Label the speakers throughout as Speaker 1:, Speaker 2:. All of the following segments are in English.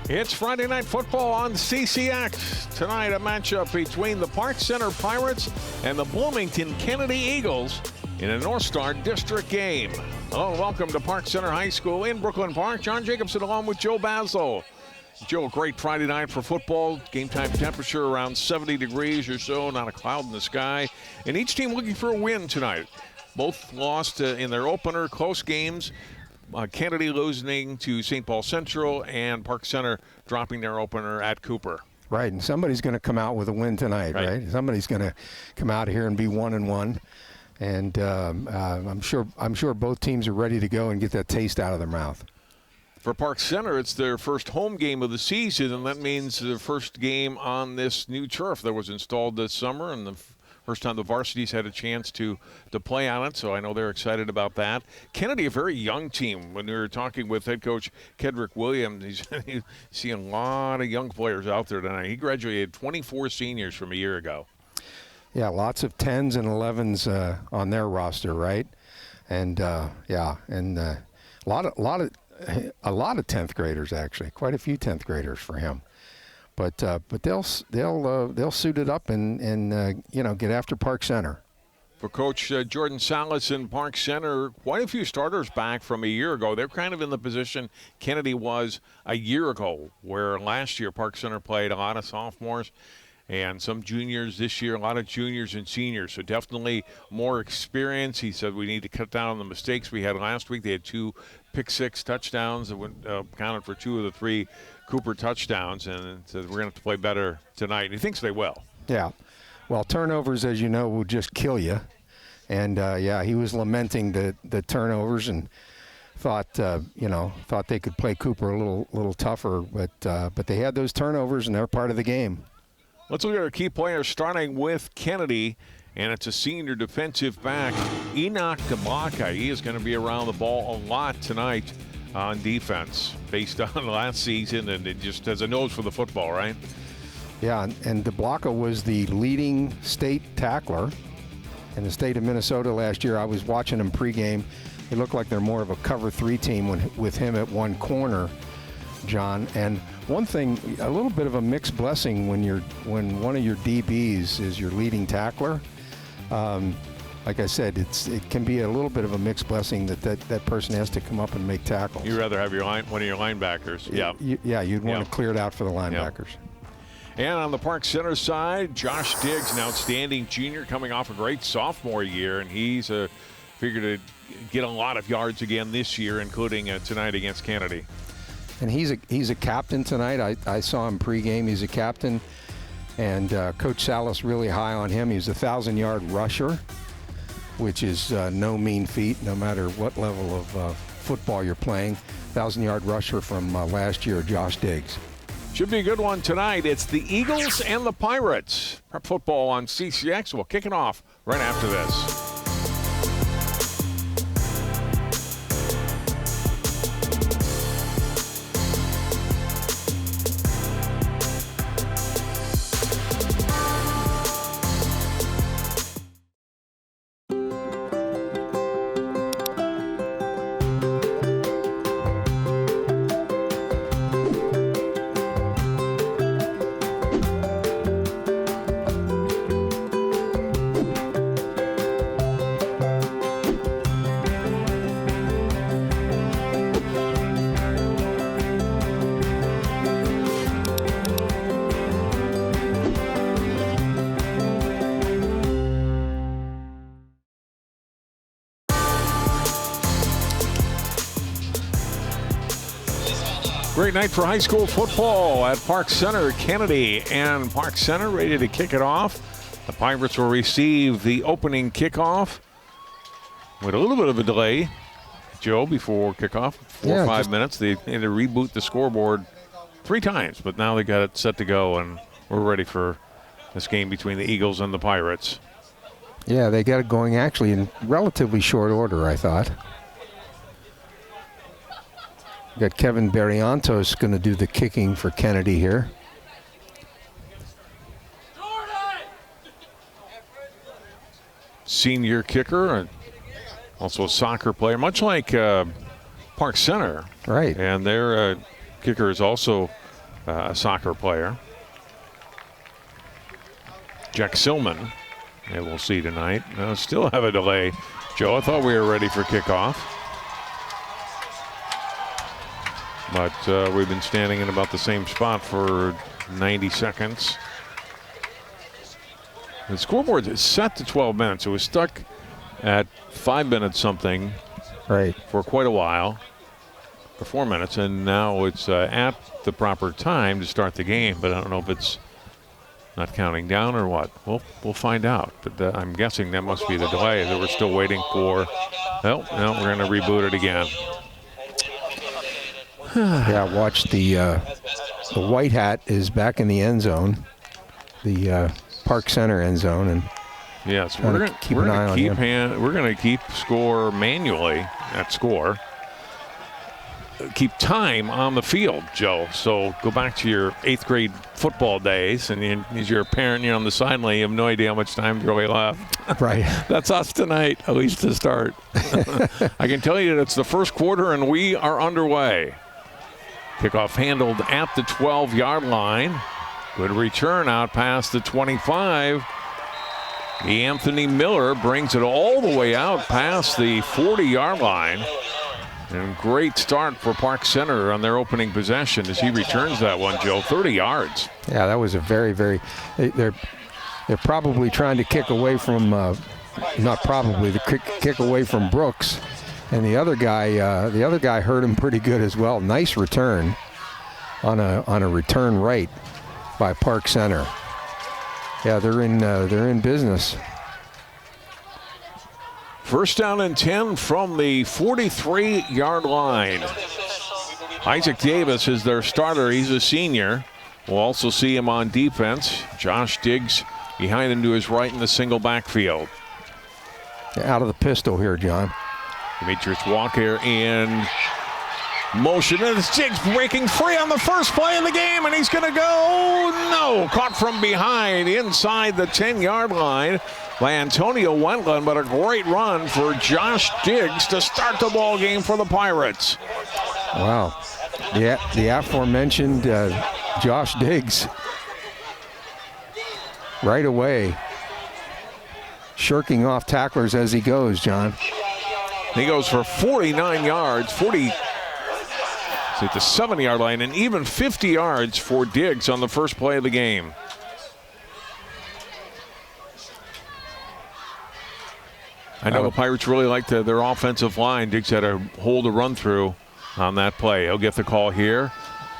Speaker 1: It's Friday Night Football on CCX. Tonight, a matchup between the Park Center Pirates and the Bloomington Kennedy Eagles in a North Star District game. Hello and welcome to Park Center High School in Brooklyn Park. John Jacobson along with Joe Basel. Joe, great Friday night for football. Game time temperature around 70 degrees or so, not a cloud in the sky. And each team looking for a win tonight. Both lost in their opener, close games. Kennedy losing to St. Paul Central and Park Center dropping their opener at Cooper.
Speaker 2: Right, and somebody's going to come out with a win tonight, right? Somebody's going to come out here and be 1-1, and I'm sure both teams are ready to go and get that taste out of their mouth.
Speaker 1: For Park Center, it's their first home game of the season, and that means the first game on this new turf that was installed this summer, and the first time the varsities had a chance to play on it, so I know they're excited about that. Kennedy, a very young team. When we were talking with head coach Kedrick Williams, he's seeing a lot of young players out there tonight. He graduated 24 seniors from a year ago.
Speaker 2: Yeah, lots of 10s and 11s on their roster, right? And a lot of 10th graders actually, quite a few 10th graders for him. But they'll suit it up and get after Park Center.
Speaker 1: For Coach Jordan Salas in Park Center, quite a few starters back from a year ago. They're kind of in the position Kennedy was a year ago, where last year Park Center played a lot of sophomores and some juniors. This year, a lot of juniors and seniors. So definitely more experience. He said we need to cut down on the mistakes we had last week. They had 2 pick-six touchdowns that counted for 2 of the 3 Cooper touchdowns, and said we're going to have to play better tonight. And he thinks they will. Yeah.
Speaker 2: Well, turnovers, as you know, will just kill you. And, he was lamenting the turnovers and thought they could play Cooper a little tougher. But they had those turnovers, and they're part of the game.
Speaker 1: Let's look at our key players, starting with Kennedy, and it's a senior defensive back, Enoch DeBlanca. He is going to be around the ball a lot tonight on defense based on last season, and it just has a nose for the football, right?
Speaker 2: Yeah, and DeBlanca was the leading state tackler in the state of Minnesota last year. I was watching him pregame. They look like they're more of a cover 3 team with him at one corner, John. And one thing, a little bit of a mixed blessing when one of your DBs is your leading tackler. Like I said, it can be a little bit of a mixed blessing that person has to come up and make tackles.
Speaker 1: You'd rather have one of your linebackers. Yeah.
Speaker 2: You'd want to clear it out for the linebackers.
Speaker 1: And on the Park Center side, Josh Diggs, an outstanding junior coming off a great sophomore year, and he's figured to get a lot of yards again this year, including tonight against Kennedy.
Speaker 2: And he's a captain tonight. I saw him pregame. He's a captain, and Coach Salas really high on him. He's a 1,000-yard rusher, which is no mean feat, no matter what level of football you're playing. 1,000-yard rusher from last year, Josh Diggs.
Speaker 1: Should be a good one tonight. It's the Eagles and the Pirates. Prep football on CCX. We'll kick it off right after this. Great night for high school football at Park Center. Kennedy and Park Center ready to kick it off. The Pirates will receive the opening kickoff with a little bit of a delay, Joe, before kickoff. 4 or 5 minutes. They had to reboot the scoreboard 3 times, but now they got it set to go, and we're ready for this game between the Eagles and the Pirates.
Speaker 2: Yeah, they got it going actually in relatively short order, I thought. Got Kevin Barrientos going to do the kicking for Kennedy here.
Speaker 1: senior kicker, and also a soccer player, much like Park Center.
Speaker 2: Right.
Speaker 1: And their kicker is also a soccer player. Jack Silman, and we'll see tonight. Still have a delay. Joe, I thought we were ready for kickoff. But we've been standing in about the same spot for 90 seconds. The scoreboard is set to 12 minutes. It was stuck at 5 minutes something for quite a while, for 4 minutes, and now it's at the proper time to start the game, but I don't know if it's not counting down or what. We'll find out, but I'm guessing that must be the delay that we're still waiting for. No, we're going to reboot it again.
Speaker 2: Yeah, watch the white hat is back in the end zone, the Park Center end zone, and
Speaker 1: yes, we're going to keep score manually at score. Keep time on the field, Joe. So go back to your 8th grade football days, and as you're a parent, you're on the sideline, you have no idea how much time's really left.
Speaker 2: Right.
Speaker 1: That's us tonight, at least to start. I can tell you that it's the first quarter, and we are underway. Kickoff handled at the 12-yard line. Good return out past the 25. Anthony Miller brings it all the way out past the 40-yard line. And great start for Park Center on their opening possession as he returns that one, Joe. 30 yards.
Speaker 2: Yeah, that was a very, very. They're probably trying to kick away from. Not probably the kick away from Brooks, and the other guy hurt him pretty good as well. Nice return on a return right by Park Center. Yeah, they're in business.
Speaker 1: First down and 10 from the 43-yard line. Isaac Davis is their starter. He's a senior. We'll also see him on defense. Josh Diggs behind him to his right in the single backfield.
Speaker 2: Out of the pistol here, John.
Speaker 1: Demetrius Walker in motion, and it's Diggs breaking free on the first play of the game, and he's going to go. No, caught from behind inside the 10-yard line by Antonio Wentland, but a great run for Josh Diggs to start the ball game for the Pirates.
Speaker 2: Wow. The aforementioned Josh Diggs right away shirking off tacklers as he goes, John.
Speaker 1: He goes for 49 yards, at the 7-yard line, and even 50 yards for Diggs on the first play of the game. I know the Pirates really like their offensive line. Diggs had to hold a run through on that play. He'll get the call here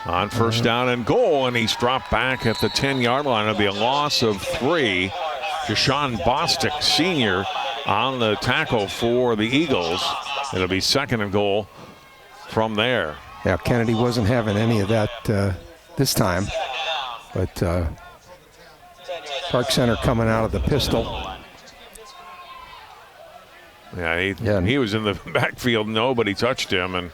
Speaker 1: on first down and goal, and he's dropped back at the 10-yard line. It'll be a loss of 3. Deshaun Bostic, senior, on the tackle for the Eagles. It'll be 2nd and goal from there.
Speaker 2: Yeah, Kennedy wasn't having any of that this time, but Park Center coming out of the pistol.
Speaker 1: Yeah, he was in the backfield. Nobody touched him, and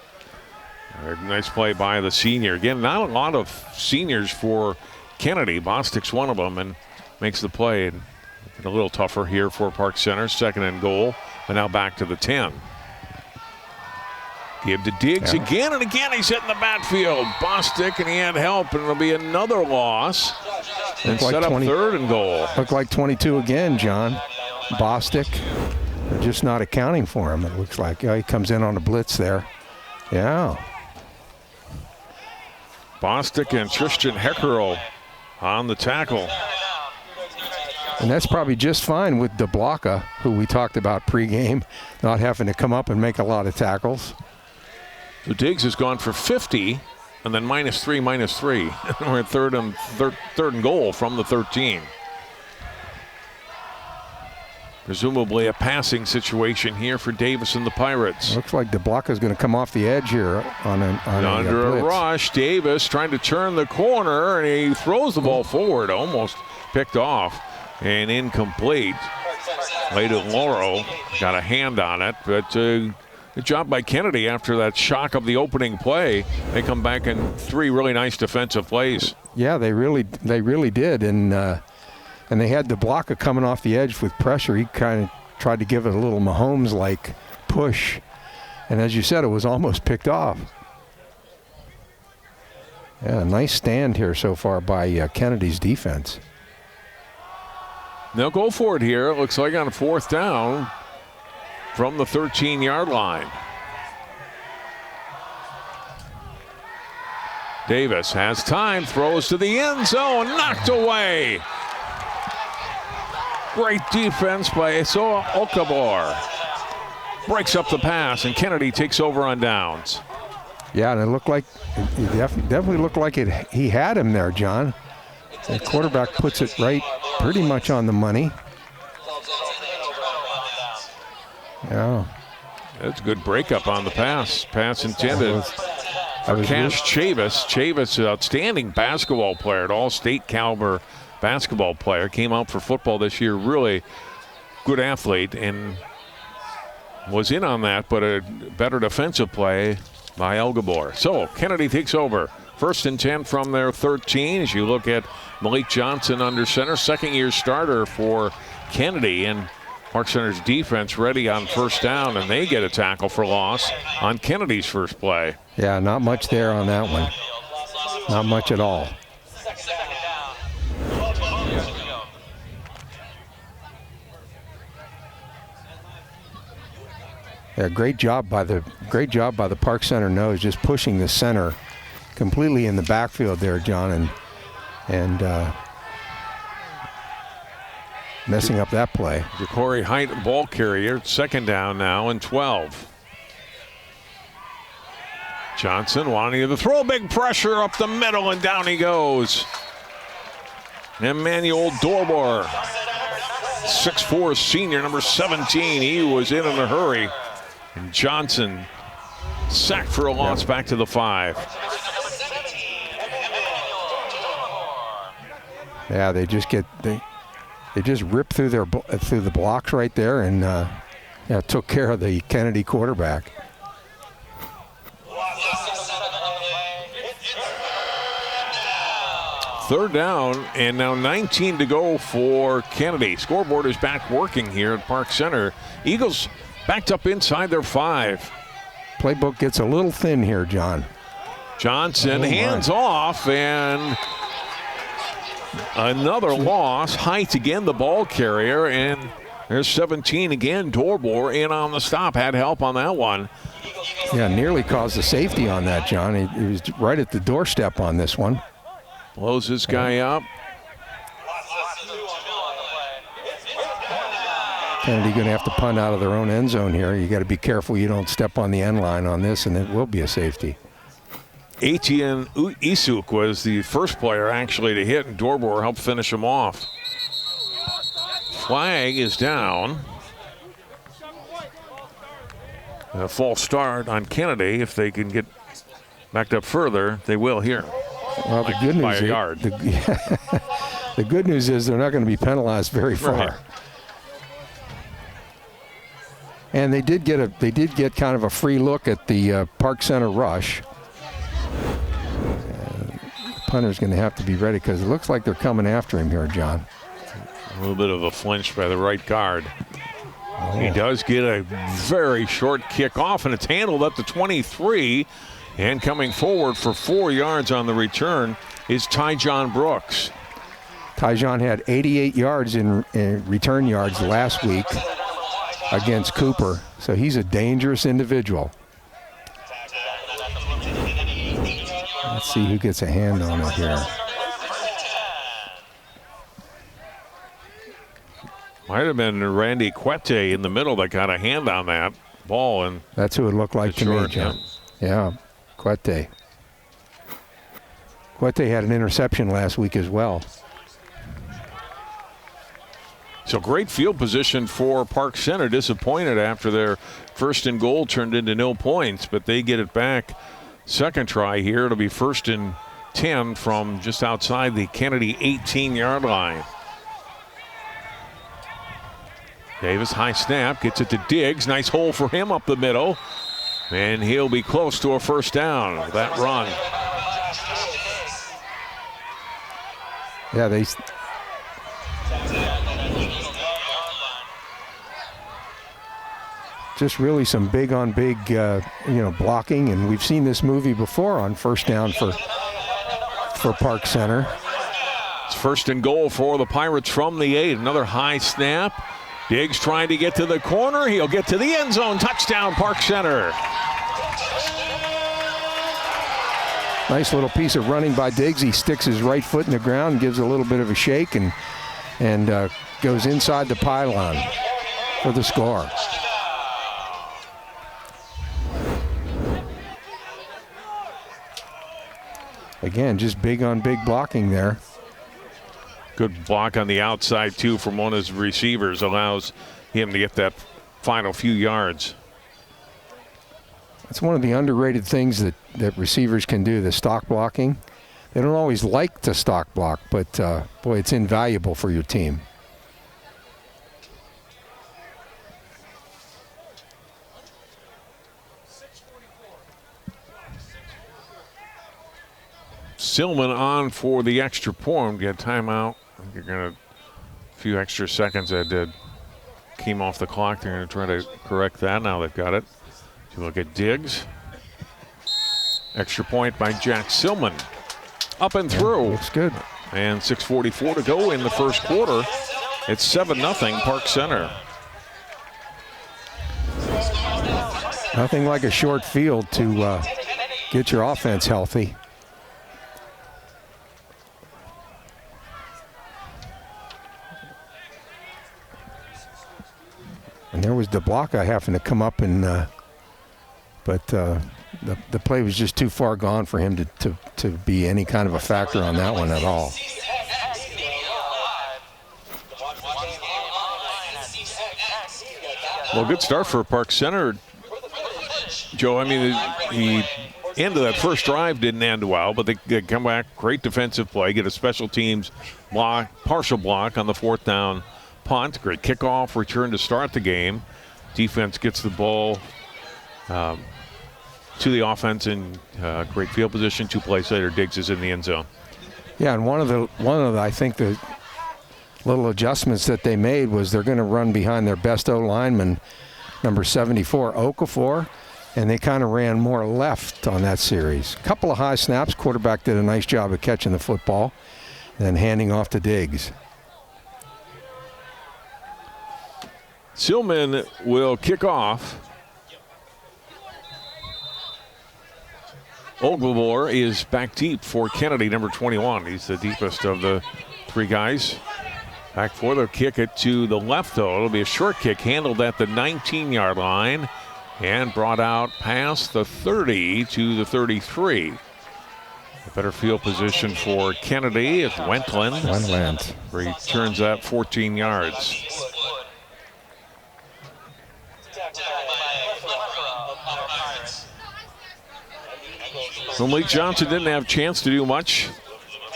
Speaker 1: a nice play by the senior. Again, not a lot of seniors for Kennedy. Bostic's one of them, and makes the play. And a little tougher here for Park Center. 2nd and goal, and now back to the 10. Give to Diggs again and again. He's hitting the backfield. Bostic, and he had help, and it'll be another loss. And set up 3rd and goal.
Speaker 2: Looked like 22 again, John. Bostic. They're just not accounting for him, it looks like. He comes in on a blitz there. Yeah.
Speaker 1: Bostic and Tristan Heckerle on the tackle.
Speaker 2: And that's probably just fine with DeBlocca, who we talked about pregame, not having to come up and make a lot of tackles.
Speaker 1: So Diggs has gone for 50, and then -3. We're at third and goal from the 13. Presumably a passing situation here for Davis and the Pirates.
Speaker 2: Looks like DeBlocca is going to come off the edge here
Speaker 1: under a rush. Davis trying to turn the corner, and he throws the ball forward, almost picked off and incomplete. Later, Lauro got a hand on it, but good job by Kennedy after that shock of the opening play. They come back in 3 really nice defensive plays.
Speaker 2: Yeah, they really did, and they had DeBlocca coming off the edge with pressure. He kind tried to give it a little Mahomes-like push. And as you said, it was almost picked off. Yeah, nice stand here so far by Kennedy's defense.
Speaker 1: They'll go for it here. It looks like on 4th down from the 13-yard line. Davis has time, throws to the end zone, knocked away. Great defense by Osseo Okafor. Breaks up the pass, and Kennedy takes over on downs.
Speaker 2: Yeah, and it looked like, it definitely looked like he had him there, John. The quarterback puts it right pretty much on the money. Yeah.
Speaker 1: That's a good breakup on the pass. Pass intended. Cash Chavis. Chavis, an outstanding basketball player, an all-state caliber basketball player. Came out for football this year, really good athlete, and was in on that, but a better defensive play by Elgabor. So Kennedy takes over. 1st and 10 from their 13 as you look at Malik Johnson under center, second-year starter for Kennedy, and Park Center's defense ready on 1st down, and they get a tackle for loss on Kennedy's first play.
Speaker 2: Yeah, not much there on that one. Not much at all. Yeah, great job by the Park Center nose, just pushing the center completely in the backfield there, John, and messing up that play.
Speaker 1: Corey Height, ball carrier, 2nd down now and 12. Johnson wanting to throw, big pressure up the middle, and down he goes. Emmanuel Dorbor, 6'4" senior, number 17. He was in a hurry. And Johnson sacked for a loss, back to the 5.
Speaker 2: Yeah, they just rip through the blocks right there, and took care of the Kennedy quarterback.
Speaker 1: Third down, and now 19 to go for Kennedy. Scoreboard is back working here at Park Center. Eagles backed up inside their 5.
Speaker 2: Playbook gets a little thin here, John.
Speaker 1: Johnson hands off, and another loss. Height again, the ball carrier, and there's 17 again. Dorbor in on the stop, had help on that one.
Speaker 2: Yeah, nearly caused a safety on that, John. He was right at the doorstep on this one.
Speaker 1: Blows this guy up.
Speaker 2: Kennedy going to have to punt out of their own end zone here. You got to be careful you don't step on the end line on this, and it will be a safety.
Speaker 1: Etienne Isuk was the first player actually to hit, and Dorbor helped finish him off. Flag is down. A false start on Kennedy. If they can get backed up further, they will here.
Speaker 2: Well, the good news
Speaker 1: by a yard.
Speaker 2: The good news is they're not going to be penalized very far.
Speaker 1: Right.
Speaker 2: And they did get kind of a free look at the Park Center rush. Punter's going to have to be ready because it looks like they're coming after him here, John.
Speaker 1: A little bit of a flinch by the right guard. Oh. He does get a very short kick off, and it's handled up to 23. And coming forward for 4 yards on the return is Tyjon Brooks.
Speaker 2: Tyjon had 88 yards in return yards last week against Cooper, so he's a dangerous individual. Let's see who gets a hand on it here.
Speaker 1: Might have been Randy Quette in the middle that got a hand on that ball. And
Speaker 2: that's who it looked like to me, John. Yeah, Quette. Quette had an interception last week as well.
Speaker 1: So great field position for Park Center. Disappointed after their 1st and goal turned into no points, but they get it back. Second try here. It'll be 1st and 10 from just outside the Kennedy 18-yard line. Davis, high snap, gets it to Diggs. Nice hole for him up the middle. And he'll be close to a 1st down with that run.
Speaker 2: Yeah, just really some big on big, blocking. And we've seen this movie before on first down for Park Center.
Speaker 1: It's first and goal for the Pirates from the 8. Another high snap. Diggs trying to get to the corner. He'll get to the end zone. Touchdown, Park Center.
Speaker 2: Nice little piece of running by Diggs. He sticks his right foot in the ground, gives a little bit of a shake, and goes inside the pylon for the score. Again, just big on big blocking there.
Speaker 1: Good block on the outside, too, from one of his receivers. Allows him to get that final few yards.
Speaker 2: That's one of the underrated things that receivers can do, the stock blocking. They don't always like to stock block, but, boy, it's invaluable for your team.
Speaker 1: Silman on for the extra point. Get a timeout. You're going to a few extra seconds that came off the clock. They're going to try to correct that. Now they've got it. You look at Diggs. Extra point by Jack Silman. Up and through.
Speaker 2: Looks good.
Speaker 1: And 6:44 to go in the first quarter. It's 7-0 Park Center.
Speaker 2: Nothing like a short field to get your offense healthy. And there was DeBlanca having to come up and, but the play was just too far gone for him to be any kind of a factor on that one at all.
Speaker 1: Well, good start for Park Center, Joe. I mean, the end of that first drive didn't end well, but they come back, great defensive play, get a special teams block, partial block on the 4th down punt. Great kickoff return to start the game. Defense gets the ball to the offense in great field position. 2 plays later, Diggs is in the end zone.
Speaker 2: Yeah, and one of the I think the little adjustments that they made was they're going to run behind their best O lineman, number 74, Okafor, and they kind of ran more left on that series. A couple of high snaps. Quarterback did a nice job of catching the football, and then handing off to Diggs.
Speaker 1: Silman will kick off. Oglebor is back deep for Kennedy, number 21. He's the deepest of the 3 guys. Back for the kick it to the left, though. It'll be a short kick handled at the 19-yard line and brought out past the 30 to the 33. A better field position for Kennedy as Wentland returns that 14 yards. So Malik Johnson didn't have a chance to do much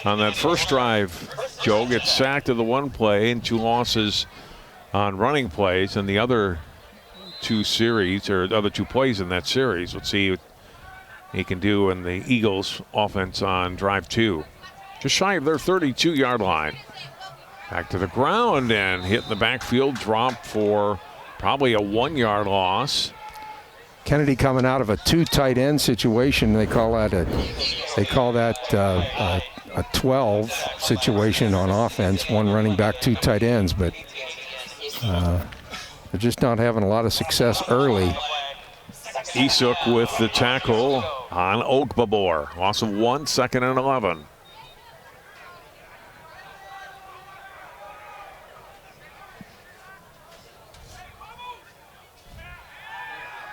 Speaker 1: on that first drive. Joe gets sacked of the 1 play and 2 losses on running plays, and the other 2 series, or the other 2 plays in that series. Let's see what he can do in the Eagles offense on drive 2. Just shy of their 32-yard line. Back to the ground and hit in the backfield, drop for probably a 1-yard loss.
Speaker 2: Kennedy coming out of a 2 tight end situation. They call that a 12 situation on offense. 1 running back, 2 tight ends, but they're just not having a lot of success early.
Speaker 1: Isuk with the tackle on Ogbabor. Loss of 1, 2nd and 11.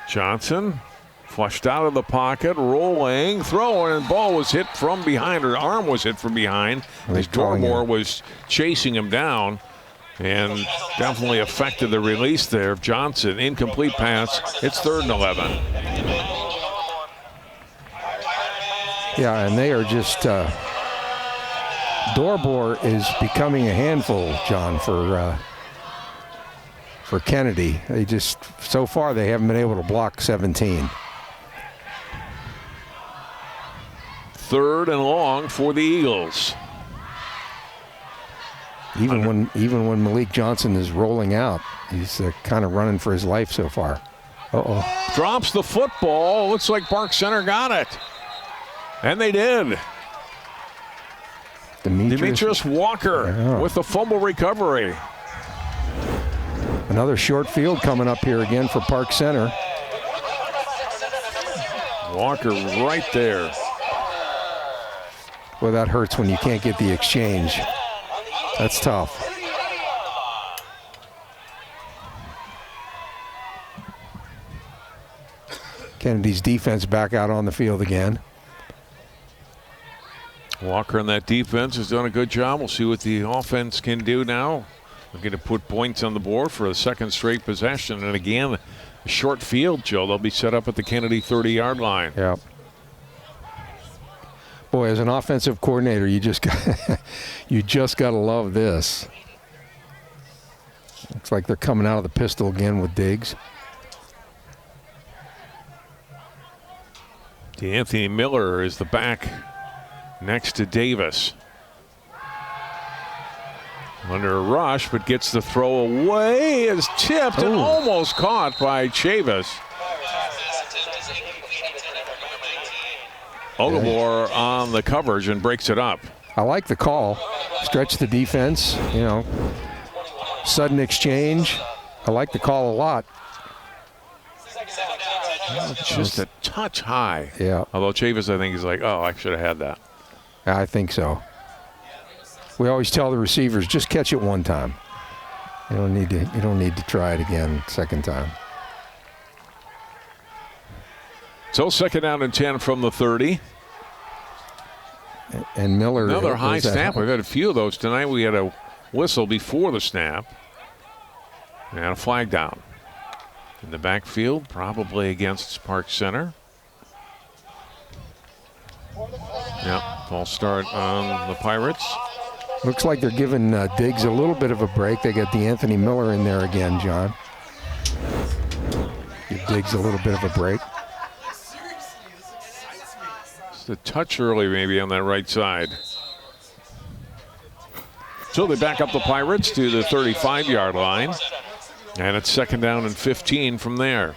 Speaker 1: Johnson flushed out of the pocket, rolling, throwing, and ball was hit from behind, or arm was hit from behind. As Dormore was chasing him down and definitely affected the release there of Johnson. Incomplete pass. It's 3rd and 11.
Speaker 2: Yeah, and they are just Dormore is becoming a handful, John, for Kennedy. They just, so far, they haven't been able to block 17.
Speaker 1: 3rd and long for the Eagles.
Speaker 2: Even when Malik Johnson is rolling out, he's kind of running for his life so far. Uh-oh.
Speaker 1: Drops the football. Looks like Park Center got it. And they did. Demetrius Walker with the fumble recovery.
Speaker 2: Another short field coming up here again for Park Center.
Speaker 1: Walker right there.
Speaker 2: Well, that hurts when you can't get the exchange. That's tough. Kennedy's defense back out on the field again.
Speaker 1: Walker and that defense has done a good job. We'll see what the offense can do now. We're going to put points on the board for a second straight possession. And again, a short field, Joe. They'll be set up at the Kennedy 30-yard line.
Speaker 2: Yeah. Boy, as an offensive coordinator, you just got to love this. Looks like they're coming out of the pistol again with Diggs.
Speaker 1: Anthony Miller is the back next to Davis. Under a rush, but gets the throw away. Is tipped and almost caught by Chavis. Ogabor on the coverage and breaks it up.
Speaker 2: I like the call. Stretch the defense, you know. Sudden exchange. I like the call a lot.
Speaker 1: Just a touch high.
Speaker 2: Yeah.
Speaker 1: Although Chavis, I think, is like, oh, I should have had that.
Speaker 2: I think so. We always tell the receivers, just catch it one time. You don't need to try it again second time.
Speaker 1: So second down and 10 from the 30.
Speaker 2: And Miller.
Speaker 1: Another high snap. We've had a few of those tonight. We had a whistle before the snap. And a flag down. In the backfield, probably against Park Center. Yeah, false start on the Pirates.
Speaker 2: Looks like they're giving Diggs a little bit of a break. They got the Anthony Miller in there again, John. Give Diggs a little bit of a break.
Speaker 1: Just a touch early maybe on that right side. So they back up the Pirates to the 35-yard line. And it's second down and 15 from there.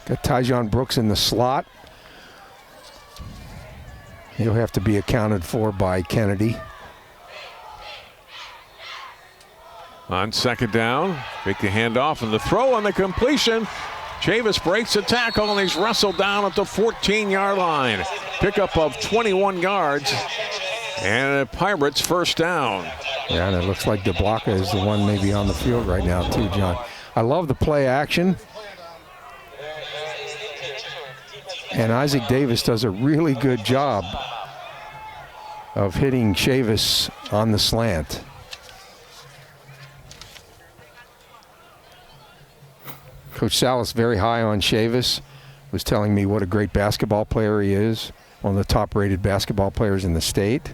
Speaker 2: Got Tyjon Brooks in the slot. He'll have to be accounted for by Kennedy.
Speaker 1: On second down, take the handoff and the throw on the completion. Chavis breaks a tackle and he's wrestled down at the 14-yard line. Pickup of 21 yards and a Pirates first down.
Speaker 2: Yeah, and it looks like DeBlanca is the one maybe on the field right now too, John. I love the play action. And Isaac Davis does a really good job of hitting Chavis on the slant. Coach Salas very high on Chavis, was telling me what a great basketball player he is, one of the top-rated basketball players in the state.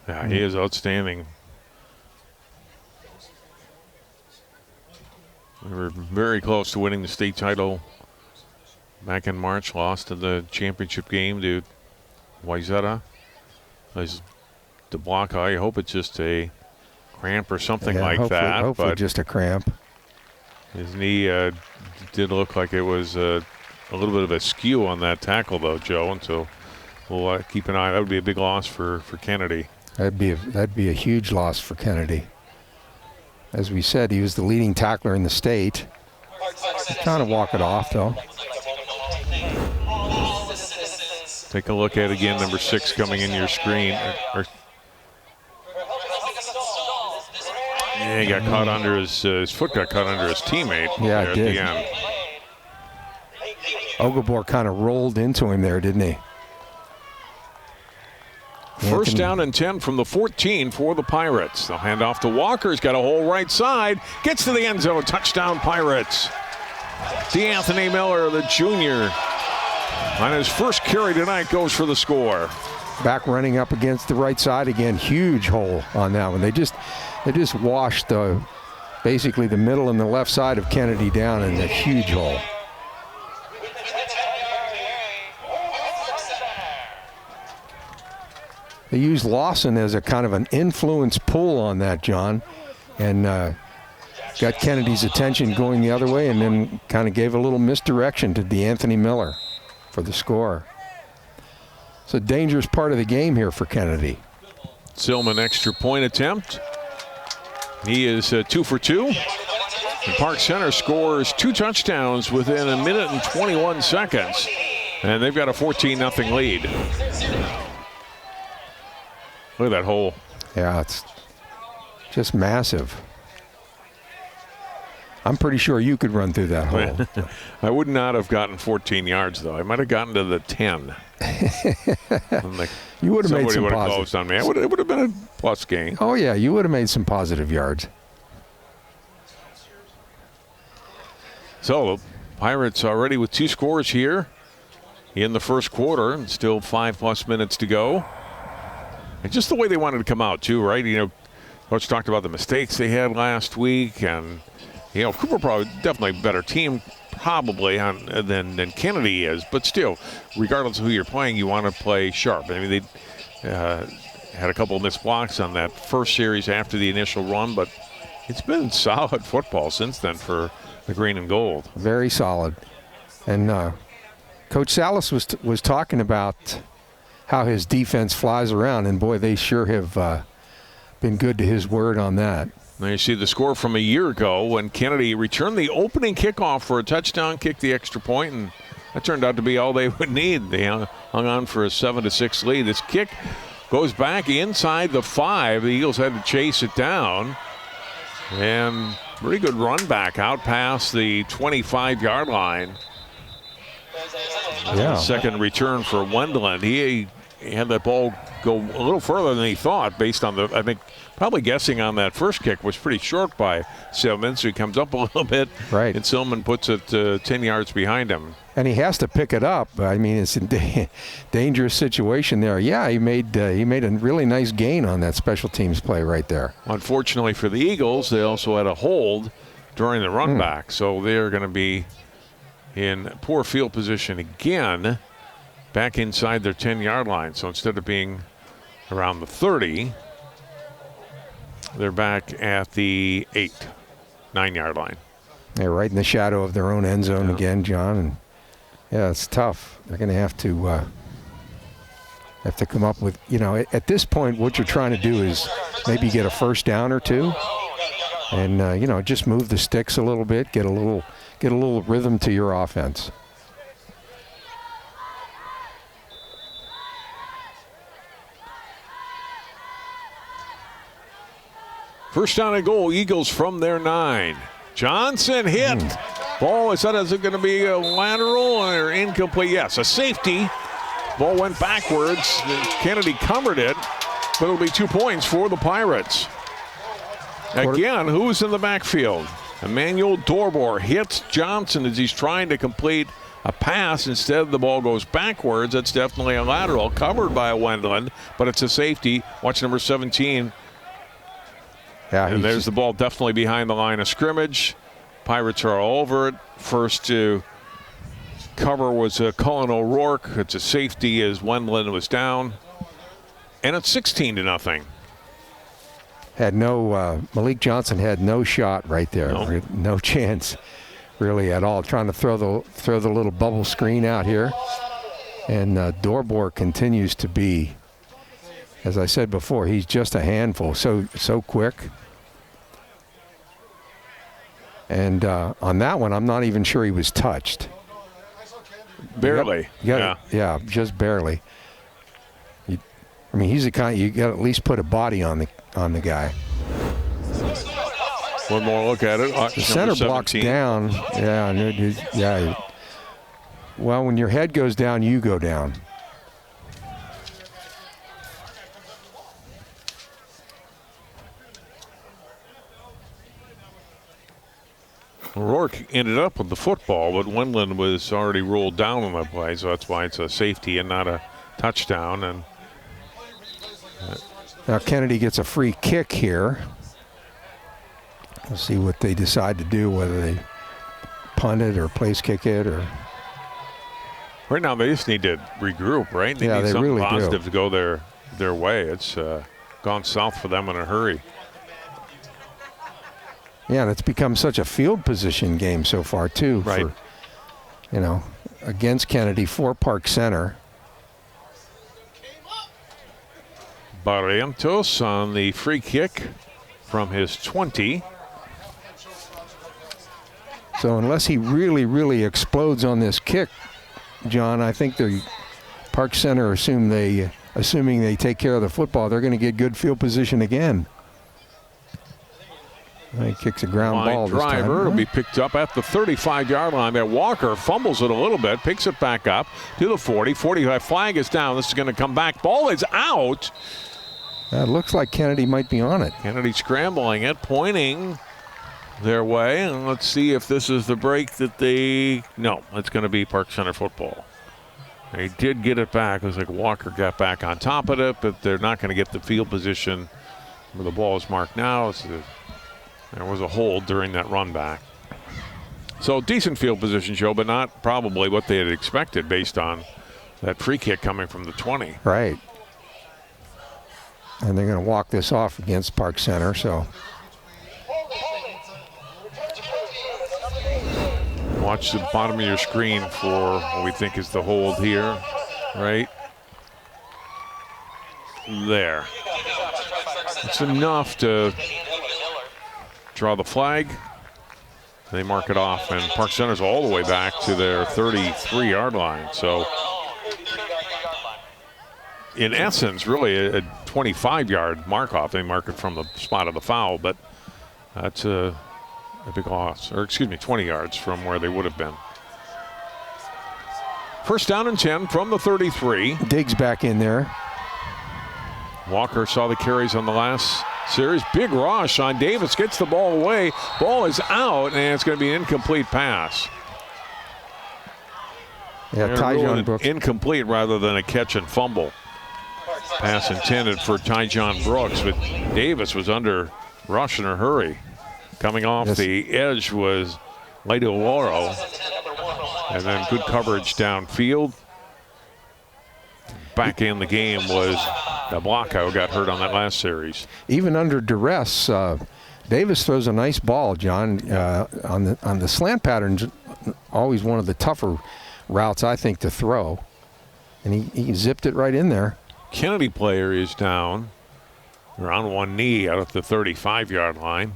Speaker 1: Yeah, he is outstanding. We were very close to winning the state title back in March, lost in the championship game to Wayzata. As DeBlanca, I hope it's just a cramp or something like that.
Speaker 2: Hopefully just a cramp.
Speaker 1: His knee did look like it was a little bit of a skew on that tackle, though, Joe. And so we'll keep an eye. That would be a big loss for Kennedy.
Speaker 2: That'd be a huge loss for Kennedy. As we said, he was the leading tackler in the state. Kind of walk it off, though.
Speaker 1: Take a look at again, number 6 coming in your screen. Yeah, he got caught under his foot got caught under his teammate.
Speaker 2: Yeah,
Speaker 1: there
Speaker 2: it did.
Speaker 1: At the end.
Speaker 2: Ogabor kind of rolled into him there, didn't he?
Speaker 1: First down and 10 from the 14 for the Pirates. They'll hand off to Walker. He's got a hole right side. Gets to the end zone. Touchdown Pirates. DeAnthony Miller, the junior, on his first carry tonight, goes for the score.
Speaker 2: Back running up against the right side again. Huge hole on that one. They just washed basically the middle and the left side of Kennedy down in a huge hole. They used Lawson as a kind of an influence pull on that, John, and got Kennedy's attention going the other way, and then kind of gave a little misdirection to DeAnthony Miller for the score. It's a dangerous part of the game here for Kennedy.
Speaker 1: Silman extra point attempt. He is 2 for 2. And Park Center scores 2 touchdowns within a minute and 21 seconds. And they've got a 14-0 lead. Look at that hole.
Speaker 2: Yeah, it's just massive. I'm pretty sure you could run through that hole.
Speaker 1: I would not have gotten 14 yards, though. I might have gotten to the 10.
Speaker 2: You would have made some
Speaker 1: Somebody would have
Speaker 2: positive.
Speaker 1: closed on me. It would have been a plus gain.
Speaker 2: Oh, yeah, you would have made some positive yards.
Speaker 1: So the Pirates already with 2 scores here in the first quarter, and still 5+ minutes to go. And just the way they wanted to come out, too, right? You know, Coach talked about the mistakes they had last week, and you know, Cooper probably definitely a better team probably than Kennedy is, but still, regardless of who you're playing, you want to play sharp. I mean, they had a couple of missed blocks on that first series after the initial run, but it's been solid football since then for the green and gold.
Speaker 2: Very solid. And Coach Salas was talking about how his defense flies around, and boy, they sure have been good to his word on that.
Speaker 1: Now you see the score from a year ago when Kennedy returned the opening kickoff for a touchdown, kicked the extra point, and that turned out to be all they would need. They hung on for a 7-6 lead. This kick goes back inside the 5. The Eagles had to chase it down. And pretty good run back out past the 25-yard line.
Speaker 2: Yeah.
Speaker 1: Second return for Wendland. He had that ball go a little further than he thought based on I think, probably guessing on that first kick was pretty short by Silman, so he comes up a little bit.
Speaker 2: Right.
Speaker 1: And Silman puts it 10 yards behind him.
Speaker 2: And he has to pick it up. I mean, it's a dangerous situation there. Yeah, he made a really nice gain on that special teams play right there.
Speaker 1: Unfortunately for the Eagles, they also had a hold during the run back, so they're going to be in poor field position again, back inside their 10-yard line. So instead of being around the 30, they're back at the 9-yard line.
Speaker 2: They're right in the shadow of their own end zone again, John. And yeah, it's tough. They're going to have to come up with, you know, at this point, what you're trying to do is maybe get a first down or two, and you know, just move the sticks a little bit, get a little rhythm to your offense.
Speaker 1: First down and goal, Eagles from their 9. Johnson hit. Ball, is it going to be a lateral or incomplete? Yes, a safety. Ball went backwards. Kennedy covered it, but it'll be 2 points for the Pirates. Again, who's in the backfield? Emmanuel Dorbor hits Johnson as he's trying to complete a pass. Instead, the ball goes backwards. That's definitely a lateral, covered by Wendland, but it's a safety. Watch number 17.
Speaker 2: Yeah,
Speaker 1: and there's the ball definitely behind the line of scrimmage. Pirates are all over it. First to cover was Cullen O'Rourke. It's a safety as Wendland was down. And it's 16-0.
Speaker 2: Had no, Malik Johnson had no shot right there. No chance really at all. Trying to throw the little bubble screen out here. And Dorbor continues to be, as I said before, he's just a handful. So quick. And on that one, I'm not even sure he was touched.
Speaker 1: Barely.
Speaker 2: Yeah, just barely. I mean, he's the kind you got to at least put a body on the guy.
Speaker 1: One more look at it.
Speaker 2: The center block's down. Yeah. Well, when your head goes down, you go down.
Speaker 1: O'Rourke ended up with the football, but Wendland was already rolled down on that play, so that's why it's a safety and not a touchdown. And
Speaker 2: now Kennedy gets a free kick here. We'll see what they decide to do, whether they punt it or place kick it or.
Speaker 1: Right now, they just need to regroup, right?
Speaker 2: They
Speaker 1: need something
Speaker 2: really
Speaker 1: positive
Speaker 2: do.
Speaker 1: to go their their way. It's gone south for them in a hurry.
Speaker 2: Yeah, and it's become such a field position game so far, too.
Speaker 1: Right.
Speaker 2: For, you know, against Kennedy for Park Center.
Speaker 1: Barrientos on the free kick from his 20.
Speaker 2: So unless he really, really explodes on this kick, John, I think the Park Center assuming they take care of the football, they're going to get good field position again. He kicks a ground ball this time.
Speaker 1: Driver will be picked up at the 35-yard line there. Walker fumbles it a little bit, picks it back up to the 40. 45 flag is down. This is going to come back. Ball is out.
Speaker 2: It looks like Kennedy might be on it.
Speaker 1: Kennedy scrambling it, pointing their way. And let's see if this is the break that they... No, it's going to be Park Center football. They did get it back. It was like Walker got back on top of it, but they're not going to get the field position where the ball is marked now. There was a hold during that run back. So decent field position, Joe, but not probably what they had expected based on that free kick coming from the 20.
Speaker 2: Right. And they're going to walk this off against Park Center, so.
Speaker 1: Watch the bottom of your screen for what we think is the hold here, right? There. It's enough to draw the flag. They mark it off, and Park Center's all the way back to their 33-yard line. So, in essence, really a 25-yard mark-off. They mark it from the spot of the foul, but that's a big loss. Or, excuse me, 20 yards from where they would have been. First down and 10 from the 33.
Speaker 2: Diggs back in there.
Speaker 1: Walker saw the carries on the last series. Big rush on Davis. Gets the ball away. Ball is out, and it's going to be an incomplete pass.
Speaker 2: Yeah, Tyjon Brooks.
Speaker 1: Incomplete rather than a catch and fumble. Pass intended for Tyjon Brooks, but Davis was under rush in a hurry. Coming off the edge was Lado Loro. And then good coverage downfield. Back in the game was Blanco, who got hurt on that last series.
Speaker 2: Even under duress, Davis throws a nice ball, John. On the slant pattern, always one of the tougher routes, I think, to throw. And he zipped it right in there.
Speaker 1: Kennedy player is down. They're on one knee out at the 35-yard line.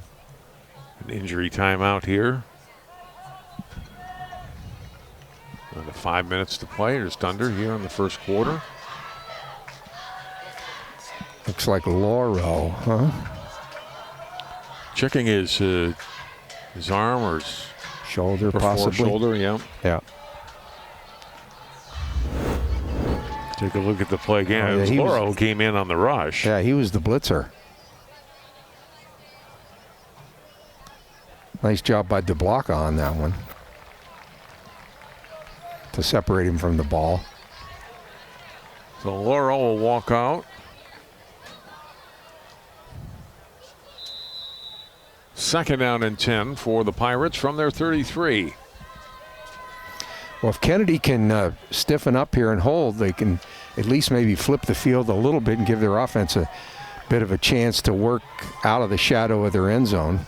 Speaker 1: An injury timeout here. Under 5 minutes to play, just under here in the first quarter.
Speaker 2: Looks like Loro, huh?
Speaker 1: Checking his arm or his
Speaker 2: shoulder, possibly.
Speaker 1: Shoulder, yeah.
Speaker 2: Yeah.
Speaker 1: Take a look at the play again.
Speaker 2: Oh, yeah,
Speaker 1: Loro came in on the rush.
Speaker 2: Yeah, he was the blitzer. Nice job by DeBlanca on that one to separate him from the ball.
Speaker 1: So Loro will walk out. Second down and 10 for the Pirates from their 33.
Speaker 2: Well, if Kennedy can stiffen up here and hold, they can at least maybe flip the field a little bit and give their offense a bit of a chance to work out of the shadow of their end zone.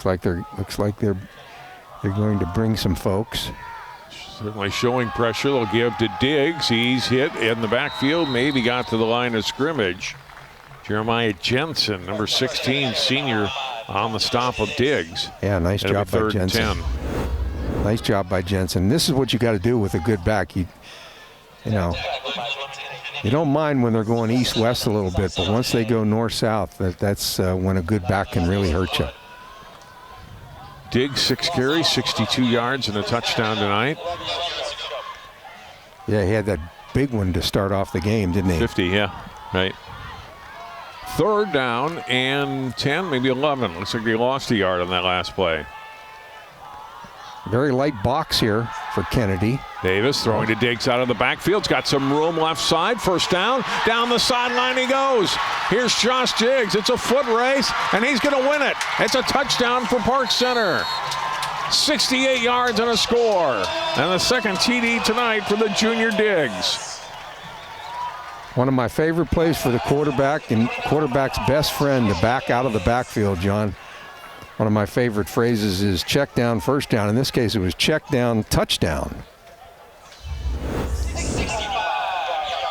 Speaker 2: Looks like they're going to bring some folks.
Speaker 1: Certainly showing pressure. They'll give to Diggs. He's hit in the backfield. Maybe got to the line of scrimmage. Jeremiah Jensen, number 16, senior, on the stop of Diggs.
Speaker 2: Yeah, nice job by Jensen. Nice job by Jensen. This is what you got to do with a good back. You know, you don't mind when they're going east-west a little bit, but once they go north-south, that's when a good back can really hurt you.
Speaker 1: Diggs, 6 carries, 62 yards, and a touchdown tonight.
Speaker 2: Yeah, he had that big one to start off the game, didn't he?
Speaker 1: 50, yeah, right. Third down and 10, maybe 11. Looks like they lost a yard on that last play.
Speaker 2: Very light box here for Kennedy.
Speaker 1: Davis throwing to Diggs out of the backfield. He's got some room left side. First down. Down the sideline he goes. Here's Josh Diggs. It's a foot race, and he's going to win it. It's a touchdown for Park Center. 68 yards and a score. And the second TD tonight for the junior Diggs.
Speaker 2: One of my favorite plays for the quarterback and quarterback's best friend to back out of the backfield, John. One of my favorite phrases is check down, first down. In this case, it was check down, touchdown.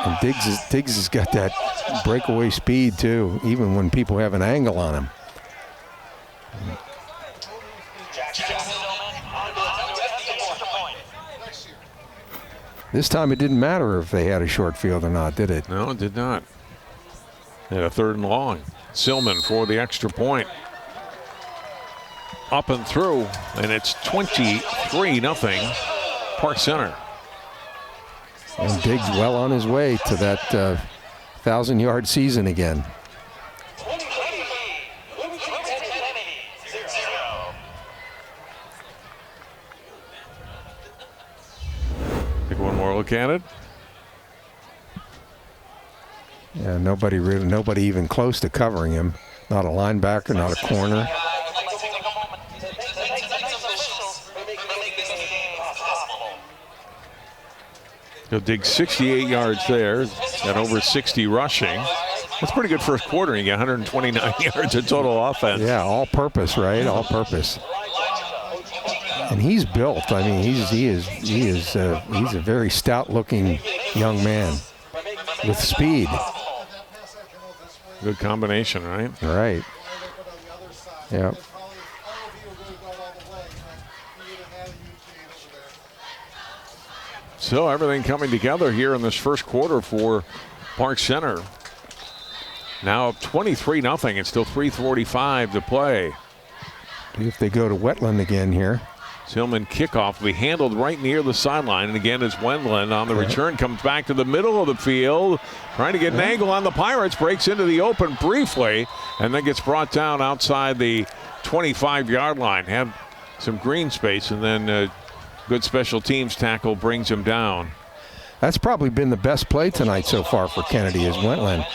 Speaker 2: And Diggs has got that breakaway speed, too, even when people have an angle on him. This time it didn't matter if they had a short field or not, did it?
Speaker 1: No, it did not. They had a 3rd and long. Silman for the extra point. Up and through, and it's 23-0 Park Center.
Speaker 2: And Diggs well on his way to that 1,000-yard season again.
Speaker 1: Take one more look at it.
Speaker 2: Yeah, nobody even close to covering him. Not a linebacker, not a corner.
Speaker 1: He'll dig 68 yards there and over 60 rushing. That's pretty good first quarter. You get 129 yards of total offense.
Speaker 2: Yeah, all purpose, right? All purpose. And he's built. I mean, he's a very stout-looking young man with speed.
Speaker 1: Good combination, right?
Speaker 2: Right. Yeah.
Speaker 1: So everything coming together here in this first quarter for Park Center. Now up 23-0. It's still 3:45 to play.
Speaker 2: If they go to Wetland again here.
Speaker 1: Tillman kickoff will be handled right near the sideline. And again, as Wendland on the return comes back to the middle of the field. Trying to get an angle on the Pirates. Breaks into the open briefly. And then gets brought down outside the 25-yard line. Had some green space and then good special teams tackle brings him down.
Speaker 2: That's probably been the best play tonight so far for Kennedy is Wentland.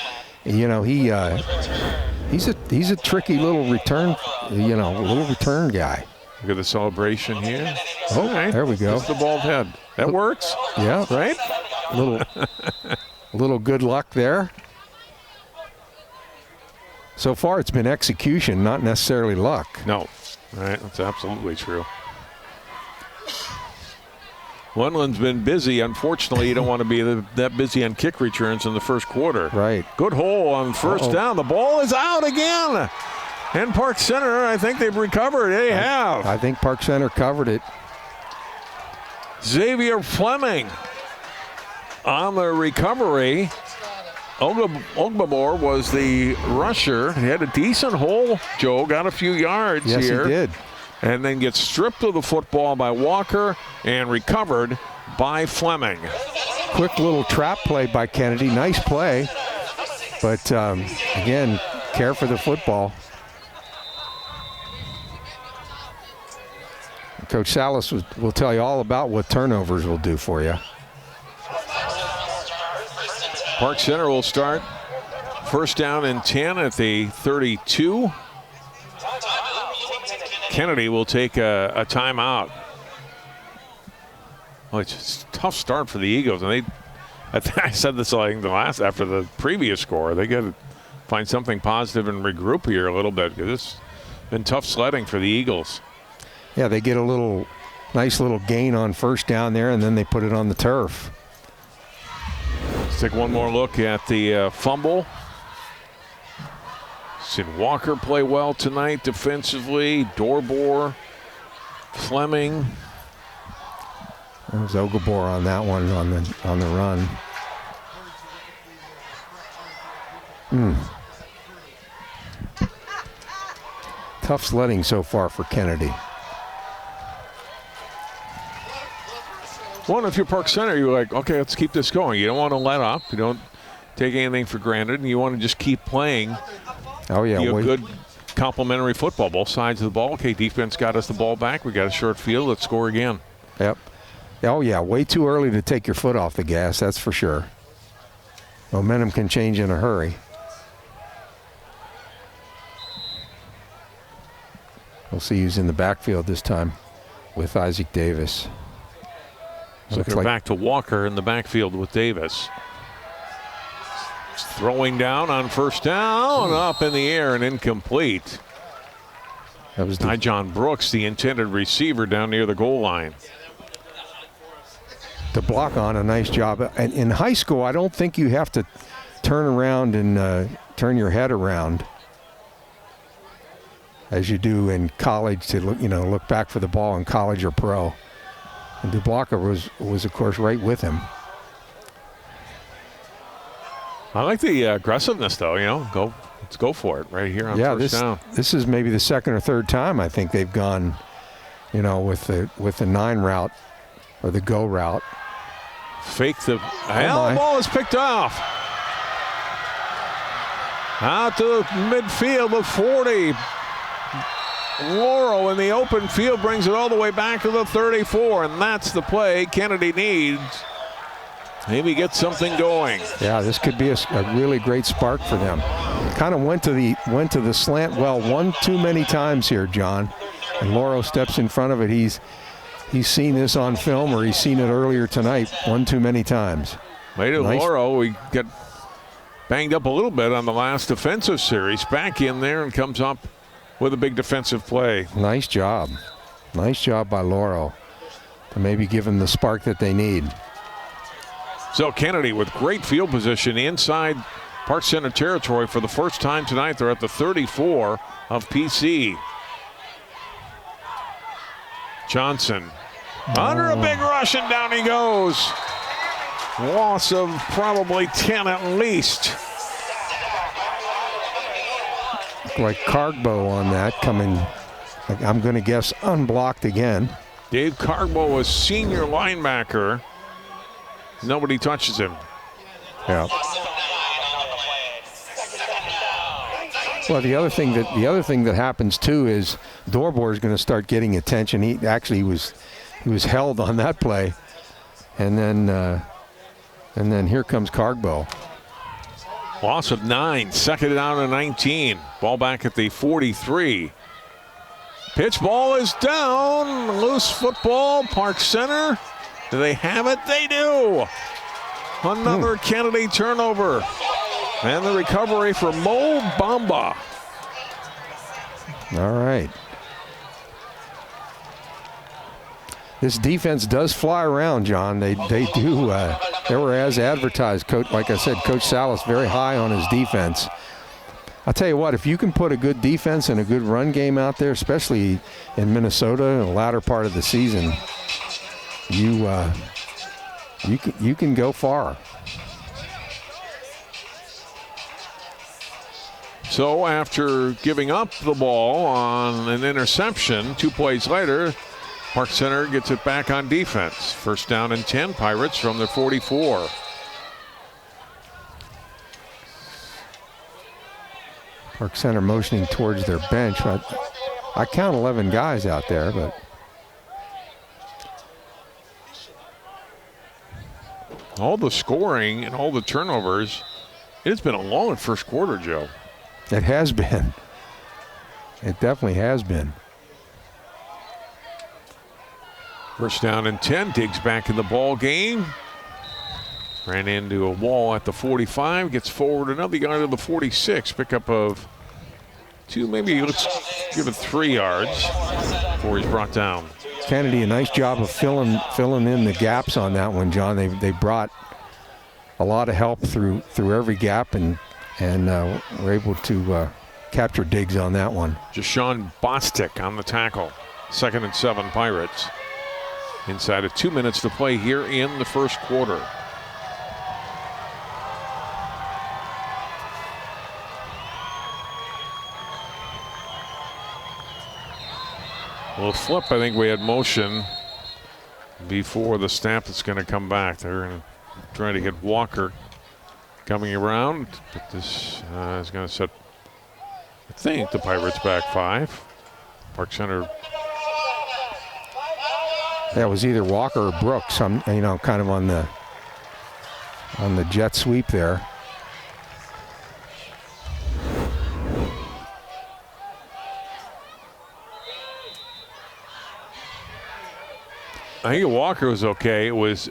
Speaker 2: You know, he's a tricky little return, little return guy.
Speaker 1: Look at the celebration here.
Speaker 2: Oh, right. There we go.
Speaker 1: Just the bald head. That works.
Speaker 2: Yeah.
Speaker 1: Right?
Speaker 2: Little good luck there. So far it's been execution, not necessarily luck.
Speaker 1: No. Right. That's absolutely true. Wendland's been busy. Unfortunately, you don't want to be that busy on kick returns in the first quarter.
Speaker 2: Right.
Speaker 1: Good hole on first down. The ball is out again. And Park Center, I think they've recovered. They have.
Speaker 2: I think Park Center covered it.
Speaker 1: Xavier Fleming on the recovery. Ogbabor was the rusher. He had a decent hole, Joe. Got a few yards here.
Speaker 2: Yes, he did.
Speaker 1: And then gets stripped of the football by Walker and recovered by Fleming.
Speaker 2: Quick little trap play by Kennedy. Nice play. But, again, care for the football. Coach Salas will tell you all about what turnovers will do for you.
Speaker 1: Park Center will start first down and 10 at the 32. Kennedy will take a timeout. Well, it's a tough start for the Eagles, and I said this after the previous score. They got to find something positive and regroup here a little bit because it's been tough sledding for the Eagles.
Speaker 2: Yeah, they get a nice little gain on first down there, and then they put it on the turf.
Speaker 1: Let's take one more look at the fumble. Seen Walker play well tonight defensively. Dorbor, Fleming.
Speaker 2: There was Ogabor on that one on the run. Tough sledding so far for Kennedy.
Speaker 1: Well, if you're Park Center, you're like, okay, let's keep this going. You don't want to let up. You don't take anything for granted, and you want to just keep playing.
Speaker 2: Oh, yeah.
Speaker 1: Good complementary football, both sides of the ball. Okay, defense got us the ball back. We got a short field. Let's score again.
Speaker 2: Yep. Oh, yeah, way too early to take your foot off the gas, that's for sure. Momentum can change in a hurry. We'll see who's in the backfield this time with Isaac Davis.
Speaker 1: So back to Walker in the backfield with Davis. Throwing down on first down, up in the air and incomplete.
Speaker 2: That was
Speaker 1: John Brooks, the intended receiver, down near the goal line.
Speaker 2: The block on a nice job. And in high school, I don't think you have to turn around and turn your head around as you do in college to look back for the ball in college or pro. And DeBlocker was of course right with him.
Speaker 1: I like the aggressiveness, though. Let's go for it right here on first down.
Speaker 2: This is maybe the second or third time I think they've gone, with the 9 route or the go route.
Speaker 1: Fake the ball is picked off. Out to midfield of 40. Laurel in the open field brings it all the way back to the 34, and that's the play Kennedy needs. Maybe get something going.
Speaker 2: Yeah, this could be a really great spark for them. Kind of went to the slant well one too many times here, John. And Laurel steps in front of it. He's seen this on film, or he's seen it earlier tonight one too many times.
Speaker 1: Later, nice. Laurel, we got banged up a little bit on the last defensive series. Back in there and comes up with a big defensive play.
Speaker 2: Nice job. Nice job by Laurel to maybe give them the spark that they need.
Speaker 1: So Kennedy with great field position inside Park Center territory for the first time tonight. They're at the 34 of PC. Johnson under a big rush, and down he goes. Loss of probably 10 at least.
Speaker 2: Like Cargbo on that, coming, I'm going to guess, unblocked again.
Speaker 1: Dave Cargbo, a senior linebacker. Nobody touches him.
Speaker 2: Yeah. Well, the other thing that happens too is Dorbor is going to start getting attention. He was held on that play, and then here comes Cargbo.
Speaker 1: Loss of 9, second down and 19. Ball back at the 43. Pitch ball is down. Loose football, Park Center. Do they have it? They do. Another Kennedy turnover. And the recovery for Mo Bamba.
Speaker 2: All right. This defense does fly around, John. They do. They were as advertised. Coach, like I said, Coach Salas very high on his defense. I'll tell you what, if you can put a good defense and a good run game out there, especially in Minnesota in the latter part of the season, you can go far.
Speaker 1: So after giving up the ball on an interception, 2 plays later, Park Center gets it back on defense. First down and 10, Pirates from the 44.
Speaker 2: Park Center motioning towards their bench. I count 11 guys out there, but
Speaker 1: all the scoring and all the turnovers, it's been a long first quarter, Joe.
Speaker 2: It has been. It definitely has been.
Speaker 1: First down and 10, Diggs back in the ball game. Ran into a wall at the 45, gets forward another yard to the 46. Pickup of 2, maybe let's give it 3 yards before he's brought down.
Speaker 2: Kennedy, a nice job of filling in the gaps on that one, John. They brought a lot of help through every gap and were able to capture Diggs on that one.
Speaker 1: Jashawn Bostic on the tackle. 2nd and 7, Pirates. Inside of 2 minutes to play here in the first quarter. Well, flip, I think we had motion before the snap that's going to come back. They're going to try to hit Walker coming around. But this is going to set, I think, the Pirates back 5. Park Center.
Speaker 2: That was either Walker or Brooks. I'm, kind of on the jet sweep there.
Speaker 1: I think Walker was okay. It was,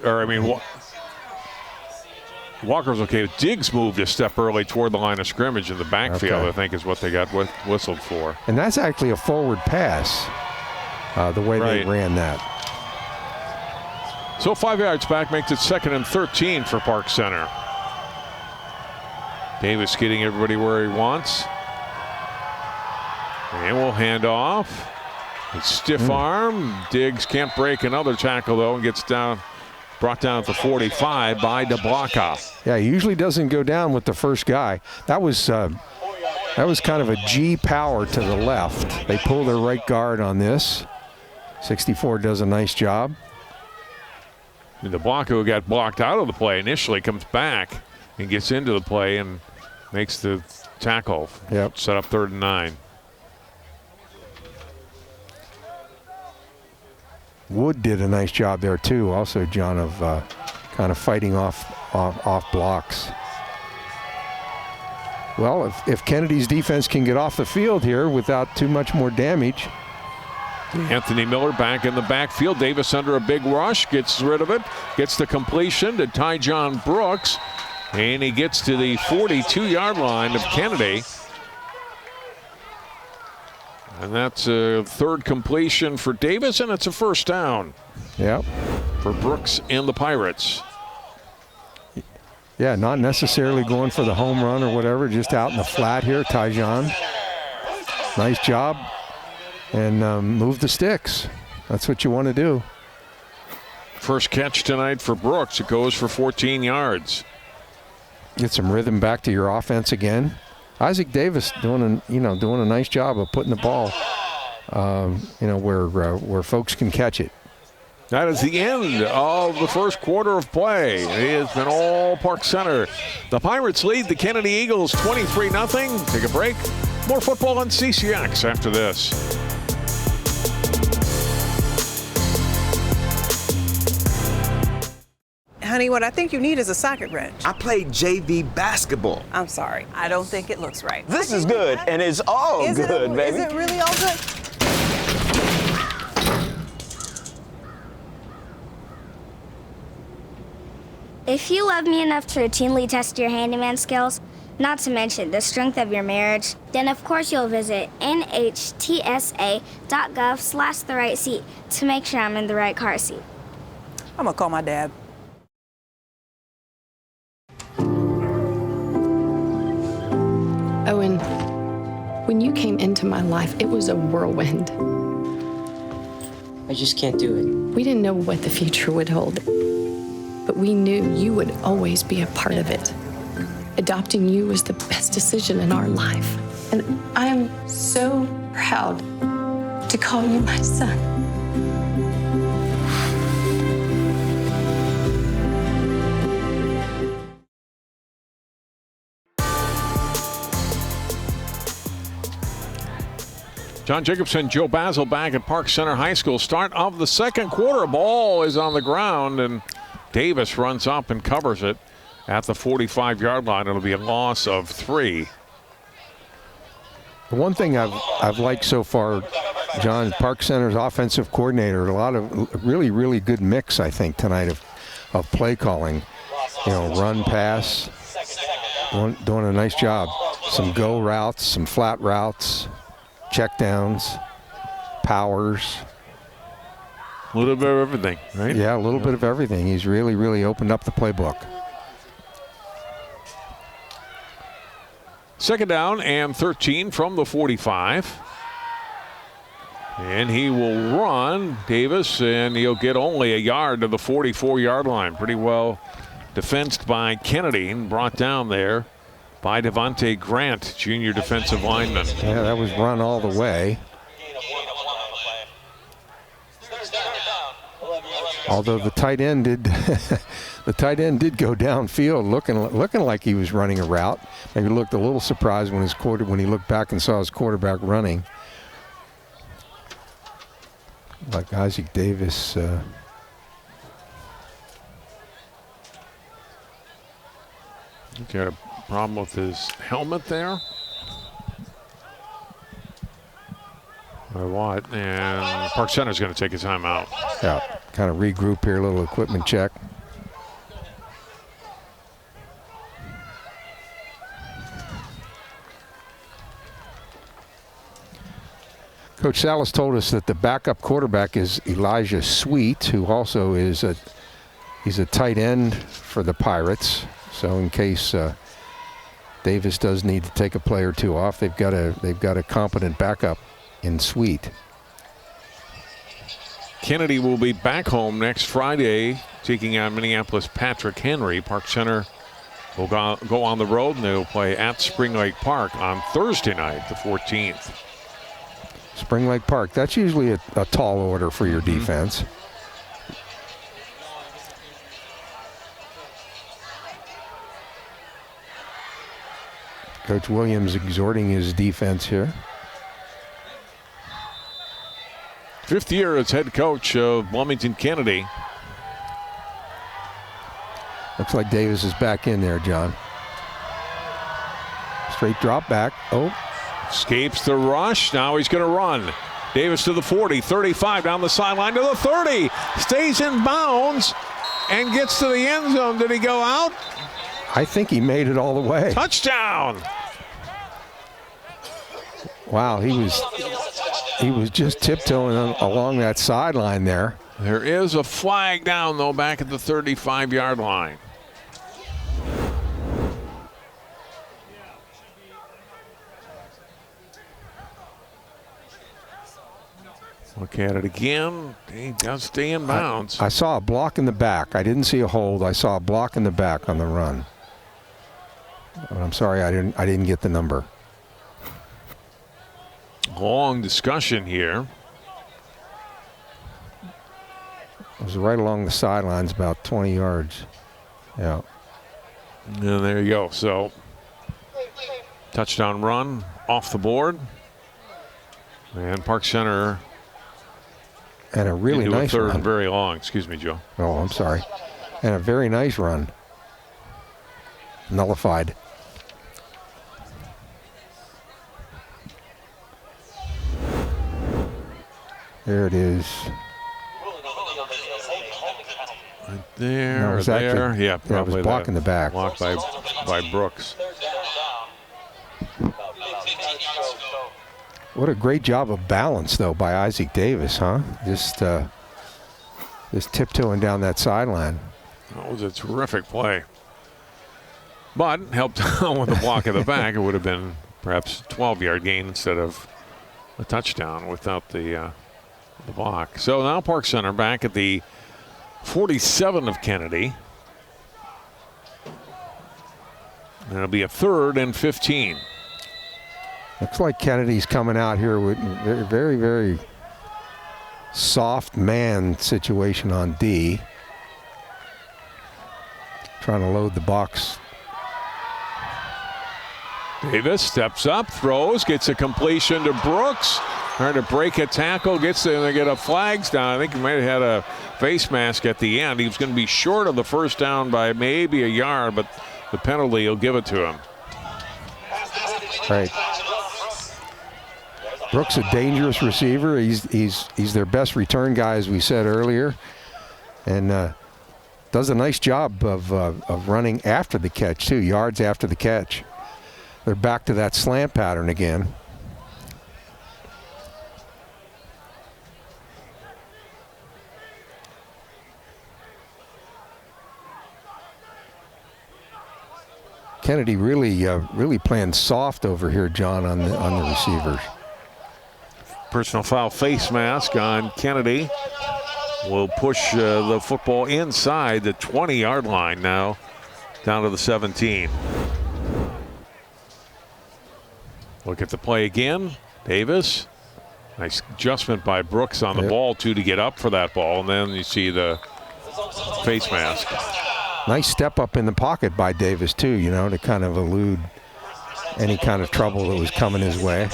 Speaker 1: Walker's okay. Diggs moved a step early toward the line of scrimmage in the backfield,
Speaker 2: Okay.
Speaker 1: I think is what they got whistled for.
Speaker 2: And that's actually a forward pass, the way they ran that.
Speaker 1: So 5 yards back makes it 2nd and 13 for Park Center. Davis getting everybody where he wants. And we'll hand off. It's stiff arm. Diggs can't break another tackle though and gets down. Brought down at the 45 by DeBlanca.
Speaker 2: Yeah, he usually doesn't go down with the first guy. That was kind of a G power to the left. They pull their right guard on this. 64 does a nice job.
Speaker 1: And DeBlanca, who got blocked out of the play initially, comes back and gets into the play and makes the tackle.
Speaker 2: Yep.
Speaker 1: Set up 3rd and 9.
Speaker 2: Wood did a nice job there too, also, John, of kind of fighting off blocks. Well, if Kennedy's defense can get off the field here without too much more damage.
Speaker 1: Anthony Miller back in the backfield. Davis under a big rush, gets rid of it, gets the completion to Tyjon Brooks, and he gets to the 42-yard line of Kennedy. And that's a 3rd completion for Davis, and it's a 1st down.
Speaker 2: Yep.
Speaker 1: For Brooks and the Pirates.
Speaker 2: Yeah, not necessarily going for the home run or whatever, just out in the flat here, Tyjon. Nice job. And move the sticks. That's what you want to do.
Speaker 1: First catch tonight for Brooks. It goes for 14 yards.
Speaker 2: Get some rhythm back to your offense again. Isaac Davis doing a nice job of putting the ball, where folks can catch it.
Speaker 1: That is the end of the first quarter of play. It has been all Park Center. The Pirates lead the Kennedy Eagles 23-0. Take a break. More football on CCX after this.
Speaker 3: Honey, what I think you need is a socket wrench.
Speaker 4: I played JV basketball.
Speaker 3: I'm sorry. I don't think it looks right.
Speaker 4: This is good, and it's all good, baby.
Speaker 3: Is it really all good?
Speaker 5: If you love me enough to routinely test your handyman skills, not to mention the strength of your marriage, then of course you'll visit nhtsa.gov/the-right-seat to make sure I'm in the right car seat.
Speaker 3: I'm gonna call my dad.
Speaker 6: Owen, when you came into my life, it was a whirlwind.
Speaker 7: I just can't do it.
Speaker 6: We didn't know what the future would hold, but we knew you would always be a part of it. Adopting you was the best decision in our life. And I am so proud to call you my son.
Speaker 1: John Jacobson, Joe Basil back at Park Center High School. Start of the second quarter. Ball is on the ground, and Davis runs up and covers it at the 45-yard line. It'll be a loss of 3.
Speaker 2: The one thing I've liked so far, John, Park Center's offensive coordinator, a lot of really, really good mix, I think, tonight of play calling. Run, pass, doing a nice job. Some go routes, some flat routes, check downs, powers.
Speaker 1: A little bit of everything, right?
Speaker 2: Yeah, a little bit of everything. He's really, really opened up the playbook.
Speaker 1: 2nd down and 13 from the 45. And he will run, Davis, and he'll get only a yard to the 44-yard line. Pretty well defensed by Kennedy and brought down there by Devontae Grant, junior defensive lineman.
Speaker 2: Yeah, that was run all the way. Although the tight end did go downfield looking like he was running a route. Maybe looked a little surprised when he looked back and saw his quarterback running. Like Isaac Davis.
Speaker 1: Got a problem with his helmet there. Or what? And Park Center's going to take a timeout.
Speaker 2: Yeah, kind of regroup here, a little equipment check. Coach Salas told us that the backup quarterback is Elijah Sweet, who also is he's a tight end for the Pirates. So in case Davis does need to take a play or two off, they've got a competent backup in Sweet.
Speaker 1: Kennedy will be back home next Friday, taking on Minneapolis Patrick Henry. Park Center will go on the road, and they'll play at Spring Lake Park on Thursday night, the 14th.
Speaker 2: Spring Lake Park, that's usually a tall order for your defense. Coach Williams exhorting his defense here.
Speaker 1: 5th year as head coach of Bloomington Kennedy.
Speaker 2: Looks like Davis is back in there, John. Straight drop back. Oh.
Speaker 1: Escapes the rush. Now he's going to run. Davis to the 40, 35 down the sideline to the 30. Stays in bounds and gets to the end zone. Did he go out?
Speaker 2: I think he made it all the way.
Speaker 1: Touchdown.
Speaker 2: Wow, he was just tiptoeing along that sideline there.
Speaker 1: There is a flag down, though, back at the 35-yard line. Look at it again. He does stay in bounds.
Speaker 2: I saw a block in the back. I didn't see a hold. I saw a block in the back on the run. But I'm sorry, I didn't get the number.
Speaker 1: Long discussion here.
Speaker 2: It was right along the sidelines, about 20 yards. Yeah.
Speaker 1: And there you go. So, touchdown run off the board. And Park Center.
Speaker 2: And a really nice
Speaker 1: third
Speaker 2: run.
Speaker 1: And very long. Excuse me, Joe.
Speaker 2: Oh, I'm sorry. And a very nice run. Nullified. There it is.
Speaker 1: Right there,
Speaker 2: No, it was
Speaker 1: there.
Speaker 2: actually,
Speaker 1: Yeah, probably
Speaker 2: it was blocking the back.
Speaker 1: Blocked by Brooks.
Speaker 2: What a great job of balance, though, by Isaac Davis, huh? Just tiptoeing down that sideline.
Speaker 1: That was a terrific play. But helped out with the block of the back. It would have been perhaps a 12-yard gain instead of a touchdown without the block. So now Park Center back at the 47 of Kennedy. And it'll be a 3rd and 15.
Speaker 2: Looks like Kennedy's coming out here with very, very, very soft man situation on D. Trying to load the box.
Speaker 1: Davis steps up, throws, gets a completion to Brooks. Trying to break a tackle, gets there, and they get a flags down. I think he might have had a face mask at the end. He was going to be short of the first down by maybe a yard, but the penalty will give it to him.
Speaker 2: Right. Brooks, a dangerous receiver. He's their best return guy, as we said earlier, and does a nice job of running after the catch too, yards after the catch. They're back to that slant pattern again. Kennedy really playing soft over here, John, on the receivers.
Speaker 1: Personal foul face mask on Kennedy will push the football inside the 20-yard line now, down to the 17. Look at the play again. Davis. Nice adjustment by Brooks on the ball, too, to get up for that ball. And then you see the face mask.
Speaker 2: Nice step up in the pocket by Davis, too, you know, to kind of elude any kind of trouble that was coming his way.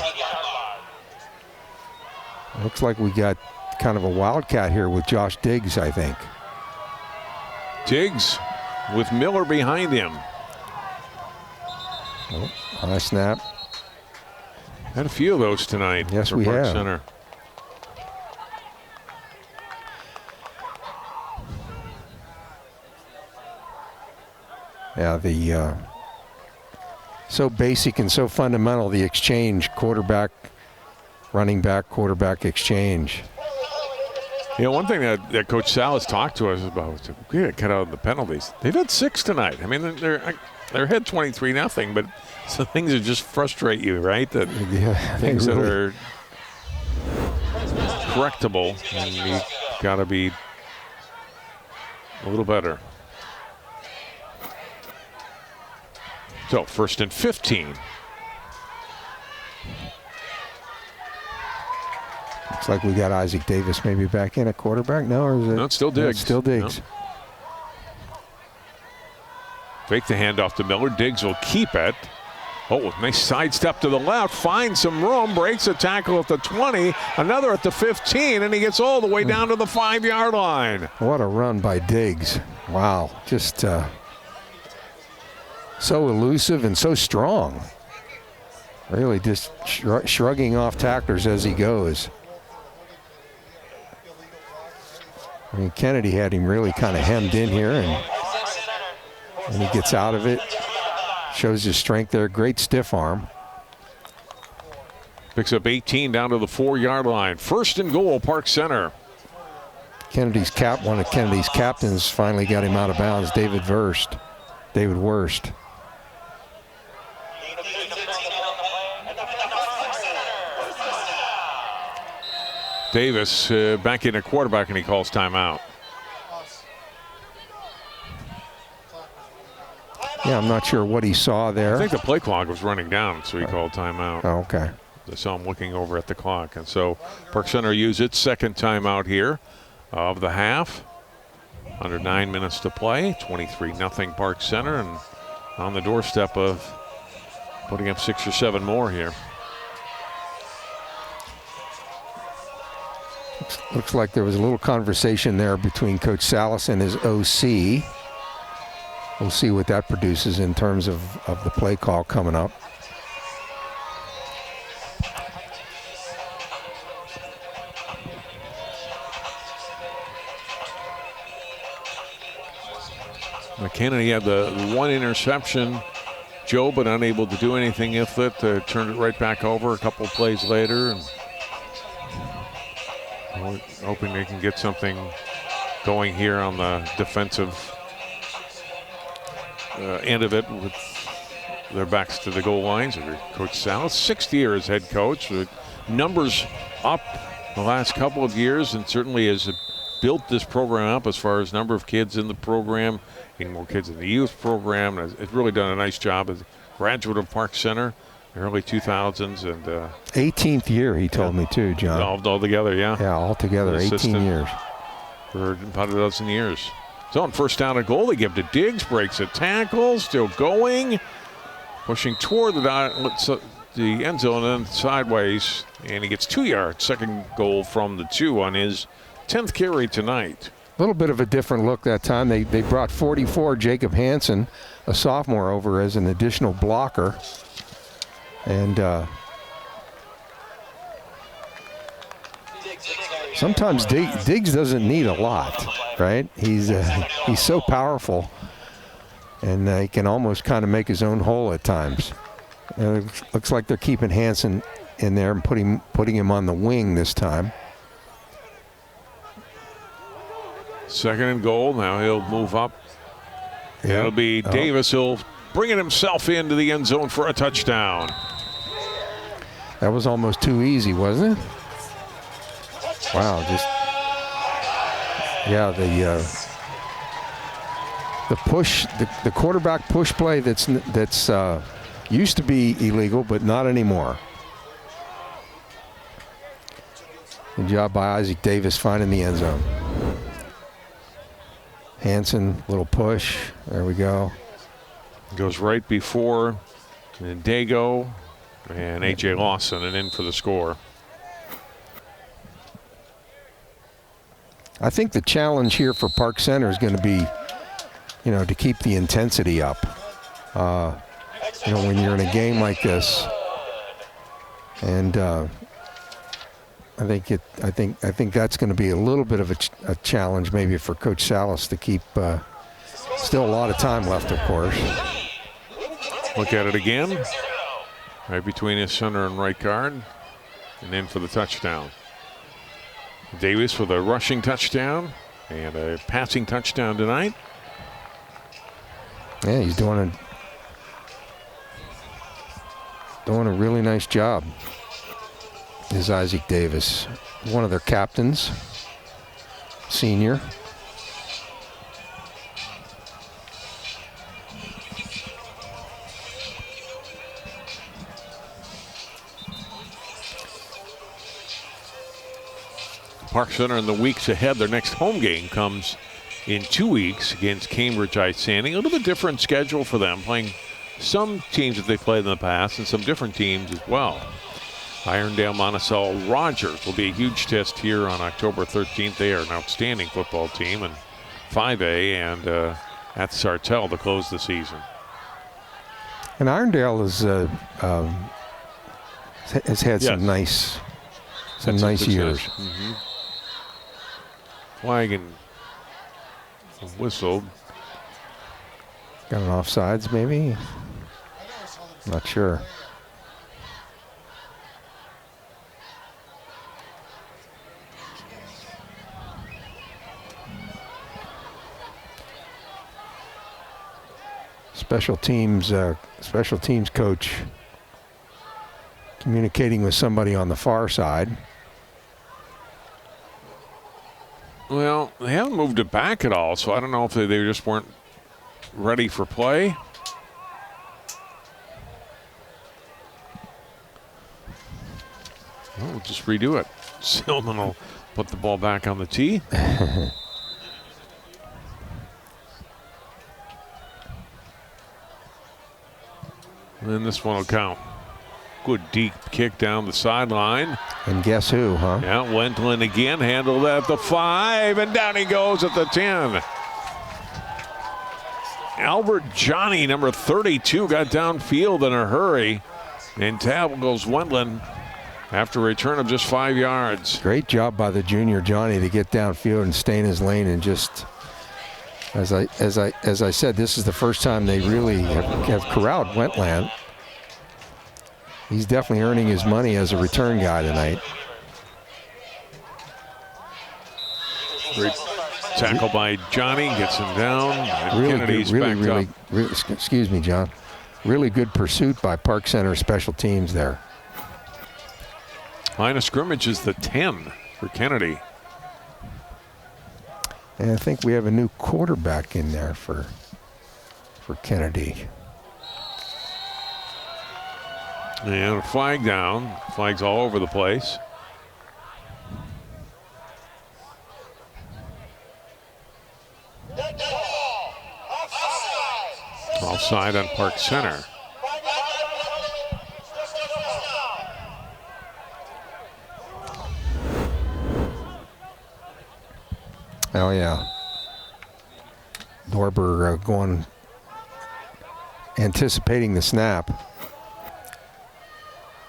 Speaker 2: Looks like we got kind of a wildcat here with Josh Diggs, I think.
Speaker 1: Diggs with Miller behind him.
Speaker 2: Oh, high snap.
Speaker 1: Had a few of those tonight.
Speaker 2: Yes,
Speaker 1: for
Speaker 2: we
Speaker 1: Park
Speaker 2: have.
Speaker 1: Center.
Speaker 2: Yeah, the so basic and so fundamental, the exchange quarterback running back quarterback exchange.
Speaker 1: You know, one thing that Coach Salas talked to us about was we got to cut out the penalties. They've had 6 tonight. I mean, they're ahead 23-0, but some things that just frustrate you, right? That things that are correctable, and you got to be a little better. So 1st and 15.
Speaker 2: Looks like we got Isaac Davis maybe back in at quarterback. No, or is it?
Speaker 1: No, it's still Diggs.
Speaker 2: No, it's still Diggs.
Speaker 1: No. Fake the handoff to Miller. Diggs will keep it. Oh, nice sidestep to the left. Finds some room. Breaks a tackle at the 20. Another at the 15. And he gets all the way down to the 5-yard line.
Speaker 2: What a run by Diggs. Wow. Just so elusive and so strong. Really just shrugging off tacklers as he goes. I mean, Kennedy had him really kind of hemmed in here, and he gets out of it. Shows his strength there. Great stiff arm.
Speaker 1: Picks up 18 down to the 4-yard line. 1st and goal, Park Center.
Speaker 2: One of Kennedy's captains finally got him out of bounds. David Wurst.
Speaker 1: Davis back in at quarterback, and he calls timeout.
Speaker 2: Yeah, I'm not sure what he saw there.
Speaker 1: I think the play clock was running down, so he called timeout.
Speaker 2: Oh, okay.
Speaker 1: I saw him looking over at the clock. And so Park Center used its 2nd timeout here of the half. Under 9 minutes to play. 23-0 Park Center, and on the doorstep of putting up 6 or 7 more here.
Speaker 2: Looks like there was a little conversation there between Coach Salas and his OC. We'll see what that produces in terms of the play call coming up.
Speaker 1: Kennedy had the 1 interception, Joe, but unable to do anything with it. Turned it right back over a couple of plays later. And hoping they can get something going here on the defensive end of it with their backs to the goal lines. Coach Salas, 6th year as head coach. Numbers up the last couple of years, and certainly has built this program up as far as number of kids in the program, getting more kids in the youth program. It's really done a nice job as a graduate of Park Center in the early 2000s. And
Speaker 2: 18th year, he told me too, John.
Speaker 1: All together, yeah.
Speaker 2: Yeah, all together, 18 years.
Speaker 1: For about a dozen years. So on 1st down and goal, they give to Diggs, breaks a tackle, still going, pushing toward the end zone and then sideways, and he gets 2 yards. 2nd goal from the 2 on his 10th carry tonight.
Speaker 2: A little bit of a different look that time. They brought 44 Jacob Hansen, a sophomore, over as an additional blocker, and sometimes Diggs doesn't need a lot, right? He's so powerful, and he can almost kind of make his own hole at times. Looks like they're keeping Hansen in there and putting him on the wing this time.
Speaker 1: 2nd and goal. Now he'll move up. Yeah. It'll be Davis. He'll bring it himself into the end zone for a touchdown.
Speaker 2: That was almost too easy, wasn't it? Wow, the push, the quarterback push play that's used to be illegal, but not anymore. Good job by Isaac Davis finding the end zone. Hansen, little push. There we go.
Speaker 1: Goes right before Dago and A.J. Lawson, and in for the score.
Speaker 2: I think the challenge here for Park Center is going to be, to keep the intensity up. When you're in a game like this, and I think that's going to be a little bit of a challenge maybe for Coach Salas to keep. Still a lot of time left, of course.
Speaker 1: Look at it again. Right between his center and right guard. and in for the touchdown. Davis with a rushing touchdown and a passing touchdown tonight.
Speaker 2: Yeah, he's doing a really nice job. Is Isaac Davis, one of their captains, senior.
Speaker 1: Park Center in the weeks ahead. Their next home game comes in 2 weeks against Cambridge Isani. A little bit different schedule for them, playing some teams that they played in the past and some different teams as well. Irondale Monticello Rogers will be a huge test here on October 13th. They are an outstanding football team in 5A, and at Sartell to close the season.
Speaker 2: And Irondale is, has had some nice years.
Speaker 1: Mm-hmm. Flag and whistled.
Speaker 2: Got an offsides, maybe? Not sure. Special teams coach communicating with somebody on the far side.
Speaker 1: Well, they haven't moved it back at all, so I don't know if they just weren't ready for play. Well, we'll just redo it. Silman will put the ball back on the tee. And then this one will count. Good deep kick down the sideline.
Speaker 2: And guess who, huh?
Speaker 1: Yeah, Wendland again handled at the 5, and down he goes at the 10. Albert Johnny, number 32, got downfield in a hurry, and tackles Wendland after a return of just 5 yards.
Speaker 2: Great job by the junior Johnny to get downfield and stay in his lane, and just as I said, this is the first time they really have corralled Wendland. He's definitely earning his money as a return guy tonight.
Speaker 1: Great tackle by Johnny, gets him down. And Kennedy's backed up.
Speaker 2: Excuse me, John. Really good pursuit by Park Center special teams there.
Speaker 1: Line of scrimmage is the 10 for Kennedy.
Speaker 2: And I think we have a new quarterback in there for Kennedy.
Speaker 1: And a flag down. Flags all over the place. Offside on Park Center.
Speaker 2: Oh, yeah. Dorber going, anticipating the snap.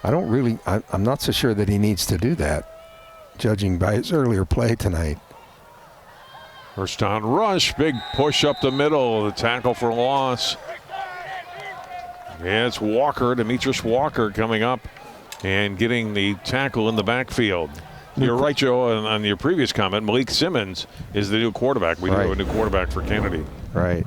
Speaker 2: I'm not so sure that he needs to do that, judging by his earlier play tonight.
Speaker 1: First down rush, big push up the middle, the tackle for loss. Yeah, it's Walker, Demetrius Walker coming up and getting the tackle in the backfield. You're right, Joe, on your previous comment. Malik Simmons is the new quarterback. We do have a new quarterback for Kennedy.
Speaker 2: Right.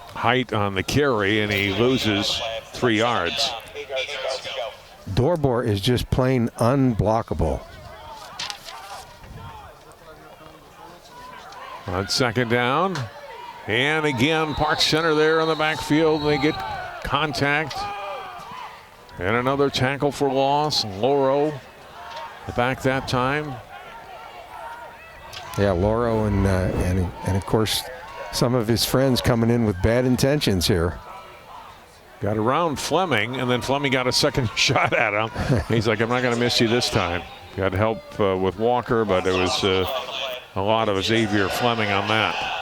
Speaker 1: Height on the carry, and he loses 3 yards.
Speaker 2: Dorbor is just plain unblockable.
Speaker 1: On second down, and again, Park Center there in the backfield. They get contact. And another tackle for loss. Loro back that time.
Speaker 2: Yeah, Loro and of course some of his friends coming in with bad intentions here.
Speaker 1: Got around Fleming, and then Fleming got a second shot at him. He's like, I'm not going to miss you this time. Got help with Walker, but it was a lot of Xavier Fleming on that.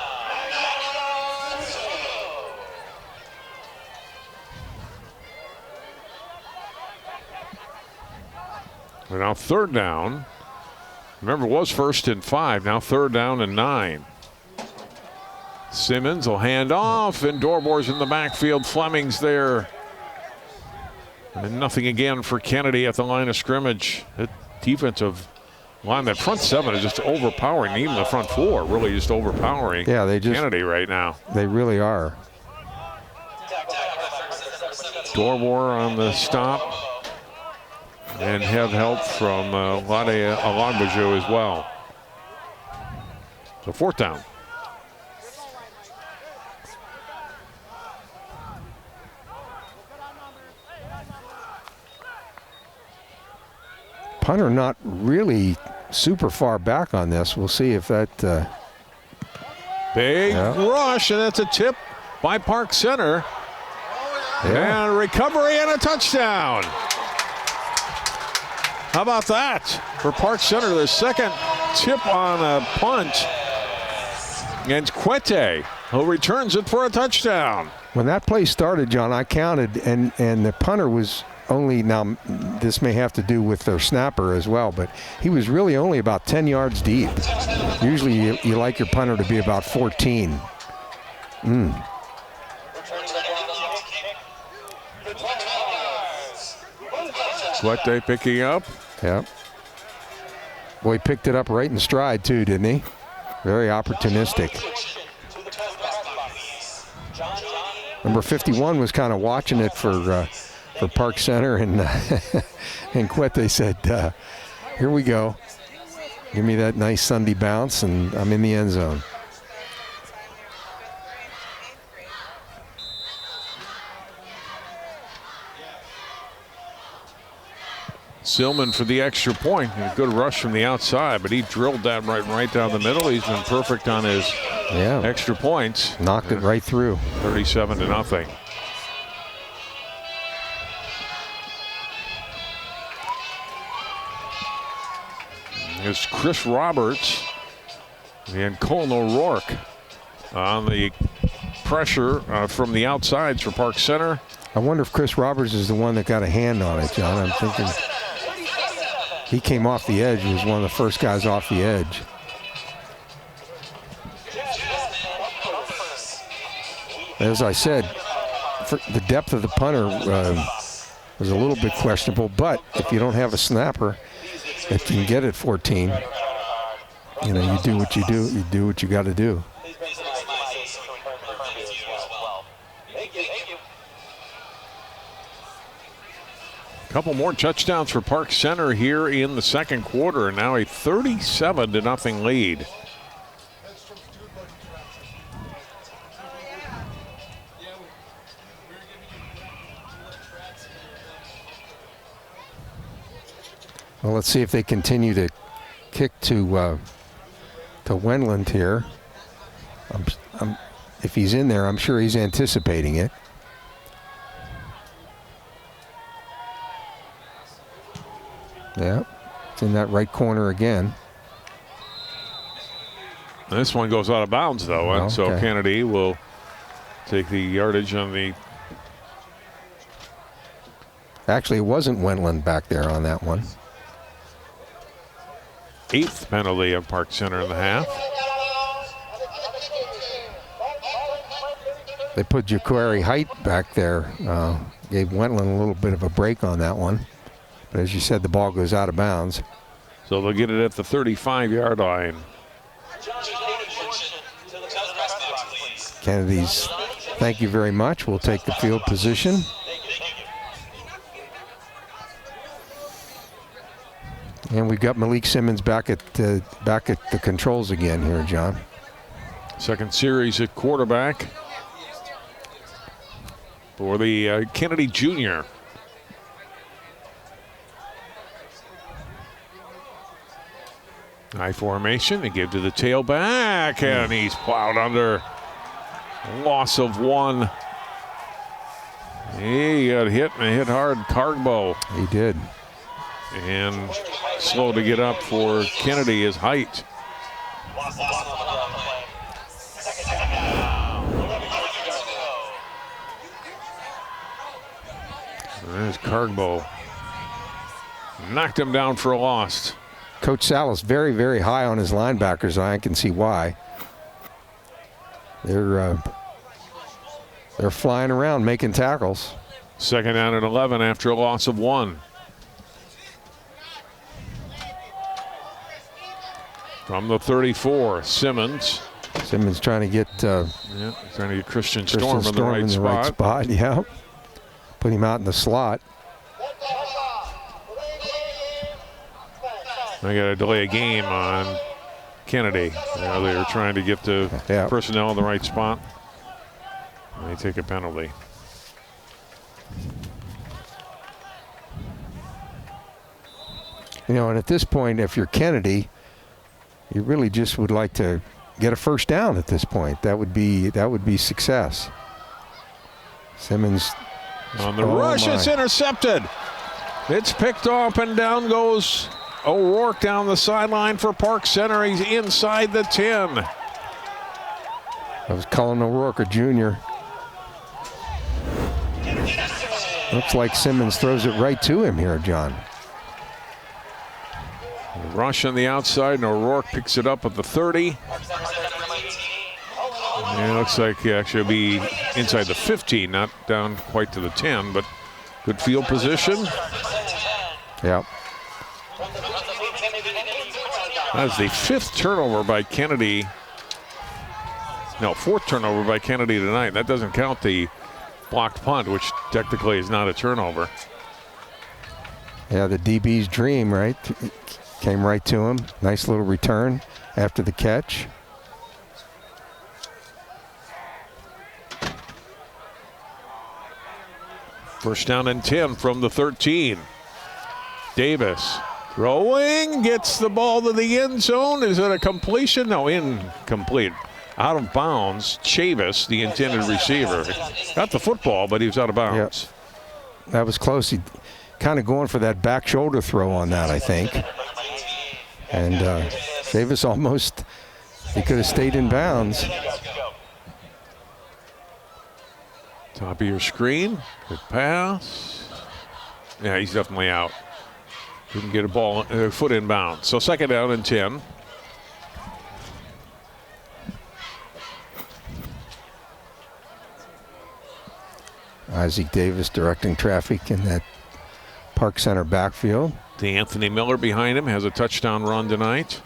Speaker 1: And now third down. Remember, it was 1st and 5. Now 3rd down and 9. Simmons will hand off, and Dorbor's in the backfield. Fleming's there. And nothing again for Kennedy at the line of scrimmage. That defensive line, that front seven is just overpowering. Even the front four really just overpowering Kennedy right now.
Speaker 2: They really are.
Speaker 1: Dorbor on the stop. And have help from Alonbajo as well. So 4th down.
Speaker 2: Punter not really super far back on this. We'll see if that.
Speaker 1: Big rush, and that's a tip by Park Center.
Speaker 2: Yeah.
Speaker 1: And a recovery and a touchdown. How about that for Park Center? The second tip on a punt. And Quete, who returns it for a touchdown.
Speaker 2: When that play started, John, I counted, and the punter was only, now this may have to do with their snapper as well, but he was really only about 10 yards deep. Usually you like your punter to be about 14.
Speaker 1: Quete picking up.
Speaker 2: Yep. Boy, he picked it up right in stride too, didn't he? Very opportunistic. Number 51 was kind of watching it for Park Center, and and Quete said, "Here we go. Give me that nice Sunday bounce, and I'm in the end zone."
Speaker 1: Silman for the extra point. A good rush from the outside, but he drilled that right down the middle. He's been perfect on his extra points.
Speaker 2: Knocked it right through.
Speaker 1: 37-0. It's Chris Roberts and Colin O'Rourke on the pressure from the outsides for Park Center.
Speaker 2: I wonder if Chris Roberts is the one that got a hand on it, John. I'm thinking he came off the edge. He was one of the first guys off the edge. As I said, the depth of the punter was a little bit questionable, but if you don't have a snapper that can get it 14, you know, you do what you do. You do what you got to do.
Speaker 1: Couple more touchdowns for Park Center here in the second quarter, and now a 37-0 lead.
Speaker 2: Well, let's see if they continue to kick to Wendland here. If he's in there, I'm sure he's anticipating it. Yeah, it's in that right corner again.
Speaker 1: This one goes out of bounds, though, and so Kennedy will take the yardage on the...
Speaker 2: Actually, it wasn't Wendland back there on that one.
Speaker 1: 8th penalty of Park Center in the half.
Speaker 2: They put Jaquari Height back there. Gave Wendland a little bit of a break on that one. But as you said, the ball goes out of bounds.
Speaker 1: So they'll get it at the 35-yard line.
Speaker 2: Kennedy's, thank you very much. We'll take the field position. And we've got Malik Simmons back at the controls again here, John.
Speaker 1: Second series at quarterback for the Kennedy Jr. High formation, they give to the tailback, and he's plowed under. Loss of 1. He got hit and hit hard. Cargbo.
Speaker 2: He did.
Speaker 1: And slow to get up for Kennedy is Height. There's Cargbo. Knocked him down for a loss.
Speaker 2: Coach Salas very, very high on his linebackers. I can see why. They're flying around making tackles.
Speaker 1: Second down and 11 after a loss of 1. From the 34, Simmons.
Speaker 2: Simmons trying to get
Speaker 1: trying to get Christian Storm in the right spot.
Speaker 2: Yeah. Put him out in the slot.
Speaker 1: I got to delay a game on Kennedy. They were trying to get the personnel in the right spot. They take a penalty.
Speaker 2: You know, and at this point, if you're Kennedy, you really just would like to get a first down at this point. That would be success. Simmons
Speaker 1: on the rush. It's intercepted. It's picked off and down goes O'Rourke down the sideline for Park Center. He's inside the 10.
Speaker 2: That was Cullen O'Rourke, a junior. Looks like Simmons throws it right to him here, John.
Speaker 1: Rush on the outside, and O'Rourke picks it up at the 30. And it looks like he actually will be inside the 15, not down quite to the 10, but good field position.
Speaker 2: Yep.
Speaker 1: That's the 5th turnover by Kennedy. No, 4th turnover by Kennedy tonight. That doesn't count the blocked punt, which technically is not a turnover.
Speaker 2: Yeah, the DB's dream, right? Came right to him. Nice little return after the catch.
Speaker 1: First down and 10 from the 13. Davis throwing, gets the ball to the end zone. Is it a completion? No, incomplete. Out of bounds. Chavis, the intended receiver, got the football, but he was out of bounds.
Speaker 2: Yep. That was close. He kind of going for that back shoulder throw on that, I think. And Chavis almost, he could have stayed in bounds.
Speaker 1: Top of your screen. Good pass. Yeah, he's definitely out. Couldn't get a foot in bounds. So second down and 10.
Speaker 2: Isaac Davis directing traffic in that Park Center backfield.
Speaker 1: Anthony Miller behind him has a touchdown run tonight.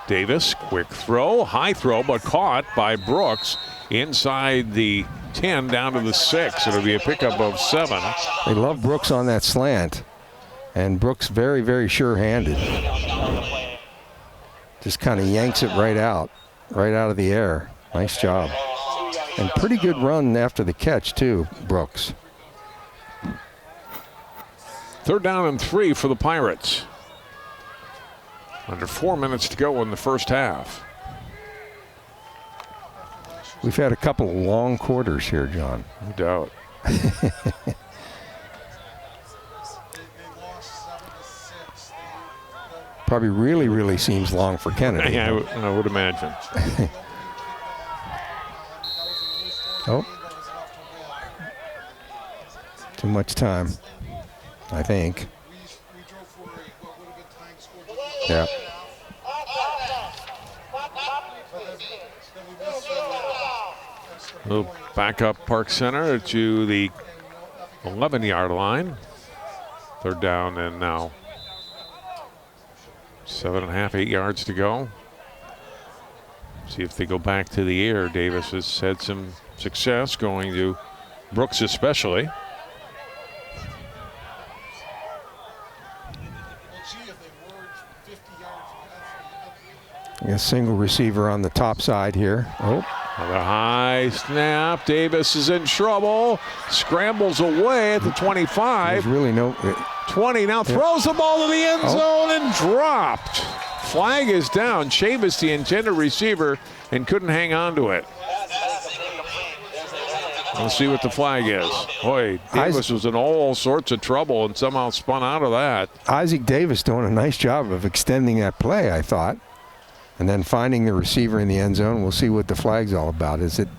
Speaker 1: Davis, quick throw, high throw, but caught by Brooks inside the 10 down to the 6. It'll be a pickup of 7.
Speaker 2: They love Brooks on that slant. And Brooks very, very sure-handed. Just kind of yanks it right out of the air. Nice job. And pretty good run after the catch, too, Brooks.
Speaker 1: Third down and 3 for the Pirates. Under 4 minutes to go in the first half.
Speaker 2: We've had a couple of long quarters here, John.
Speaker 1: No doubt.
Speaker 2: Probably really seems long for Kennedy.
Speaker 1: Yeah, I would imagine.
Speaker 2: Oh. Too much time, I think. Yeah.
Speaker 1: We'll back up Park Center to the 11-yard line. Third down and now 7.5, 8 yards to go. See if they go back to the air. Davis has had some success going to Brooks especially.
Speaker 2: A single receiver on the top side here. Oh.
Speaker 1: The high snap. Davis is in trouble. Scrambles away at the 25.
Speaker 2: There's really no...
Speaker 1: 20 now throws the ball to the end zone and dropped. Flag is down. Chavis, the intended receiver, and couldn't hang on to it. We'll see what the flag is. Boy, Davis was in all sorts of trouble and somehow spun out of that.
Speaker 2: Isaac Davis doing a nice job of extending that play, I thought. And then finding the receiver in the end zone. We'll see what the flag's all about. Is it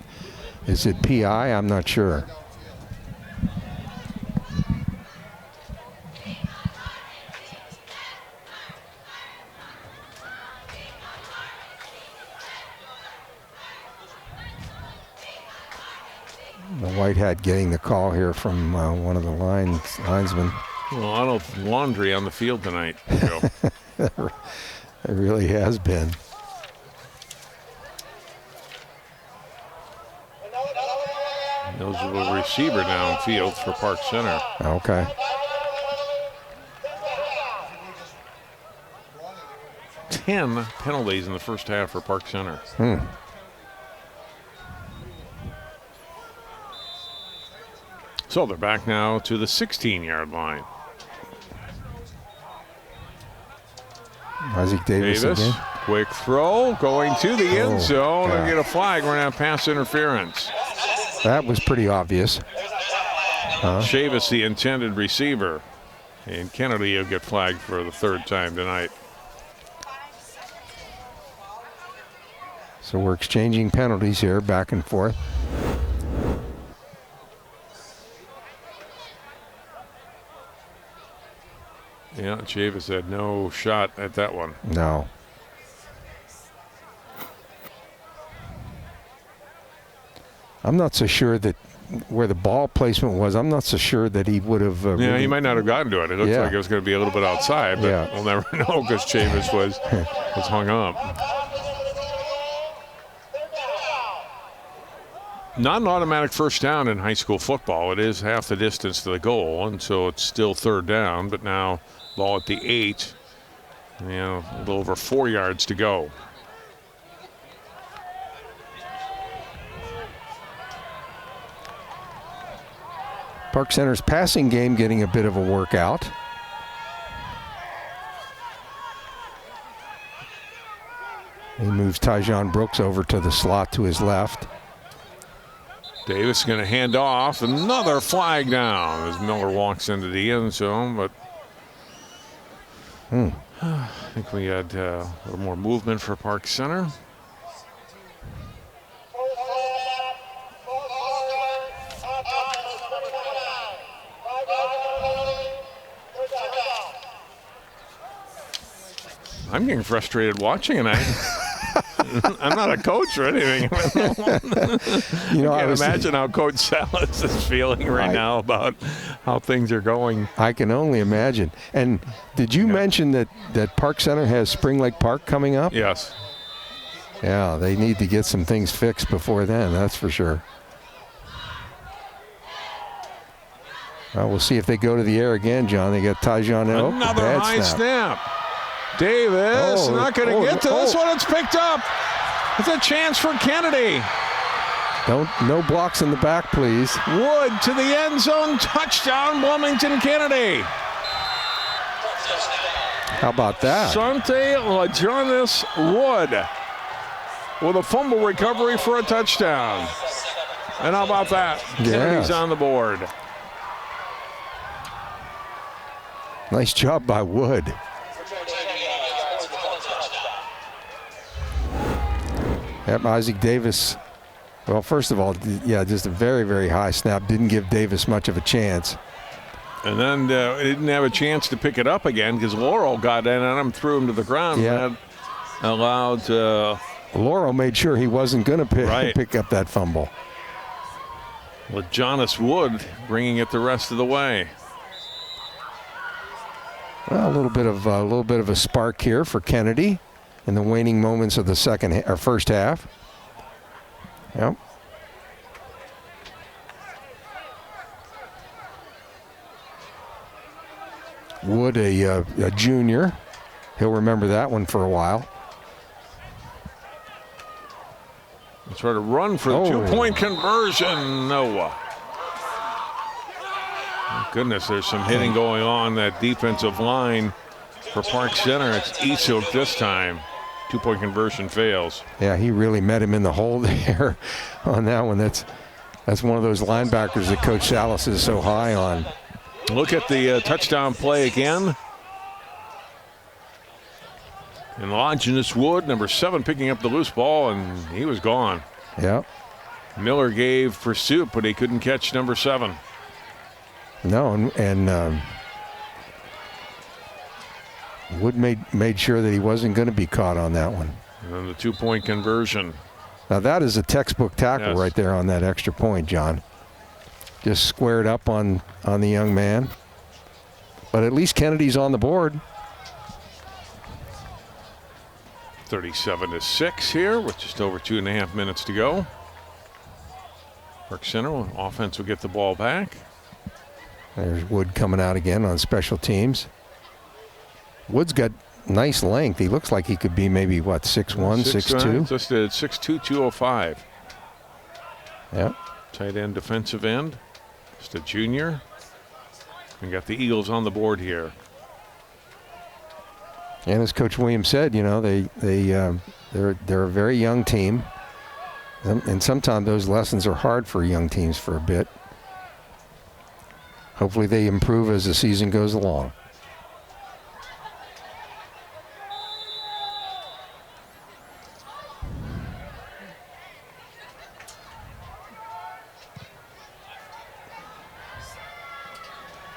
Speaker 2: PI? I'm not sure. The white hat getting the call here from one of the linesmen.
Speaker 1: Well, a lot of laundry on the field tonight, Joe.
Speaker 2: It really has been.
Speaker 1: Those are the receiver downfield for Park Center.
Speaker 2: Okay.
Speaker 1: Ten penalties in the first half for Park Center. So they're back now to the 16-yard line.
Speaker 2: Isaac Davis again.
Speaker 1: Quick throw, going to the end zone and get a flag. We're going to have pass interference.
Speaker 2: That was pretty obvious.
Speaker 1: Chavis, the intended receiver. And Kennedy will get flagged for the third time tonight.
Speaker 2: So we're exchanging penalties here, back and forth.
Speaker 1: Yeah, Chavis had no shot at that one.
Speaker 2: No. I'm not so sure that where the ball placement was, I'm not so sure that he would have.
Speaker 1: Yeah, he might not have gotten to it. It looks like it was going to be a little bit outside, but we'll never know because Chavis was hung up. Not an automatic first down in high school football. It is half the distance to the goal, and so it's still third down, but now ball at the 8. You know, a little over 4 yards to go.
Speaker 2: Park Center's passing game getting a bit of a workout. He moves Tyjon Brooks over to the slot to his left.
Speaker 1: Davis going to hand off. Another flag down as Miller walks into the end zone, but I think we had a little more movement for Park Center. I'm getting frustrated watching, and I'm not a coach or anything.
Speaker 2: You know,
Speaker 1: I can't imagine how Coach Salas is feeling right now about how things are going.
Speaker 2: I can only imagine. And did you mention that Park Center has Spring Lake Park coming up?
Speaker 1: Yes.
Speaker 2: Yeah, they need to get some things fixed before then, that's for sure. Well, we'll see if they go to the air again, John. They got Tyjon.
Speaker 1: Another high snap. Davis not going to get to this one. It's picked up. It's a chance for Kennedy.
Speaker 2: No blocks in the back, please.
Speaker 1: Wood to the end zone. Touchdown, Bloomington Kennedy.
Speaker 2: How about that?
Speaker 1: Sante LaJonis Wood with a fumble recovery for a touchdown. And how about that? Kennedy's on the board.
Speaker 2: Nice job by Wood. Yep, Isaac Davis. Well, first of all, yeah, just a very, very high snap. Didn't give Davis much of a chance.
Speaker 1: And then didn't have a chance to pick it up again because Laurel got in on him, threw him to the ground.
Speaker 2: Yeah.
Speaker 1: And that allowed.
Speaker 2: Laurel made sure he wasn't going to pick up that fumble.
Speaker 1: LaJonis Wood bringing it the rest of the way.
Speaker 2: Well, a little bit of a spark here for Kennedy in the waning moments of the first half. Yep. Wood, a junior. He'll remember that one for a while.
Speaker 1: Let's try to run for the two-point conversion. No. Goodness, there's some hitting going on that defensive line for Park Center. It's Osseo this time. Two-point conversion fails.
Speaker 2: Yeah, he really met him in the hole there on that one. That's one of those linebackers that Coach Salas is so high on.
Speaker 1: Look at the touchdown play again. And LaJonis Wood, number 7, picking up the loose ball, and he was gone.
Speaker 2: Yeah.
Speaker 1: Miller gave pursuit, but he couldn't catch number 7.
Speaker 2: No, and Wood made sure that he wasn't going to be caught on that one.
Speaker 1: And then the two-point conversion.
Speaker 2: Now that is a textbook tackle right there on that extra point, John. just squared up on the young man. But at least Kennedy's on the board.
Speaker 1: 37-6 here with just over 2.5 minutes to go. Park Center offense will get the ball back.
Speaker 2: There's Wood coming out again on special teams. Wood's got nice length. He looks like he could be maybe, what, 6'1", 6'2"?
Speaker 1: Just at 6'2", 205.
Speaker 2: Yeah.
Speaker 1: Tight end, defensive end. Just a junior. We got the Eagles on the board here.
Speaker 2: And as Coach Williams said, you know, they're a very young team. And sometimes those lessons are hard for young teams for a bit. Hopefully they improve as the season goes along.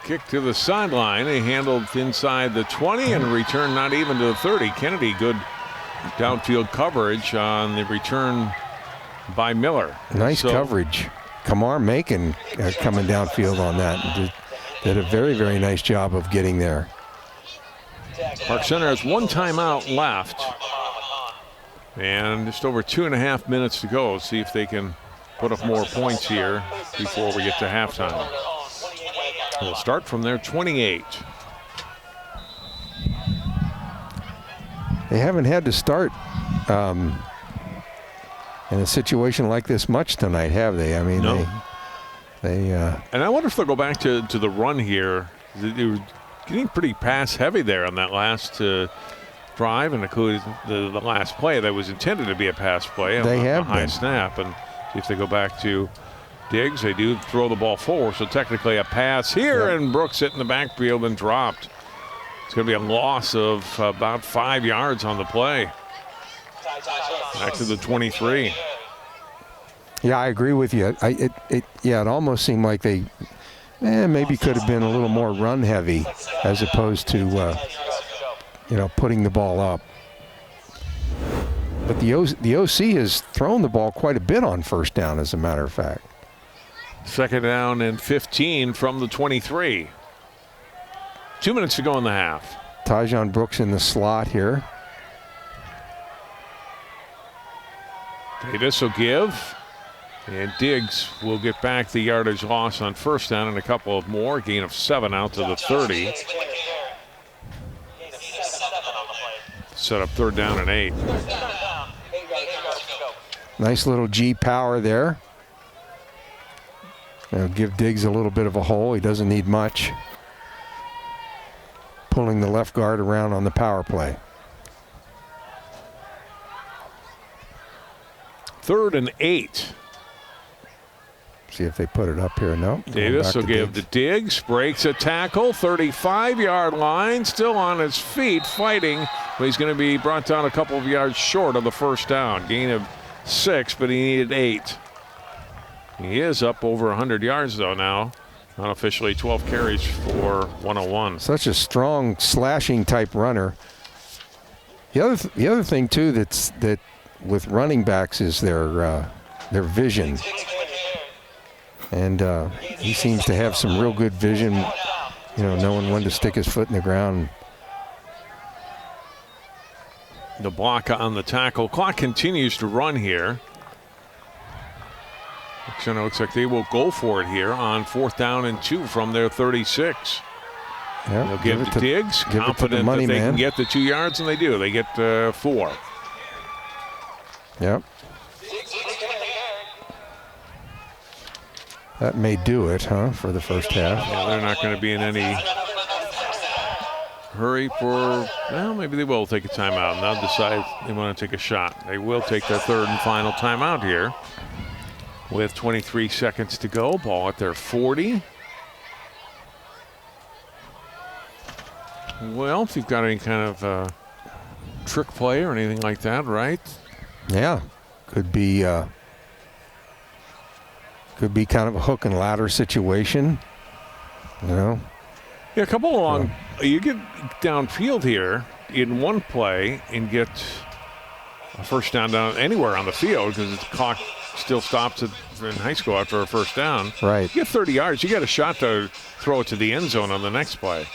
Speaker 1: Kick to the sideline. They handled inside the 20 and returned not even to the 30. Kennedy, good downfield coverage on the return by Miller.
Speaker 2: Nice coverage. Kamar Macon coming downfield on that. And did a very, very nice job of getting there.
Speaker 1: Park Center has one timeout left. And just over 2.5 minutes to go. See if they can put up more points here before we get to halftime. We'll start from their 28.
Speaker 2: They haven't had to start in a situation like this much tonight, have they? I mean,
Speaker 1: no.
Speaker 2: They
Speaker 1: and I wonder if they'll go back to the run here. They were getting pretty pass heavy there on that last drive, and including the last play that was intended to be a pass play.
Speaker 2: They have
Speaker 1: a high snap, and see if they go back to Diggs. They do throw the ball forward, so technically a pass here, and Brooks hit in the backfield and dropped. It's going to be a loss of about 5 yards on the play. Back to the 23.
Speaker 2: Yeah, I agree with you. It almost seemed like they maybe could have been a little more run heavy as opposed to putting the ball up. But the OC has thrown the ball quite a bit on first down, as a matter of fact.
Speaker 1: Second down and 15 from the 23. 2 minutes to go in the half.
Speaker 2: Tajon Brooks in the slot here.
Speaker 1: Davis will give. And Diggs will get back the yardage loss on first down and a couple of more. Gain of 7 out to the 30. Set up third down and 8.
Speaker 2: Nice little G power there. Give Diggs a little bit of a hole. He doesn't need much. Pulling the left guard around on the power play.
Speaker 1: Third and 8.
Speaker 2: See if they put it up here. No.
Speaker 1: Davis will give to Diggs. Breaks a tackle. 35-yard line. Still on his feet fighting. But he's going to be brought down a couple of yards short of the first down. Gain of 6, but he needed 8. He is up over 100 yards, though, now. Unofficially 12 carries for 101.
Speaker 2: Such a strong slashing type runner. The other thing, too, that with running backs is their vision. And he seems to have some real good vision, knowing when to stick his foot in the ground.
Speaker 1: The block on the tackle. Clock continues to run here. It looks like they will go for it here on 4th down and 2 from their 36.
Speaker 2: Yep,
Speaker 1: They'll give it to Diggs, confident that they can get the 2 yards, and they do. They get 4.
Speaker 2: Yep. That may do it, for the first half.
Speaker 1: Yeah, they're not going to be in any hurry for, well, maybe they will take a timeout, and they'll decide they want to take a shot. They will take their third and final timeout here with 23 seconds to go. Ball at their 40. Well, if you've got any kind of trick play or anything like that, right?
Speaker 2: Yeah, could be kind of a hook and ladder situation. Yeah,
Speaker 1: a couple of long. You get downfield here in one play and get a first down anywhere on the field because the clock still stops in high school after a first down.
Speaker 2: Right.
Speaker 1: You get 30 yards. You got a shot to throw it to the end zone on the next play.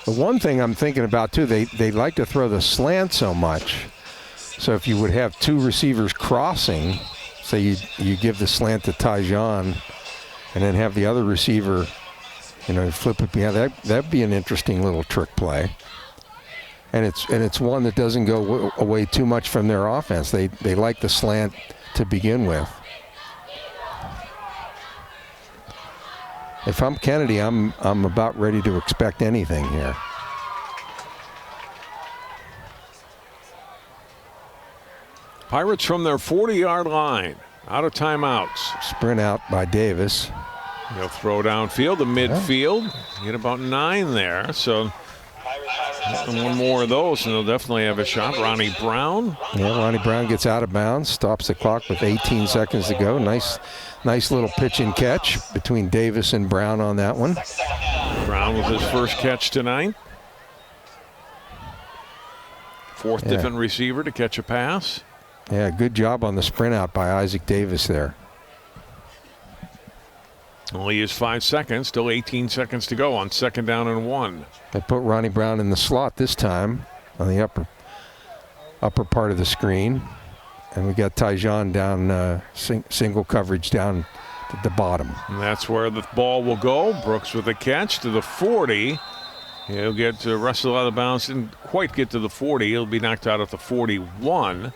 Speaker 2: The one thing I'm thinking about, too, they like to throw the slant so much. So if you would have two receivers crossing, say you give the slant to Tyjon and then have the other receiver, flip it behind, that'd be an interesting little trick play. And it's one that doesn't go away too much from their offense. They like the slant to begin with. If I'm Kennedy, I'm about ready to expect anything here.
Speaker 1: Pirates from their 40-yard line, out of timeouts.
Speaker 2: Sprint out by Davis.
Speaker 1: He'll throw downfield to midfield. Get about 9 there. So one more of those, and they'll definitely have a shot. Ronnie Brown.
Speaker 2: Yeah, Ronnie Brown gets out of bounds, stops the clock with 18 seconds to go. Nice little pitch and catch between Davis and Brown on that one.
Speaker 1: Brown with his first catch tonight. Fourth different receiver to catch a pass.
Speaker 2: Yeah, good job on the sprint out by Isaac Davis there.
Speaker 1: Only used 5 seconds, still 18 seconds to go on 2nd down and 1.
Speaker 2: They put Ronnie Brown in the slot this time on the upper part of the screen. And we got Tyjon down single coverage down at the bottom.
Speaker 1: And that's where the ball will go. Brooks with a catch to the 40. He'll get to wrestle out of bounds. Didn't quite get to the 40. He'll be knocked out at the 41.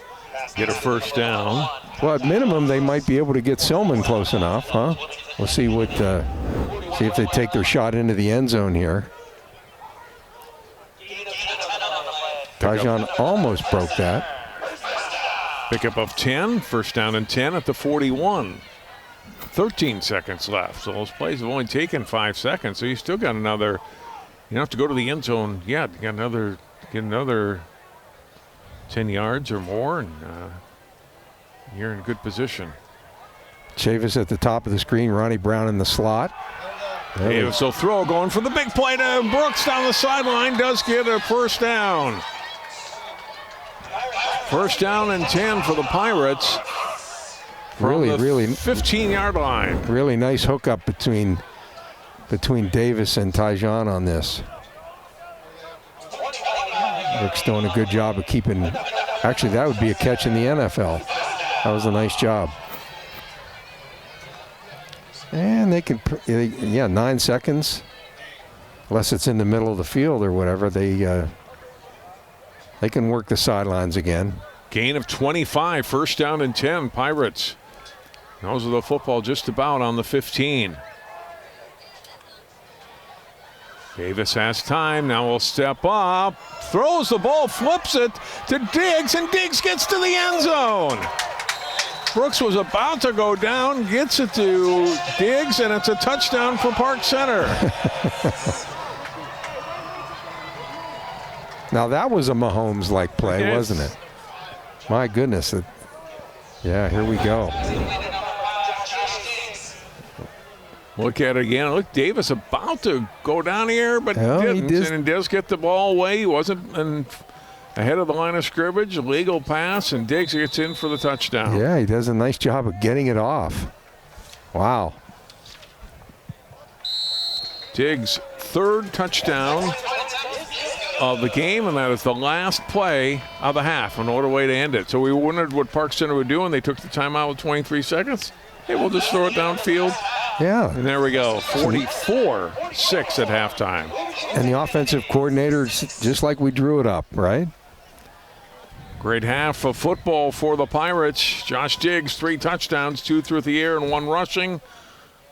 Speaker 1: Get a first down.
Speaker 2: Well, at minimum, they might be able to get Silman close enough, huh? We'll see see if they take their shot into the end zone here. Tyjon almost broke that.
Speaker 1: Pickup of 10, first down and 10 at the 41. 13 seconds left. So those plays have only taken 5 seconds. So you still got another. You don't have to go to the end zone yet. You got get another 10 yards or more, and you're in a good position.
Speaker 2: Chavis at the top of the screen, Ronnie Brown in the slot.
Speaker 1: Davis will throw, going for the big play to Brooks down the sideline, does get a first down. First down and 10 for the Pirates. Really 15-yard line.
Speaker 2: Really nice hookup between Davis and Tyjon on this. Brooks doing a good job of keeping. Actually, that would be a catch in the NFL. That was a nice job. And they can, 9 seconds. Unless it's in the middle of the field or whatever, they can work the sidelines again.
Speaker 1: Gain of 25, first down and 10, Pirates. Those are the football just about on the 15. Davis has time, now will step up, throws the ball, flips it to Diggs, and Diggs gets to the end zone. Brooks was about to go down, gets it to Diggs, and it's a touchdown for Park Center.
Speaker 2: Now that was a Mahomes-like play, wasn't it? My goodness. Yeah, here we go.
Speaker 1: Look at it again. Look, Davis about to go down here, but didn't. And does get the ball away. He wasn't ahead of the line of scrimmage. Legal pass, and Diggs gets in for the touchdown.
Speaker 2: Yeah, he does a nice job of getting it off. Wow.
Speaker 1: Diggs' third touchdown of the game, and that is the last play of the half. An order way to end it. So we wondered what Park Center would do, and they took the timeout with 23 seconds. Hey, we'll just throw it downfield.
Speaker 2: Yeah.
Speaker 1: And there we go. 44-6 at halftime.
Speaker 2: And the offensive coordinator, just like we drew it up, right?
Speaker 1: Great half of football for the Pirates. Josh Diggs, 3 touchdowns, 2 through the air and 1 rushing.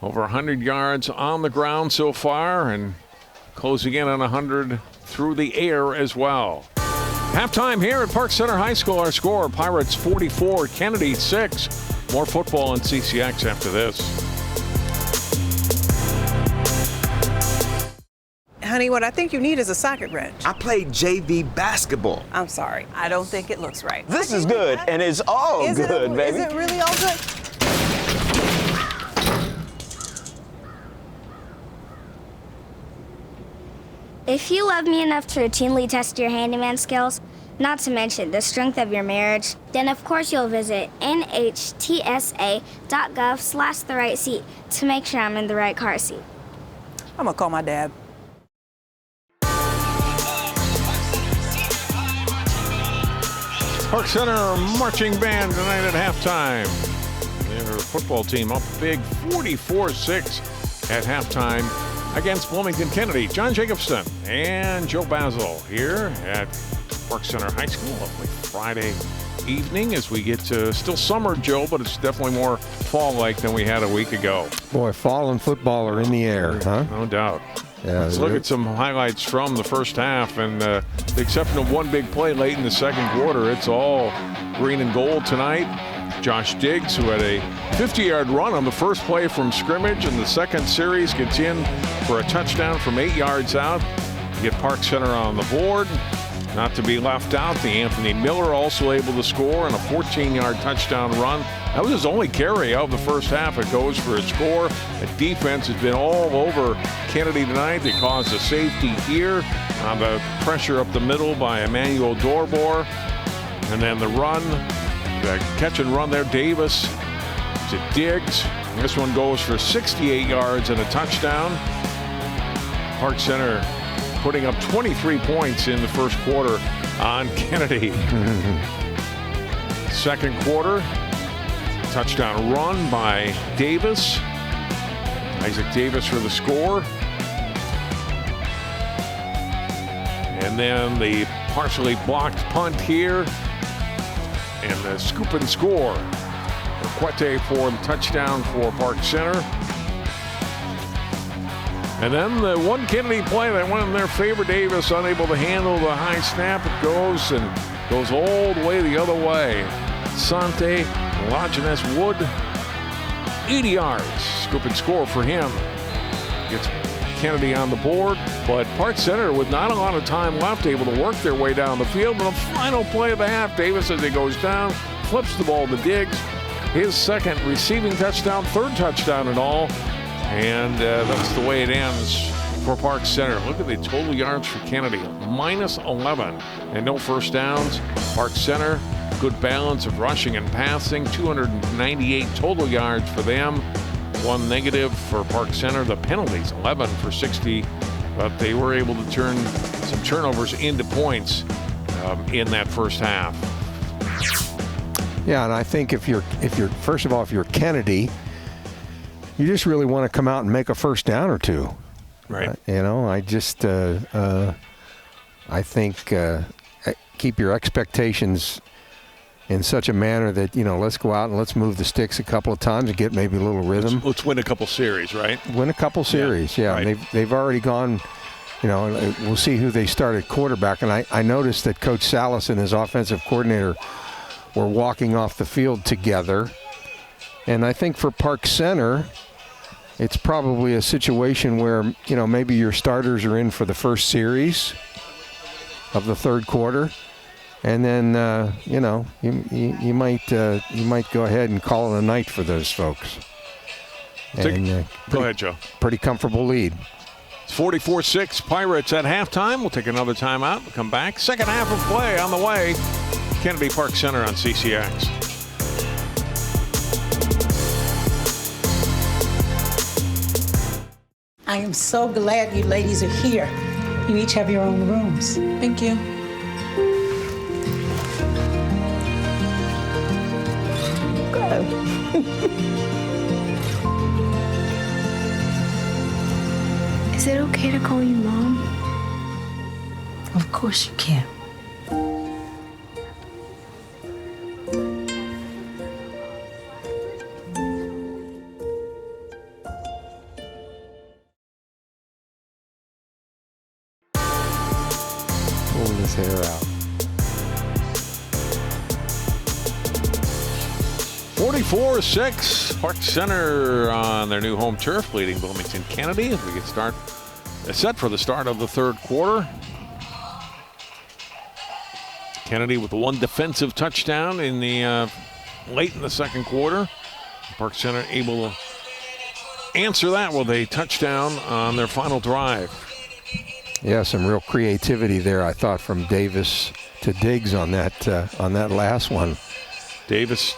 Speaker 1: Over 100 yards on the ground so far, and closing in on 100 through the air as well. Halftime here at Park Center High School. Our score, Pirates 44, Kennedy 6. More football on CCX after this.
Speaker 3: Honey, what I think you need is a socket wrench.
Speaker 4: I played JV basketball.
Speaker 3: I'm sorry. I don't think it looks right.
Speaker 4: This is good, and it's all good, baby.
Speaker 3: Is it really all good?
Speaker 5: If you love me enough to routinely test your handyman skills, not to mention the strength of your marriage, then of course you'll visit nhtsa.gov/the-right-seat to make sure I'm in the right car seat.
Speaker 3: I'm gonna call my dad.
Speaker 1: Park Center marching band tonight at halftime. Their football team up big 44-6 at halftime against Bloomington Kennedy. John Jacobson and Joe Basil here at Park Center High School. Lovely Friday evening as we get to still summer, Joe, but it's definitely more fall-like than we had a week ago.
Speaker 2: Boy, fall and football are in the air, huh?
Speaker 1: No doubt.
Speaker 2: Yeah,
Speaker 1: let's look at some highlights from the first half, and the exception of one big play late in the second quarter, it's all green and gold tonight. Josh Diggs, who had a 50-yard run on the first play from scrimmage, and the second series gets in for a touchdown from 8 yards out. Get Park Center on the board. Not to be left out, the Anthony Miller also able to score on a 14-yard touchdown run. That was his only carry out of the first half. It goes for a score. The defense has been all over Kennedy tonight. They caused a safety here on the pressure up the middle by Emmanuel Dorbor. And then the run, the catch and run there, Davis to Diggs. And this one goes for 68 yards and a touchdown. Park Center putting up 23 points in the first quarter on Kennedy. Second quarter, touchdown run by Davis. Isaac Davis for the score. And then the partially blocked punt here. And the scoop and score. Quete for the touchdown for Park Center. And then the one Kennedy play that went in their favor, Davis unable to handle the high snap. It goes all the way the other way. Sante, Lajeunesse Wood, 80 yards. Scoop and score for him. Gets Kennedy on the board, but Park Center with not a lot of time left, able to work their way down the field. And the final play of the half, Davis, as he goes down, flips the ball to Diggs. His second receiving touchdown, third touchdown in all. And that's the way it ends for Park Center. Look at the total yards for Kennedy, -11 and no first downs. Park Center, good balance of rushing and passing, 298 total yards for them. One negative for Park Center, the penalties, 11 for 60, but they were able to turn some turnovers into points in that first half.
Speaker 2: Yeah, and I think if you're first of all, if you're Kennedy, you just really want to come out and make a first down or two.
Speaker 1: Right.
Speaker 2: I just, I think keep your expectations in such a manner that, let's go out and let's move the sticks a couple of times and get maybe a little rhythm.
Speaker 1: Let's win a couple series, right?
Speaker 2: Win a couple series, yeah.
Speaker 1: Right.
Speaker 2: They've already gone, we'll see who they start at quarterback. And I noticed that Coach Salas and his offensive coordinator were walking off the field together. And I think for Park Center, it's probably a situation where, maybe your starters are in for the first series of the third quarter. And then, you might go ahead and call it a night for those folks.
Speaker 1: Go ahead, Joe.
Speaker 2: Pretty comfortable lead.
Speaker 1: It's 44-6 Pirates at halftime. We'll take another timeout. We'll come back. Second half of play on the way. Kennedy Park Center on CCX.
Speaker 7: I am so glad you ladies are here. You each have your own rooms.
Speaker 3: Thank you.
Speaker 7: Good.
Speaker 5: Is it okay to call you Mom?
Speaker 7: Of course you can.
Speaker 2: Pulling his hair out.
Speaker 1: 44-6, Park Center on their new home turf, leading Bloomington Kennedy as we get set for the start of the third quarter. Kennedy with the one defensive touchdown in the late in the second quarter. Park Center able to answer that with a touchdown on their final drive.
Speaker 2: Yeah, some real creativity there, I thought, from Davis Diggs on that last one.
Speaker 1: Davis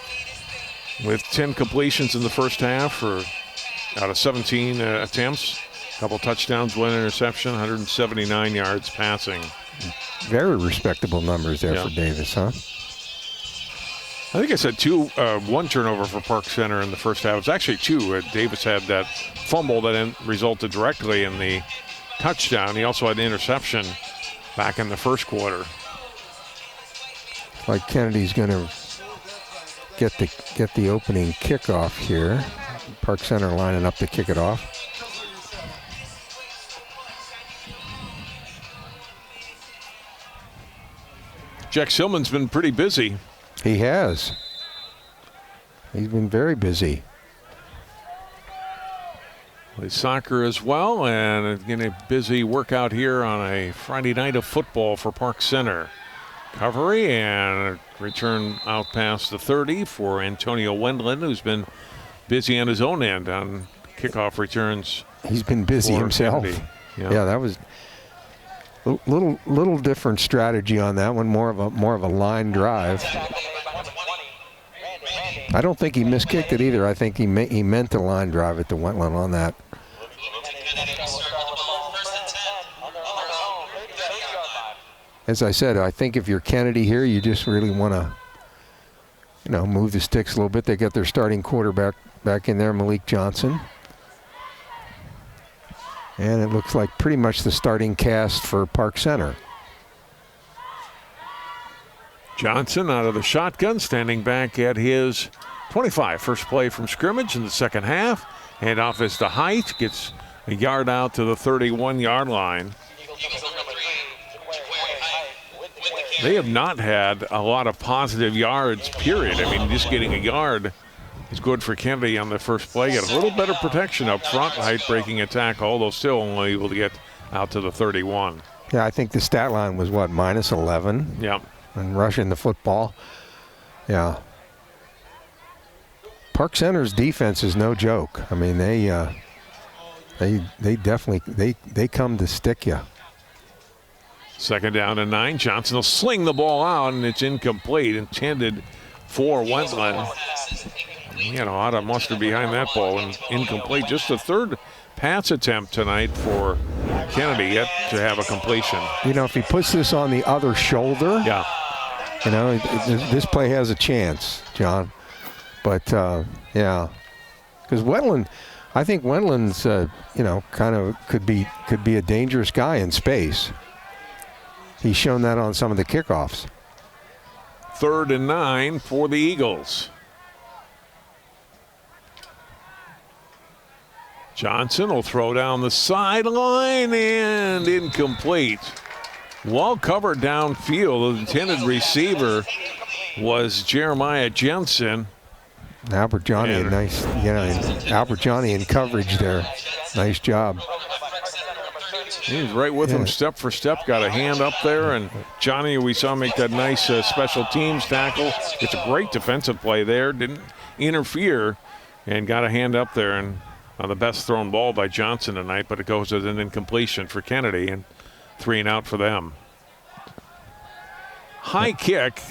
Speaker 1: with 10 completions in the first half out of 17 attempts. A couple touchdowns, 1 interception, 179 yards passing.
Speaker 2: Very respectable numbers there for Davis, huh?
Speaker 1: I think I said 1 turnover for Park Center in the first half. It was actually 2. Davis had that fumble that resulted directly in the touchdown. He also had an interception back in the first quarter.
Speaker 2: Like Kennedy's going to get the opening kickoff here. Park Center lining up to kick it off.
Speaker 1: Jack Silman's been pretty busy.
Speaker 2: He has. He's been very busy.
Speaker 1: Plays soccer as well, and getting a busy workout here on a Friday night of football for Park Center. Recovery and a return out past the 30 for Antonio Wendland, who's been busy on his own end on kickoff returns.
Speaker 2: He's been busy himself. Yeah, that was a little different strategy on that one. More of a line drive. I don't think he miskicked it either. I think he meant to line drive it to Wendland on that. As I said, I think if you're Kennedy here, you just really want to, move the sticks a little bit. They got their starting quarterback back in there, Malik Johnson. And it looks like pretty much the starting cast for Park Center.
Speaker 1: Johnson out of the shotgun, standing back at his 25. First play from scrimmage in the second half. Handoff is to Height, gets a yard out to the 31-yard line. They have not had a lot of positive yards, period. I mean, just getting a yard is good for Kennedy on the first play. Got a little better protection up front. Height breaking a tackle, although still only able to get out to the 31.
Speaker 2: Yeah, I think the stat line was, what, -11?
Speaker 1: Yeah.
Speaker 2: And rushing the football. Yeah. Park Center's defense is no joke. I mean, they definitely they come to stick you.
Speaker 1: Second down and 9. Johnson will sling the ball out, and it's incomplete. Intended for Wendland. He had a lot of mustard behind that ball, and incomplete. Just the third pass attempt tonight for Kennedy yet to have a completion.
Speaker 2: If he puts this on the other shoulder,
Speaker 1: yeah,
Speaker 2: this play has a chance, John. But yeah, because Wendland, I think Wendland's kind of could be a dangerous guy in space. He's shown that on some of the kickoffs.
Speaker 1: 3rd and 9 for the Eagles. Johnson will throw down the sideline and incomplete. Well covered downfield. The intended receiver was Jeremiah Jensen.
Speaker 2: Albert Johnny, Albert Johnny in coverage there. Nice job.
Speaker 1: He's right with him step for step, got a hand up there, and Johnny, we saw make that nice special teams tackle. It's a great defensive play there, didn't interfere, and got a hand up there, and on the best thrown ball by Johnson tonight, but it goes as an incompletion for Kennedy, and 3 and out for them. High kick,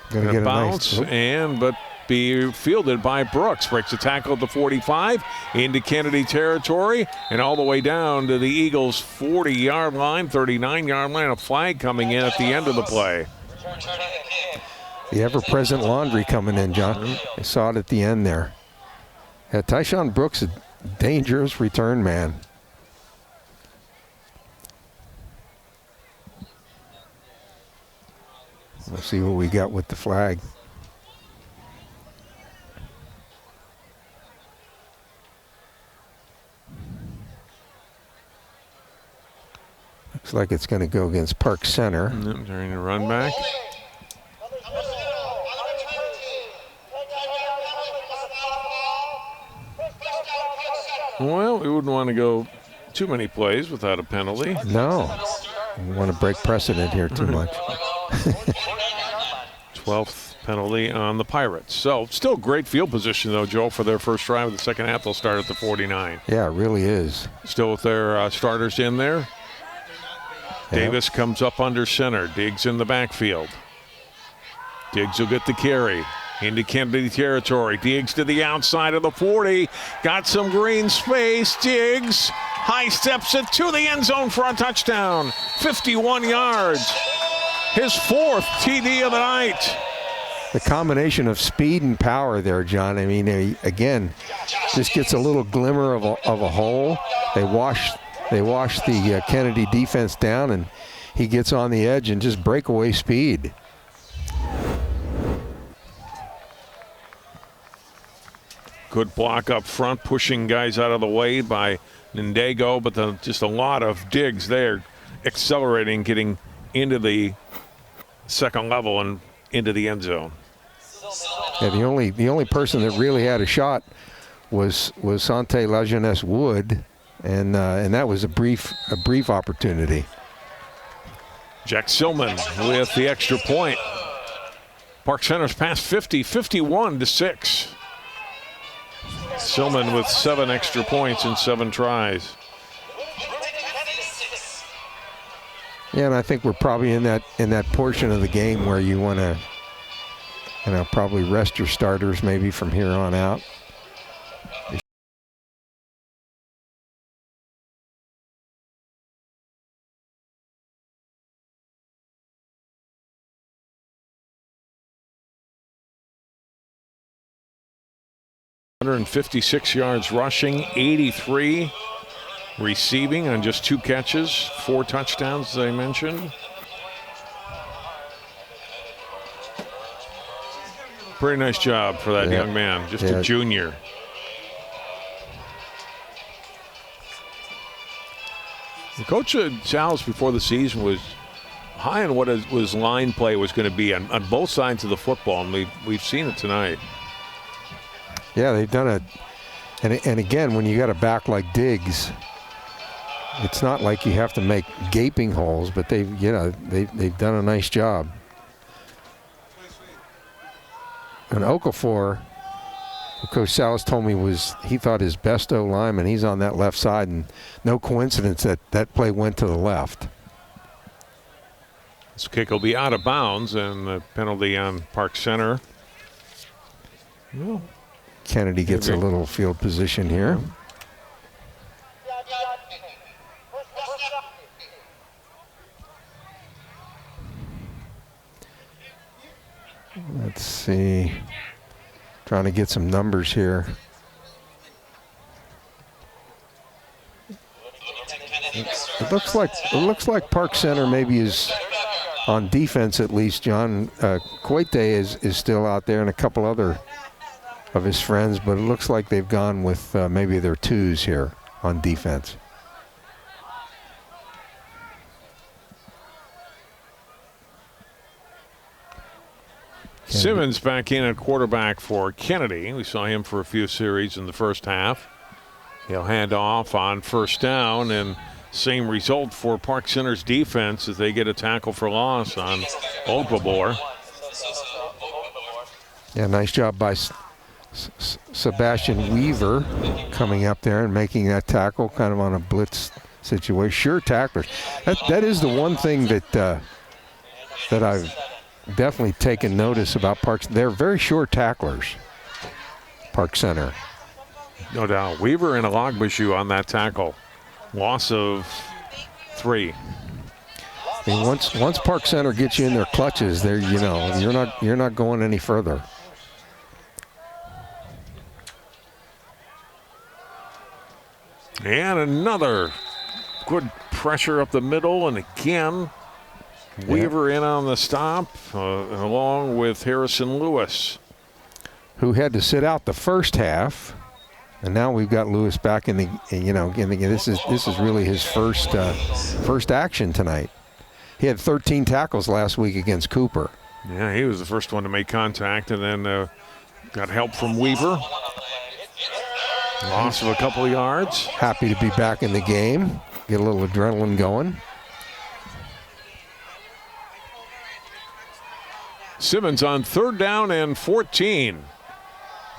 Speaker 2: gonna
Speaker 1: bounce, but be fielded by Brooks. Breaks a tackle at the 45 into Kennedy territory and all the way down to the Eagles' 40-yard line, 39-yard line. A flag coming in at the end of the play.
Speaker 2: The ever-present laundry coming in, John. I saw it at the end there. Yeah, Tyshawn Brooks, a dangerous return man. We'll see what we got with the flag. Looks like it's going to go against Park Center.
Speaker 1: During the run back. Well, we wouldn't want to go too many plays without a penalty.
Speaker 2: No. We want to break precedent here too much.
Speaker 1: 12th penalty on the Pirates. So still great field position, though, Joe, for their first drive of the second half. They'll start at the 49.
Speaker 2: Yeah, it really is.
Speaker 1: Still with their starters in there. Davis comes up under center. Diggs in the backfield. Diggs will get the carry into Kennedy territory. Diggs to the outside of the 40. Got some green space. Diggs high steps it to the end zone for a touchdown. 51 yards. His 4th TD of the night.
Speaker 2: The combination of speed and power there, John. I mean, again, just gets a little glimmer of a hole. They wash the Kennedy defense down, and he gets on the edge and just breakaway speed.
Speaker 1: Good block up front, pushing guys out of the way by Ndego, but just a lot of Diggs there, accelerating, getting into the second level and into the end zone.
Speaker 2: Yeah, the only person that really had a shot was Sante Lajeunesse Wood, and that was a brief opportunity.
Speaker 1: Jack Silman with the extra point. Park Center's past 50, 51-6. Silman with 7 extra points in 7 tries.
Speaker 2: Yeah, and I think we're probably in that portion of the game where you want to, probably rest your starters maybe from here on out.
Speaker 1: $156 yards rushing, 83 receiving on just 2 catches, 4 touchdowns, as I mentioned. Pretty nice job for that young man, just a junior. Coach Salas before the season was high on what his line play was going to be on both sides of the football, and we've seen it tonight.
Speaker 2: Yeah, they've done it. And again, when you got a back like Diggs, it's not like you have to make gaping holes, but they've done a nice job. And Okafor, Coach Salas told me he thought his best O-lineman. He's on that left side, and no coincidence that play went to the left.
Speaker 1: This kick will be out of bounds, and the penalty on Park Center.
Speaker 2: Well, Kennedy gets a little field position here. Let's see. Trying to get some numbers here. It looks like Park Center maybe is on defense, at least. John Coite is still out there, and a couple other of his friends, but it looks like they've gone with maybe their 2s here on defense.
Speaker 1: Simmons back in at quarterback for Kennedy. We saw him for a few series in the first half. He'll hand off on first down, and same result for Park Center's defense as they get a tackle for loss on Okafor.
Speaker 2: Yeah, nice job by Sebastian Weaver coming up there and making that tackle kind of on a blitz situation. Sure tacklers. That is the one thing that I've definitely taken notice about Parks. They're very sure tacklers, Park Center.
Speaker 1: No doubt. Weaver and Alagbashu on that tackle. Loss of 3.
Speaker 2: I mean, once Park Center gets you in their clutches, there you're not going any further.
Speaker 1: And another good pressure up the middle, and again, Weaver in on the stop, along with Harrison Lewis,
Speaker 2: who had to sit out the first half, and now we've got Lewis back in the. This is really his first action tonight. He had 13 tackles last week against Cooper.
Speaker 1: Yeah, he was the first one to make contact, and then got help from Weaver. Loss of a couple of yards.
Speaker 2: Happy to be back in the game. Get a little adrenaline going.
Speaker 1: Simmons on 3rd down and 14.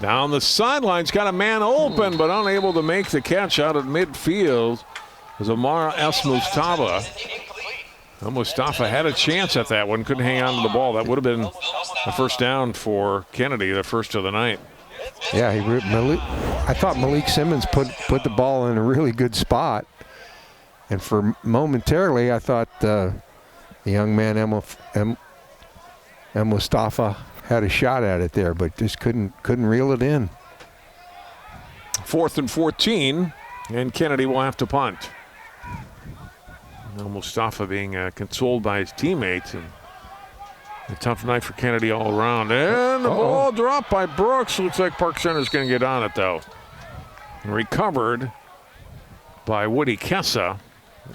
Speaker 1: Down the sidelines, got a man open, but unable to make the catch out at midfield. It was Amara Esmustaba. Mustafa had a chance at that one, couldn't hang on to the ball. That would have been a first down for Kennedy, the first of the night.
Speaker 2: Yeah, I thought Malik Simmons put the ball in a really good spot. And for momentarily, I thought the young man, Mustafa, had a shot at it there, but just couldn't reel it in.
Speaker 1: 4th and 14, and Kennedy will have to punt. Now Mustafa being consoled by his teammates, and a tough night for Kennedy all around. And the ball dropped by Brooks. Looks like Park Center's going to get on it, though. And recovered by Woody Kessa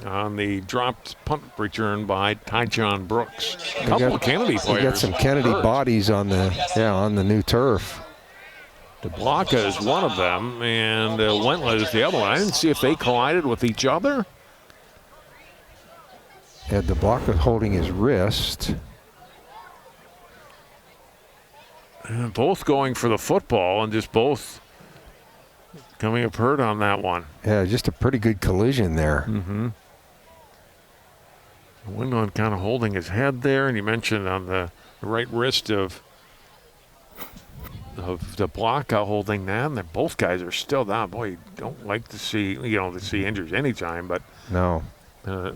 Speaker 1: on the dropped punt return by Tyjon Brooks. A couple of Kennedy players.
Speaker 2: You got some Kennedy bodies on the new turf.
Speaker 1: DeBlanca is one of them, and Wentland is the other one. I didn't see if they collided with each other.
Speaker 2: Yeah, DeBlanca holding his wrist.
Speaker 1: And both going for the football, and just both coming up hurt on that one.
Speaker 2: Yeah, just a pretty good collision there.
Speaker 1: Mm-hmm. Wendland kind of holding his head there, and you mentioned on the right wrist of DeBlanca holding that, and both guys are still down. Boy, you don't like to see injuries anytime, but
Speaker 2: no.
Speaker 1: A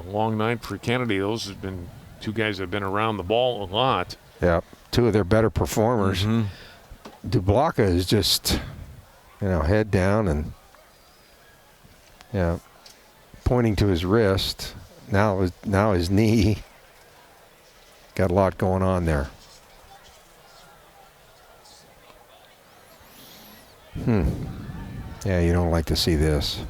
Speaker 1: long night for Kennedy. Those have been two guys that have been around the ball a lot.
Speaker 2: Yeah, two of their better performers.
Speaker 1: Mm-hmm.
Speaker 2: DeBlanca is just, head down and, pointing to his wrist. Now his knee. Got a lot going on there. Yeah, you don't like to see this.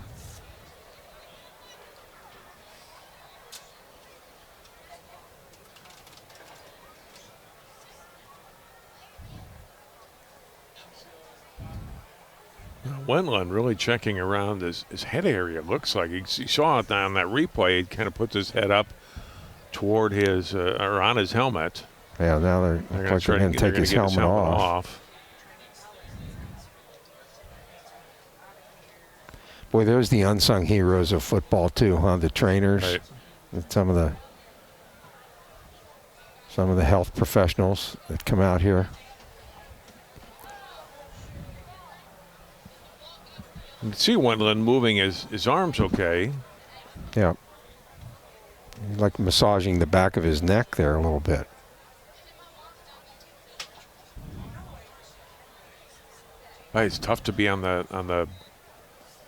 Speaker 1: Wendland really checking around his head area. Looks like he saw it on that replay. He kind of puts his head up toward his or on his helmet.
Speaker 2: Yeah, now they're going to take his helmet off. Boy, there's the unsung heroes of football too, huh? The trainers,
Speaker 1: right.
Speaker 2: And some of the health professionals that come out here.
Speaker 1: You can see Wendland moving his arms okay.
Speaker 2: Yeah. He's like massaging the back of his neck there a little bit.
Speaker 1: Well, it's tough to be on the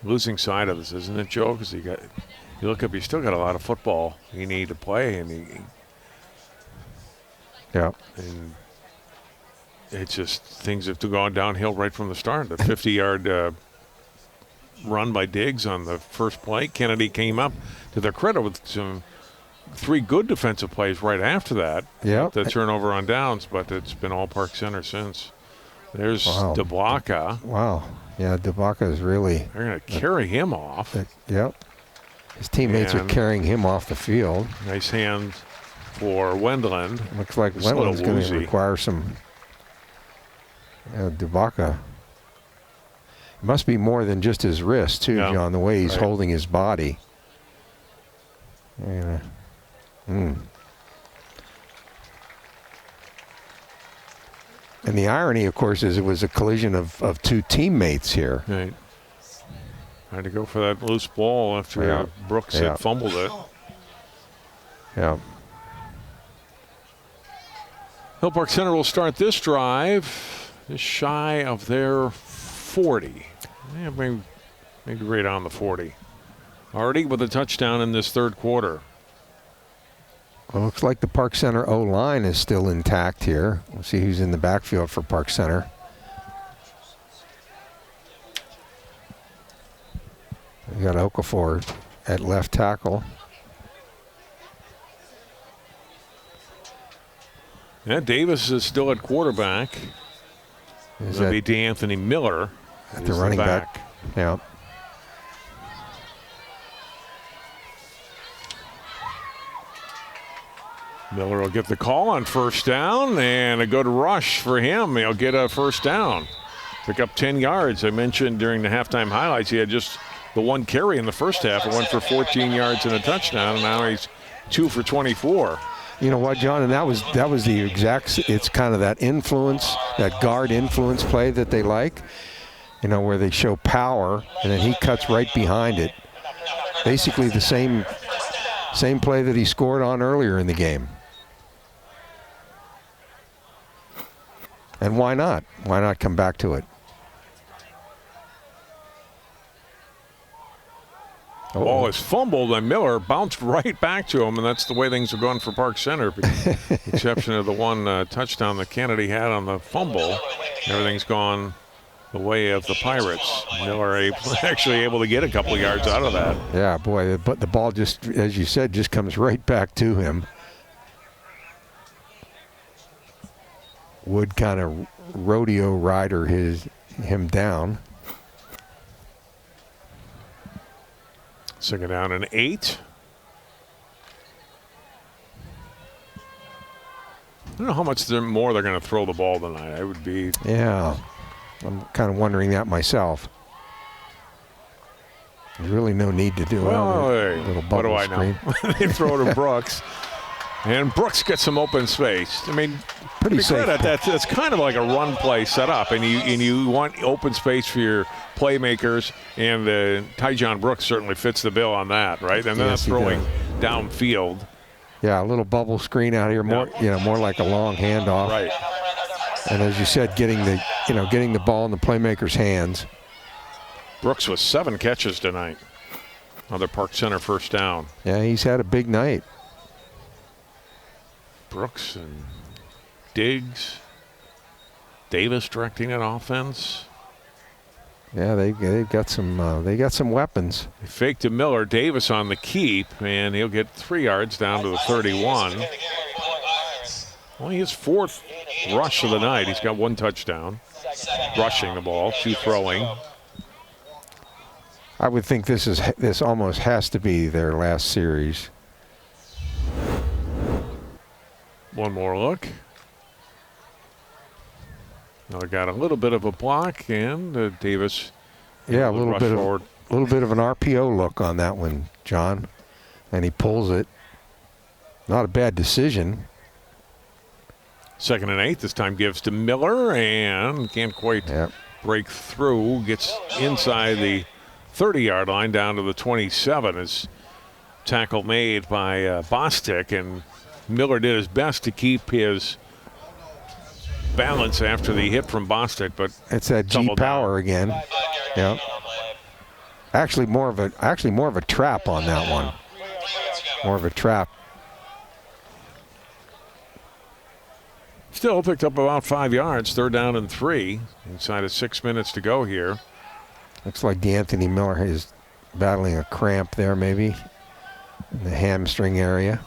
Speaker 1: losing side of this, isn't it, Joe? Because you look up, you still got a lot of football you need to play, and
Speaker 2: yeah.
Speaker 1: And it's just things have gone downhill right from the start. The 50-yard run by Diggs on the first play. Kennedy came up, to their credit, with three good defensive plays right after that.
Speaker 2: Yeah.
Speaker 1: The turnover on downs, but it's been all Park Center since. There's DeBlanca.
Speaker 2: Wow. Yeah, DeBlanca is really.
Speaker 1: They're going to carry him off.
Speaker 2: Yep. His teammates are carrying him off the field.
Speaker 1: Nice hand for Wendland.
Speaker 2: Looks like Wendland's going to require some. DeBlanca. Must be more than just his wrist, too, John, the way he's holding his body. Yeah. And the irony, of course, is it was a collision of two teammates here.
Speaker 1: Right. Had to go for that loose ball after Brooks had fumbled it.
Speaker 2: Yeah.
Speaker 1: Hill Park Center will start this drive just shy of their 40. Yeah, maybe right on the 40. Already with a touchdown in this third quarter.
Speaker 2: Well, looks like the Park Center O-line is still intact here. We'll see who's in the backfield for Park Center. We got Okafor at left tackle.
Speaker 1: Yeah, Davis is still at quarterback. It'll be D'Anthony Miller
Speaker 2: at the running back. Yeah.
Speaker 1: Miller will get the call on first down, and a good rush for him. He'll get a first down. Pick up 10 yards. I mentioned during the halftime highlights he had just the one carry in the first half. It went for 14 yards and a touchdown, and now he's 2 for 24.
Speaker 2: You know what, John? And that was the exact. It's kind of that influence, that guard influence play that they like. You know, where they show power, and then he cuts right behind it. Basically the same play that he scored on earlier in the game. And why not? Why not come back to it?
Speaker 1: The ball is fumbled, and Miller bounced right back to him, and that's the way things have gone for Park Center. With the exception of the one touchdown that Kennedy had on the fumble, everything's gone the way of the Pirates. Miller actually able to get a couple of yards out of that.
Speaker 2: Yeah, boy, but the ball just, as you said, just comes right back to him. Would kind of rodeo rider him down.
Speaker 1: 2nd down and 8. I don't know how much more they're going to throw the ball tonight. I would be.
Speaker 2: Yeah, I'm kind of wondering that myself. There's really no need to do a little bubble
Speaker 1: what do
Speaker 2: screen.
Speaker 1: I know? They throw to Brooks. And Brooks gets some open space. I mean,
Speaker 2: pretty safe.
Speaker 1: That's kind of like a run play set up, and you want open space for your playmakers, and Tyjon Brooks certainly fits the bill on that, right? And then that's throwing downfield.
Speaker 2: Yeah, a little bubble screen out here, more like a long handoff.
Speaker 1: Right.
Speaker 2: And as you said, getting the ball in the playmaker's hands.
Speaker 1: Brooks with 7 catches tonight. Another Park Center first down.
Speaker 2: Yeah, he's had a big night.
Speaker 1: Brooks and Diggs, Davis directing that offense.
Speaker 2: Yeah, they've got some weapons.
Speaker 1: They faked to Miller, Davis on the keep, and he'll get 3 yards down to the 31. Well, his 4th rush of the night. He's got 1 touchdown, rushing the ball, 2 throwing.
Speaker 2: I would think this almost has to be their last series.
Speaker 1: One more look. Now I got a little bit of a block, and Davis.
Speaker 2: Yeah, a little bit of an RPO look on that one, John, and he pulls it. Not a bad decision.
Speaker 1: 2nd and 8. This time gives to Miller, and can't quite break through. Gets inside the 30-yard line down to the 27. As tackle made by Bostic, and Miller did his best to keep his balance after the hit from Bostic, but
Speaker 2: it's that G power again. Yep. Actually, more of a trap on that one. More of a trap.
Speaker 1: Still picked up about 5 yards. 3rd down and 3. Inside of 6 minutes to go here.
Speaker 2: Looks like D'Anthony Miller is battling a cramp there, maybe in the hamstring area.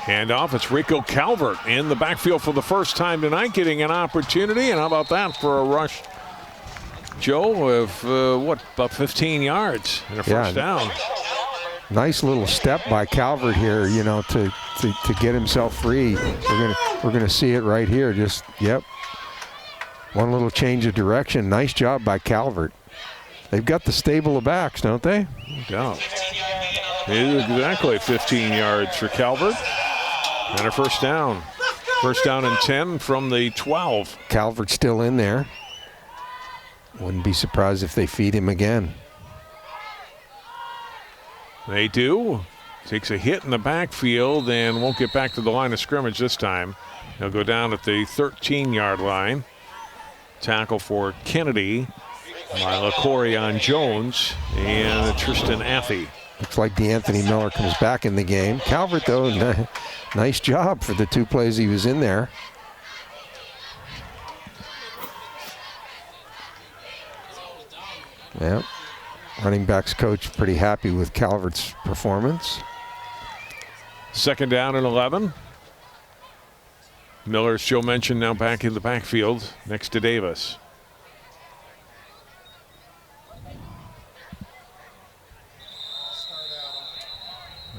Speaker 1: Handoff, it's Rico Calvert in the backfield for the first time tonight, getting an opportunity. And how about that for a rush, Joe, of about 15 yards and a first down.
Speaker 2: Nice little step by Calvert here, to get himself free. We're gonna see it right here. Just one little change of direction. Nice job by Calvert. They've got the stable of backs, don't they?
Speaker 1: No doubt. Exactly 15 yards for Calvert. And a first down. First down and 10 from the 12.
Speaker 2: Calvert's still in there. Wouldn't be surprised if they feed him again.
Speaker 1: They do. Takes a hit in the backfield and won't get back to the line of scrimmage this time. He'll go down at the 13-yard line. Tackle for Kennedy by LaCorion Jones and Tristan Affey.
Speaker 2: Looks like D'Anthony Miller comes back in the game. Calvert, though, nice job for the 2 plays he was in there. Yep. Running backs coach pretty happy with Calvert's performance.
Speaker 1: 2nd down and 11. Miller, as Joe mentioned, now back in the backfield next to Davis.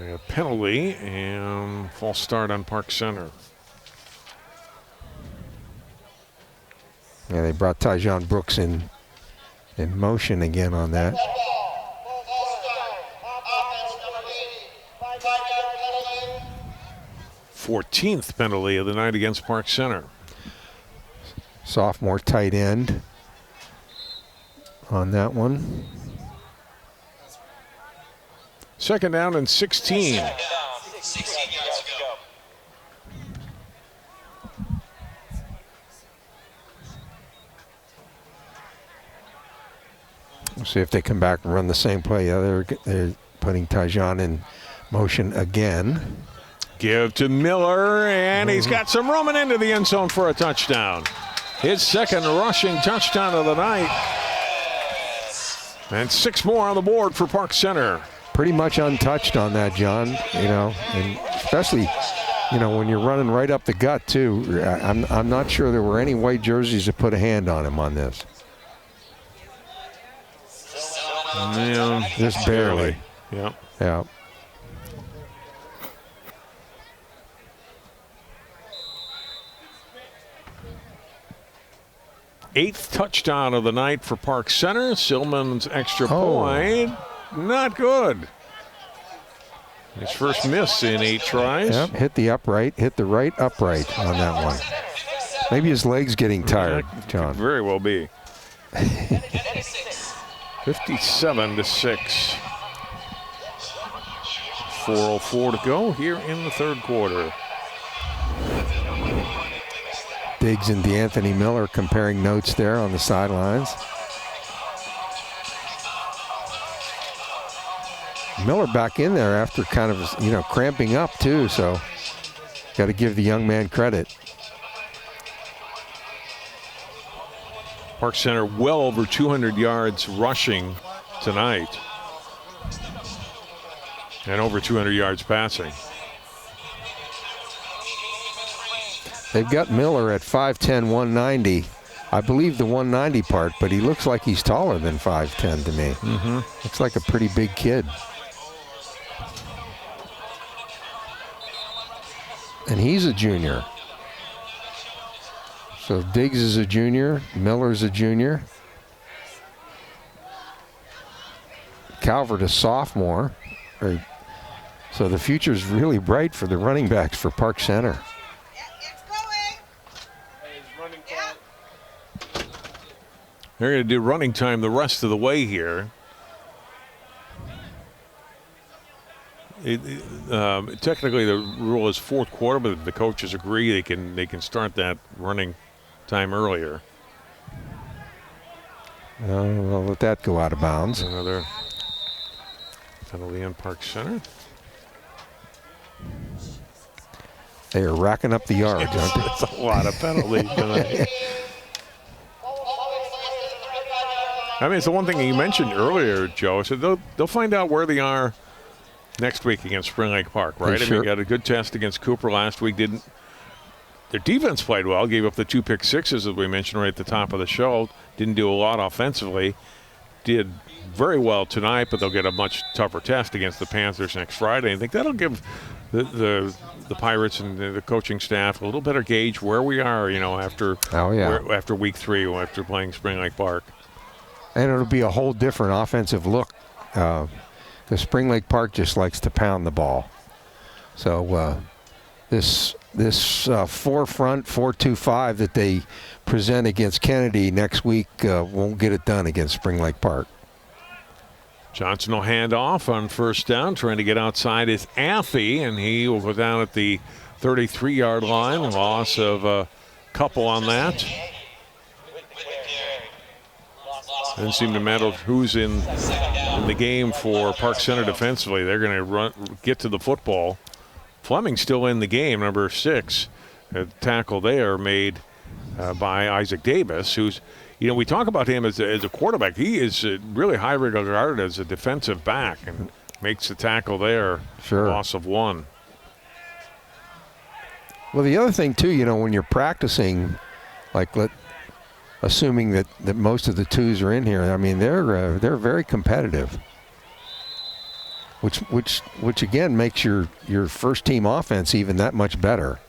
Speaker 1: A penalty and false start on Park Center.
Speaker 2: Yeah, they brought Tyjon Brooks in motion again on that.
Speaker 1: 14th penalty of the night against Park Center.
Speaker 2: Sophomore tight end on that one.
Speaker 1: 2nd down and 16.
Speaker 2: We'll see if they come back and run the same play. Yeah, they're putting Tyjon in motion again.
Speaker 1: Give to Miller, and he's got some room and into the end zone for a touchdown. His 2nd rushing touchdown of the night. And 6 more on the board for Park Center.
Speaker 2: Pretty much untouched on that, John, and especially, when you're running right up the gut, too. I'm not sure there were any white jerseys that put a hand on him on this.
Speaker 1: Yeah,
Speaker 2: just barely.
Speaker 1: Yeah.
Speaker 2: Yeah.
Speaker 1: Eighth touchdown of the night for Park Center. Silman's extra point. Not good. His first miss in 8 tries.
Speaker 2: Yep, hit the right upright on that one. Maybe his leg's getting tired, John.
Speaker 1: Could very well be. 57-6. 4:04 to go here in the 3rd quarter.
Speaker 2: Diggs and DeAnthony Miller comparing notes there on the sidelines. Miller back in there after kind of, cramping up too, so got to give the young man credit.
Speaker 1: Park Center well over 200 yards rushing tonight. And over 200 yards passing.
Speaker 2: They've got Miller at 5'10", 190. I believe the 190 part, but he looks like he's taller than 5'10" to me. Looks like a pretty big kid. And he's a junior. So Diggs is a junior, Miller's a junior. Calvert a sophomore. So the future's really bright for the running backs for Park Center.
Speaker 1: They're going to do running time the rest of the way here. Technically, the rule is 4th quarter, but the coaches agree they can start that running time earlier.
Speaker 2: We'll let that go out of bounds.
Speaker 1: Another penalty on Park Center.
Speaker 2: They are racking up the yards, aren't they?
Speaker 1: That's a lot of penalties tonight. I mean, it's the one thing you mentioned earlier, Joe. So they'll find out where they are next week against Spring Lake Park, right?
Speaker 2: Sure.
Speaker 1: I mean, got a good test against Cooper last week. Their defense played well. Gave up the 2 pick sixes, as we mentioned right at the top of the show. Didn't do a lot offensively. Did very well tonight, but they'll get a much tougher test against the Panthers next Friday. I think that'll give the Pirates and the coaching staff a little better gauge where we are, after week 3, after playing Spring Lake Park.
Speaker 2: And it'll be a whole different offensive look. The Spring Lake Park just likes to pound the ball. So this 4-front 4-2-5 that they present against Kennedy next week won't get it done against Spring Lake Park.
Speaker 1: Johnson will hand off on 1st down, trying to get outside is Affey, and he will go down at the 33-yard line. Loss of a couple on that. Doesn't seem to matter who's in the game for Park Center defensively. They're going to get to the football. Fleming's still in the game, number 6. A tackle there made by Isaac Davis, who's, we talk about him as a quarterback. He is really high regarded as a defensive back and makes the tackle there.
Speaker 2: Sure.
Speaker 1: Loss of 1.
Speaker 2: Well, the other thing, too, when you're practicing, assuming that most of the 2s are in here, I mean, they're very competitive, which again makes your first team offense even that much better.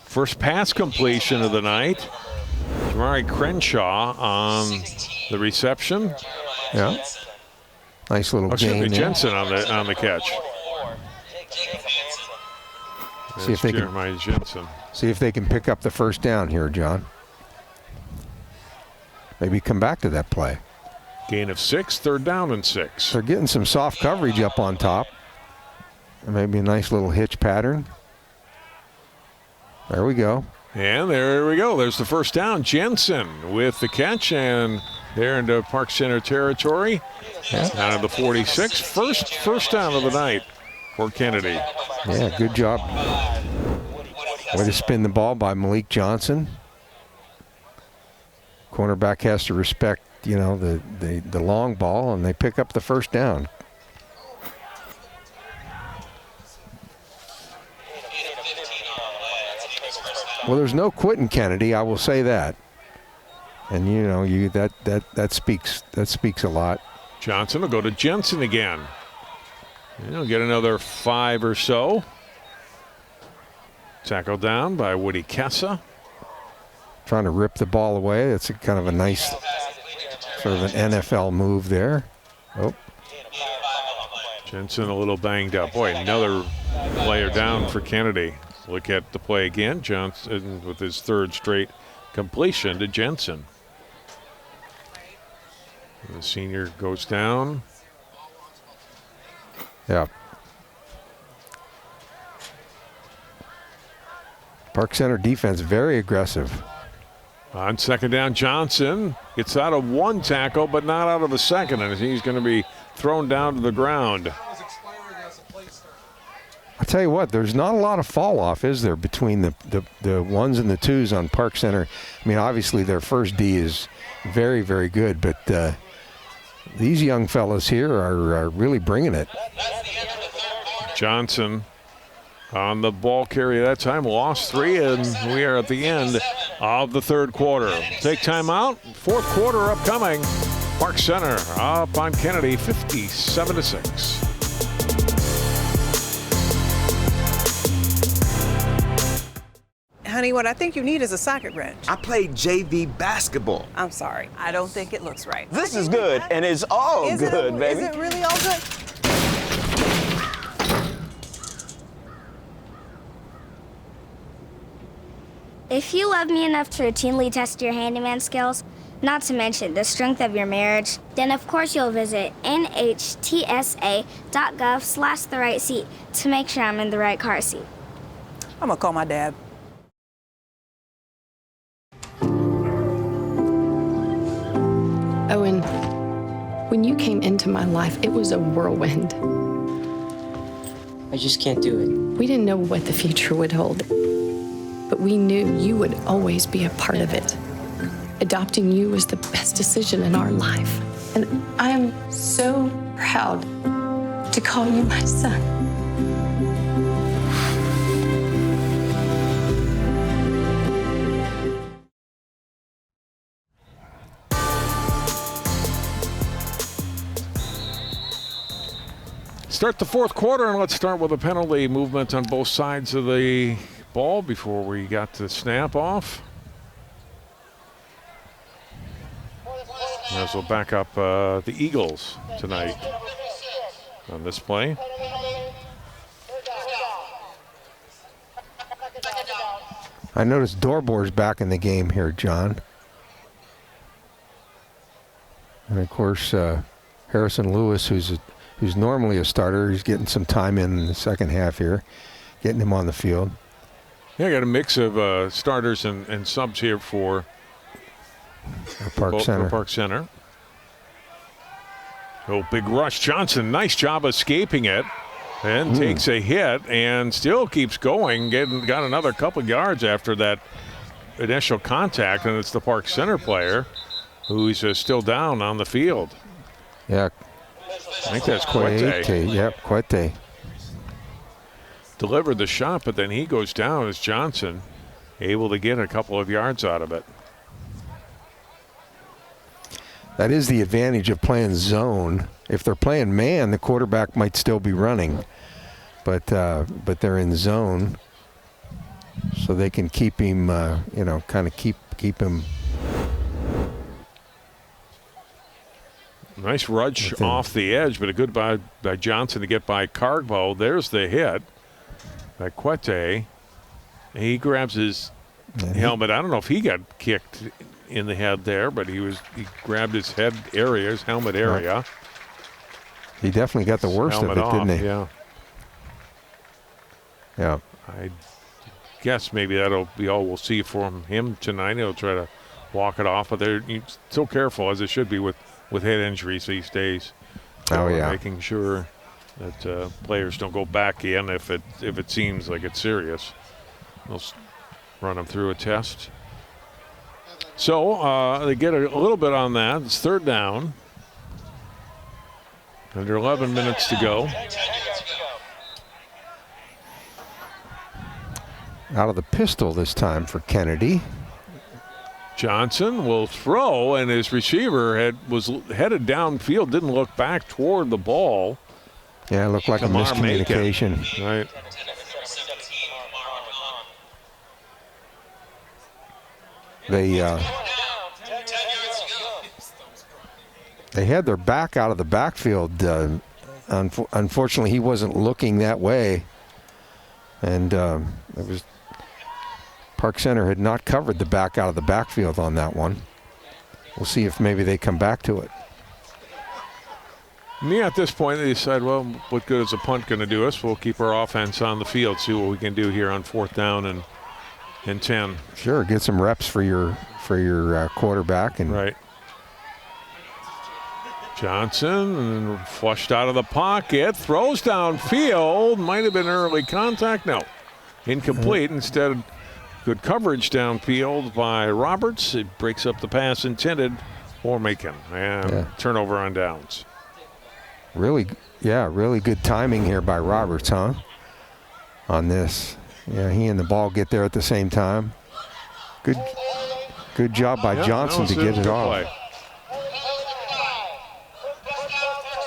Speaker 1: First pass completion of the night. Jamari Crenshaw on the reception.
Speaker 2: Yeah. Nice little gain there.
Speaker 1: Jensen on the catch.
Speaker 2: See if they
Speaker 1: Jeremiah Jensen.
Speaker 2: See if they can pick up the first down here, John. Maybe come back to that play.
Speaker 1: Gain of 6, 3rd down and 6.
Speaker 2: They're getting some soft coverage up on top. And maybe a nice little hitch pattern. There we go.
Speaker 1: And there we go. There's the first down. Jensen with the catch, and they're into Park Center territory. Down to the 46. First down of the night for Kennedy.
Speaker 2: Yeah, good job. Way to spin the ball by Malik Johnson. Cornerback has to respect, you know, the long ball, and they pick up the first down. Well, there's no quitting Kennedy, I will say that. And you know, that speaks a lot.
Speaker 1: Johnson will go to Jensen again. He'll get another 5 or so. Tackled down by Woody Kessa.
Speaker 2: Trying to rip the ball away. It's kind of a nice sort of an NFL move there. Oh.
Speaker 1: Jensen a little banged up. Boy, another player down for Kennedy. Look at the play again. Johnson with his 3rd straight completion to Jensen. The senior goes down.
Speaker 2: Yeah. Park Center defense very aggressive.
Speaker 1: On 2nd down, Johnson gets out of 1 tackle, but not out of a 2nd, and he's going to be thrown down to the ground.
Speaker 2: I'll tell you what, there's not a lot of fall off, is there, between the 1s and the 2s on Park Center? I mean, obviously their first D is very, very good, but these young fellas here are really bringing it.
Speaker 1: Johnson on the ball carrier that time, lost 3, and we are at the end of the 3rd quarter. Take time out. 4th quarter upcoming. Park Center up on Kennedy, 57-6.
Speaker 3: Honey, what I think you need is a socket wrench.
Speaker 4: I played JV basketball.
Speaker 3: I'm sorry. I don't think it looks right.
Speaker 4: This is good, and it's all good, baby.
Speaker 3: Is it really all good?
Speaker 5: If you love me enough to routinely test your handyman skills, not to mention the strength of your marriage, then of course you'll visit nhtsa.gov/therightseat to make sure I'm in the right car seat.
Speaker 3: I'm gonna call my dad.
Speaker 6: Owen, when you came into my life, it was a whirlwind.
Speaker 8: I just can't do it.
Speaker 6: We didn't know what the future would hold, but we knew you would always be a part of it. Adopting you was the best decision in our life. And I am so proud to call you my son.
Speaker 1: Start the 4th quarter, and let's start with a penalty movement on both sides of the ball before we got to snap off. As we'll back up the Eagles tonight on this play.
Speaker 2: I noticed Dorbor's back in the game here, John. And of course, Harrison Lewis, who's normally a starter, he's getting some time in the second half here, getting him on the field.
Speaker 1: Yeah, got a mix of starters and subs here for
Speaker 2: Park Center.
Speaker 1: Park Center. Oh, big rush. Johnson, nice job escaping it. And takes a hit and still keeps going. Got another couple yards after that initial contact, and it's the Park Center player who's still down on the field.
Speaker 2: Yeah.
Speaker 1: I think that's Quete.
Speaker 2: Yep, Quete.
Speaker 1: Delivered the shot, but then he goes down as Johnson able to get a couple of yards out of it.
Speaker 2: That is the advantage of playing zone. If they're playing man, the quarterback might still be running, but they're in zone, so they can keep him, kind of keep him.
Speaker 1: Nice rush off the edge, but a good by Johnson to get by Carbo. There's the hit. by Quete. He grabs his helmet. I don't know if he got kicked in the head there, but he grabbed his head area, his helmet area.
Speaker 2: He definitely got the worst of it, didn't he?
Speaker 1: Yeah.
Speaker 2: Yeah.
Speaker 1: I guess maybe that'll be all we'll see from him tonight. He'll try to walk it off, but they're so careful, as it should be with head injuries these days.
Speaker 2: Oh, yeah.
Speaker 1: Making sure that players don't go back in if it seems like it's serious. They'll run them through a test. So they get a little bit on that. It's third down. Under 11 minutes to go.
Speaker 2: Out of the pistol this time for Kennedy.
Speaker 1: Johnson will throw, and his receiver was headed downfield, didn't look back toward the ball.
Speaker 2: Yeah, it looked like a miscommunication.
Speaker 1: Right.
Speaker 2: They had their back out of the backfield. Unfortunately, he wasn't looking that way, and it was Park Center had not covered the back out of the backfield on that one. We'll see if maybe they come back to it.
Speaker 1: Yeah, at this point they decide, well, what good is a punt going to do us? We'll keep our offense on the field, see what we can do here on 4th down and 10.
Speaker 2: Sure, get some reps for your quarterback. And
Speaker 1: right. Johnson flushed out of the pocket, throws downfield. Might have been early contact. No, incomplete. Instead, good coverage downfield by Roberts. It breaks up the pass intended for Macon, and turnover on downs.
Speaker 2: Really good timing here by Roberts, huh? On this. Yeah, he and the ball get there at the same time. Good job by Johnson to get it off.
Speaker 1: Play.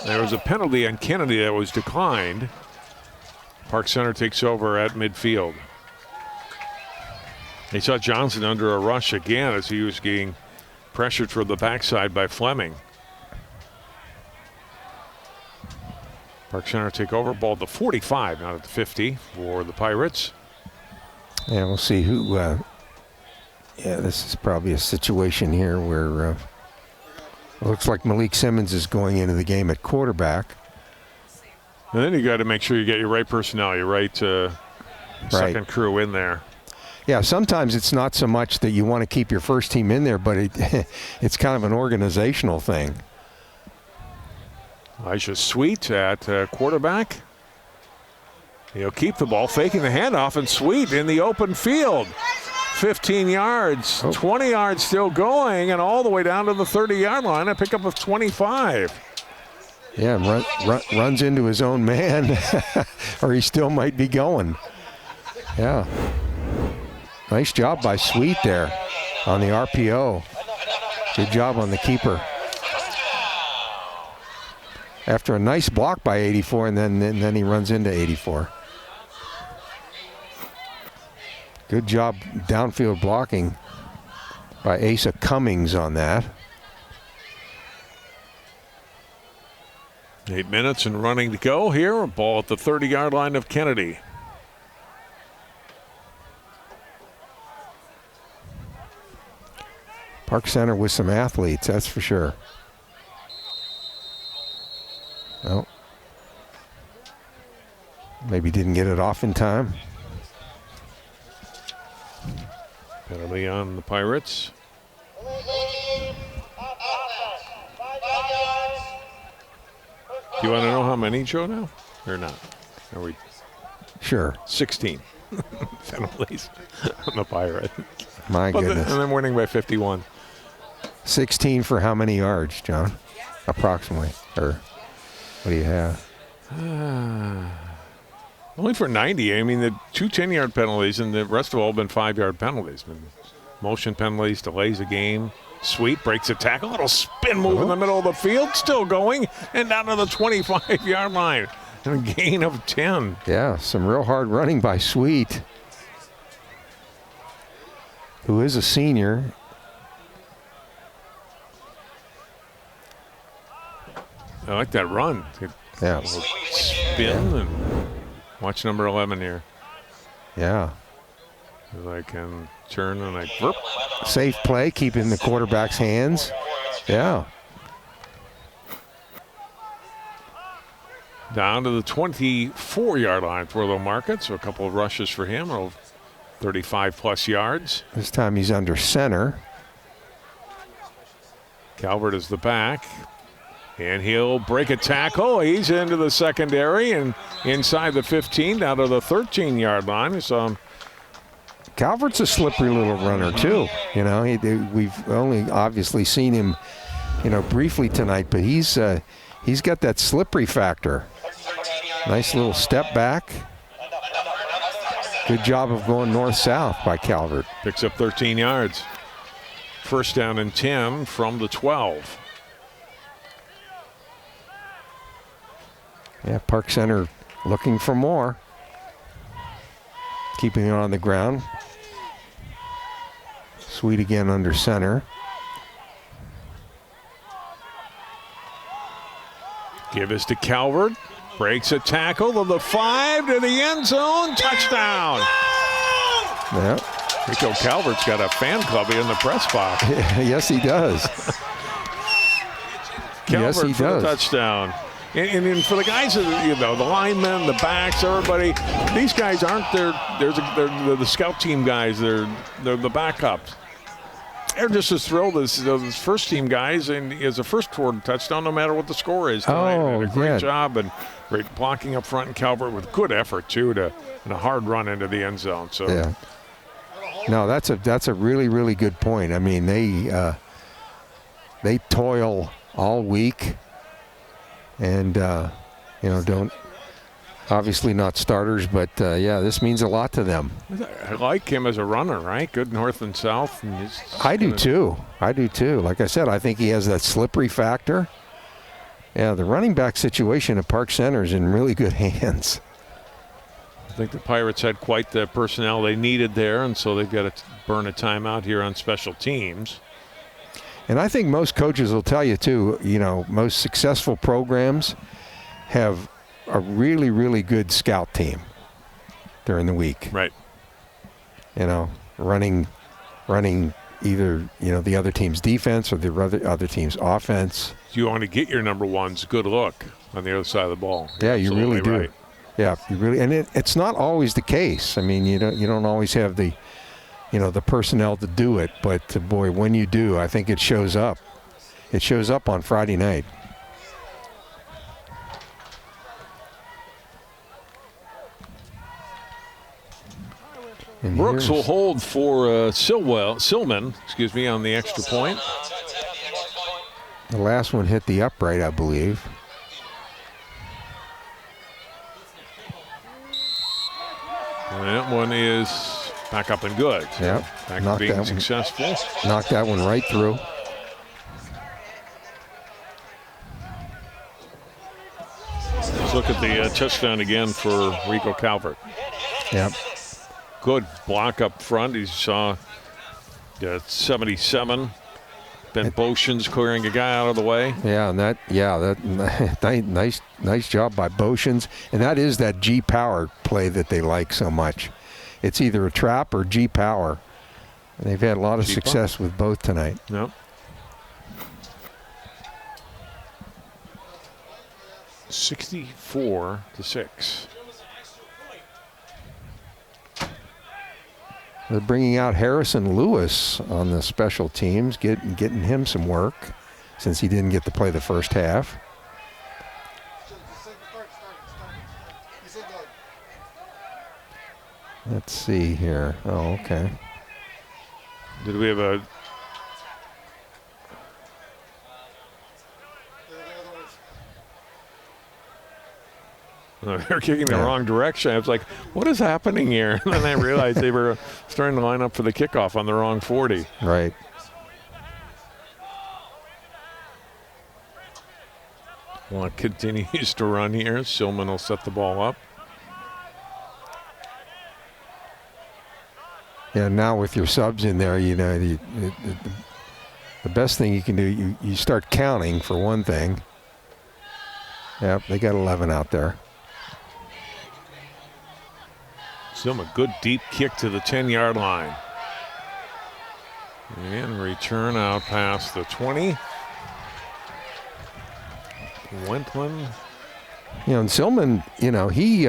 Speaker 1: There was a penalty on Kennedy that was declined. Park Center takes over at midfield. They saw Johnson under a rush again as he was getting pressured from the backside by Fleming. Park Center take over, ball at the 45, not at the 50 for the Pirates.
Speaker 2: Yeah, we'll see who. This is probably a situation here where it looks like Malik Simmons is going into the game at quarterback.
Speaker 1: And then you got to make sure you get your right personnel, your right second crew in there.
Speaker 2: Yeah, sometimes it's not so much that you want to keep your first team in there, but it's kind of an organizational thing.
Speaker 1: Elijah Sweet at quarterback. He'll keep the ball, faking the handoff, and Sweet in the open field. 15 yards, 20 yards still going, and all the way down to the 30-yard line. A pickup of 25.
Speaker 2: Yeah, runs into his own man, or he still might be going. Yeah. Nice job by Sweet there on the RPO. Good job on the keeper. After a nice block by 84, and then he runs into 84. Good job downfield blocking by Asa Cummings on that.
Speaker 1: 8 minutes and running to go here. Ball at the 30-yard line of Kennedy.
Speaker 2: Park Center with some athletes, that's for sure. Well, maybe didn't get it off in time.
Speaker 1: Penalty on the Pirates. Do you want to know how many, Joe, now? Or not? Are we?
Speaker 2: Sure.
Speaker 1: 16 penalties on the Pirates.
Speaker 2: My goodness.
Speaker 1: And then winning by 51.
Speaker 2: 16 for how many yards, John? Approximately. Or what do you have?
Speaker 1: Only for 90. I mean, the 2 10-yard penalties and the rest of all have been 5-yard penalties. Motion penalties, delays a game. Sweet breaks a tackle. Little spin move in the middle of the field. Still going. And down to the 25-yard line. And a gain of 10.
Speaker 2: Yeah, some real hard running by Sweet, who is a senior.
Speaker 1: I like that run.
Speaker 2: Yeah.
Speaker 1: Spin and watch number 11 here.
Speaker 2: Yeah.
Speaker 1: I can turn and I burp.
Speaker 2: Safe play, keeping the quarterback's hands. Yeah.
Speaker 1: Down to the 24-yard line for the market. So a couple of rushes for him of 35-plus yards.
Speaker 2: This time he's under center.
Speaker 1: Calvert is the back. And he'll break a tackle. He's into the secondary and inside the 15 down to the 13-yard line. So
Speaker 2: Calvert's a slippery little runner too. You know, we've only obviously seen him, you know, briefly tonight, but he's got that slippery factor. Nice little step back. Good job of going north-south by Calvert.
Speaker 1: Picks up 13 yards. First down and 10 from the 12.
Speaker 2: Yeah, Park Center looking for more. Keeping it on the ground. Sweet again under center.
Speaker 1: Give us to Calvert. Breaks a tackle to the 5 to the end zone. Touchdown.
Speaker 2: Yeah.
Speaker 1: Rico Calvert's got a fan club in the press box.
Speaker 2: Yes, he does.
Speaker 1: Calvert
Speaker 2: yes, he
Speaker 1: for
Speaker 2: does.
Speaker 1: the touchdown. And for the guys, you know, the linemen, the backs, everybody, these guys aren't they're the scout team guys. They're the backups. They're just as thrilled as those first team guys, and as a first toward touchdown, no matter what the score is tonight.
Speaker 2: Oh,
Speaker 1: They did a great
Speaker 2: yeah.
Speaker 1: job and great blocking up front, and Calvert with good effort too and a hard run into the end zone. So
Speaker 2: yeah. No, that's a really, really good point. I mean, they toil all week, and you know, don't obviously not starters, but yeah, this means a lot to them.
Speaker 1: I like him as a runner, right? Good north and south. And
Speaker 2: I do too. Like I said, I think he has that slippery factor. Yeah, the running back situation at Park Center is in really good hands.
Speaker 1: I think the Pirates had quite the personnel they needed there, and so they've got to burn a timeout here on special teams.
Speaker 2: And I think most coaches will tell you too, you know, most successful programs have a really, really good scout team during the week.
Speaker 1: Right.
Speaker 2: You know, running either, you know, the other team's defense or the other team's offense.
Speaker 1: You want to get your number one's good look on the other side of the ball.
Speaker 2: Yeah, you really do.
Speaker 1: Right.
Speaker 2: Yeah, you really, and it's not always the case. I mean, you don't always have the, you know, the personnel to do it, but boy, when you do, I think it shows up. It shows up on Friday night. And
Speaker 1: Brooks will hold for Silman, on the extra point.
Speaker 2: The last one hit the upright, I believe.
Speaker 1: And that one is back up and good.
Speaker 2: Yep.
Speaker 1: Back to being successful.
Speaker 2: Knocked that one right through.
Speaker 1: Let's look at the touchdown again for Rico Calvert.
Speaker 2: Yep.
Speaker 1: Good block up front. He saw 77. Ben Boshin's clearing a guy out of the way.
Speaker 2: Yeah, and that nice job by Boshins. And that is that G power play that they like so much. It's either a trap or G power. And they've had a lot of success with both tonight.
Speaker 1: Yep. 64-6.
Speaker 2: They're bringing out Harrison Lewis on the special teams, getting him some work since he didn't get to play the first half. Let's see here. Oh, okay.
Speaker 1: Did we have a... They're kicking the wrong direction. I was like, what is happening here? And then I realized they were starting to line up for the kickoff on the wrong 40.
Speaker 2: Right.
Speaker 1: Well, continues to run here. Silman will set the ball up.
Speaker 2: Yeah, now with your subs in there, you know, the best thing you can do, you start counting for one thing. Yep, they got 11 out there.
Speaker 1: Still a good deep kick to the 10-yard line. And return out past the 20. Wentland.
Speaker 2: And Silman, he,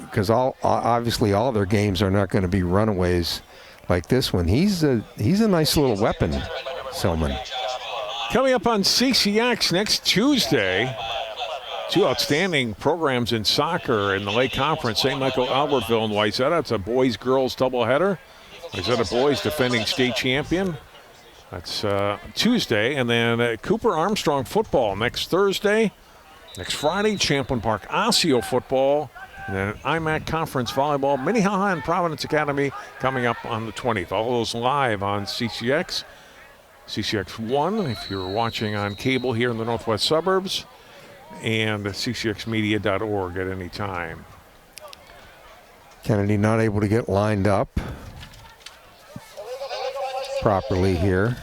Speaker 2: because obviously all their games are not going to be runaways like this one. He's a nice little weapon, Silman.
Speaker 1: Coming up on CCX next Tuesday, two outstanding programs in soccer in the Lake Conference, St. Michael, Albertville, and Wayzata. It's a boys-girls doubleheader. Wayzata boys defending state champion. That's Tuesday. And then Cooper Armstrong football next Thursday. Next Friday, Champlin Park Osseo football. And then IMAC Conference volleyball, Minnehaha and Providence Academy coming up on the 20th. All those live on CCX. CCX1 if you're watching on cable here in the northwest suburbs. And ccxmedia.org at any time.
Speaker 2: Kennedy not able to get lined up properly here.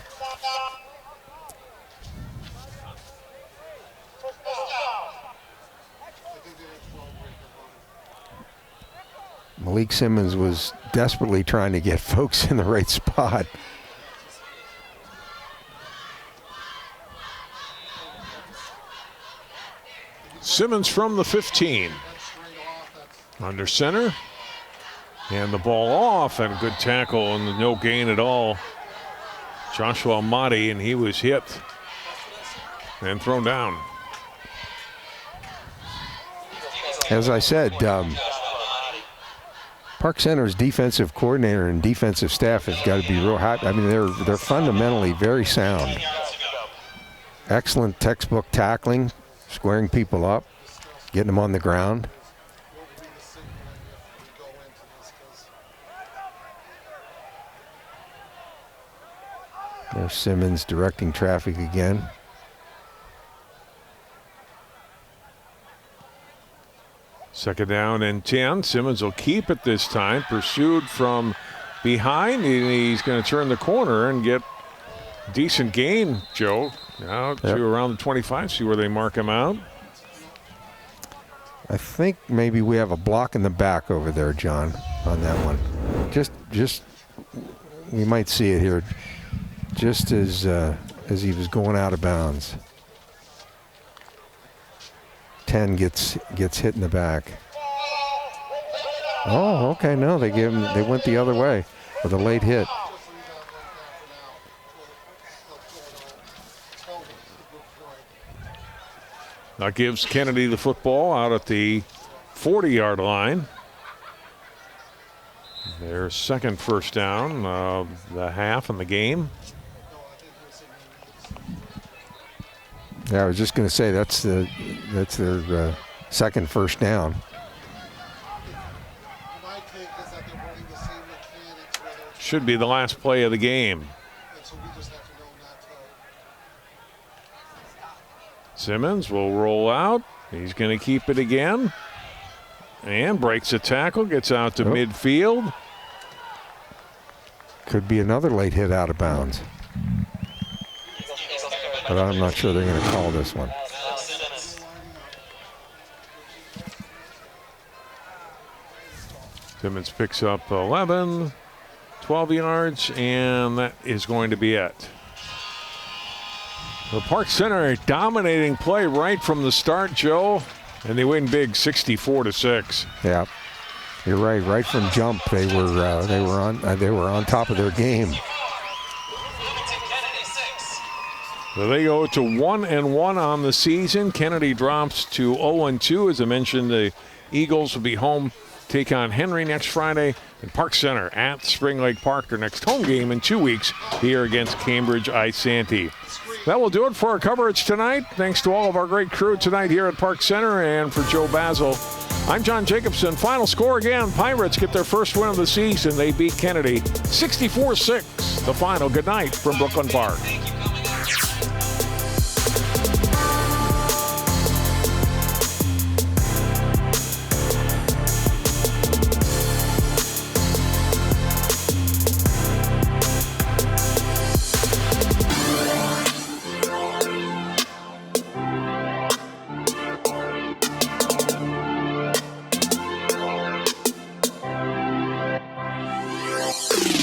Speaker 2: Malik Simmons was desperately trying to get folks in the right spot.
Speaker 1: Simmons from the 15. Under center. And the ball off, and a good tackle and no gain at all. Joshua Amati, and he was hit and thrown down.
Speaker 2: As I said, Park Center's defensive coordinator and defensive staff have got to be real happy. I mean, they're fundamentally very sound. Excellent textbook tackling, squaring people up, getting them on the ground. There's Simmons directing traffic again.
Speaker 1: Second down and 10. Simmons will keep it this time. Pursued from behind. He's going to turn the corner and get decent gain, Joe. Now to around the 25. See where they mark him out.
Speaker 2: I think maybe we have a block in the back over there, John, on that one. Just we might see it here. Just as he was going out of bounds. 10 gets hit in the back. Oh, okay, no, they went the other way with a late hit.
Speaker 1: That gives Kennedy the football out at the 40-yard line. Their second first down of the half in the game.
Speaker 2: Yeah, I was just going to say that's their second first down.
Speaker 1: Should be the last play of the game. Simmons will roll out. He's going to keep it again. And breaks a tackle, gets out to midfield.
Speaker 2: Could be another late hit out of bounds. But I'm not sure they're going to call this one.
Speaker 1: Simmons picks up 11, 12 yards, and that is going to be it. The Park Center dominating play right from the start, Joe, and they win big 64-6.
Speaker 2: Yeah, you're right. Right from jump, they were on top of their game.
Speaker 1: So they go to 1-1 on the season. Kennedy drops to 0-2. As I mentioned, the Eagles will be home, take on Henry next Friday. And Park Center at Spring Lake Park, their next home game in 2 weeks here against Cambridge Isanti. That will do it for our coverage tonight. Thanks to all of our great crew tonight here at Park Center. And for Joe Basil, I'm John Jacobson. Final score again, Pirates get their first win of the season. They beat Kennedy 64-6. The final. Good night from Brooklyn Park. Bye.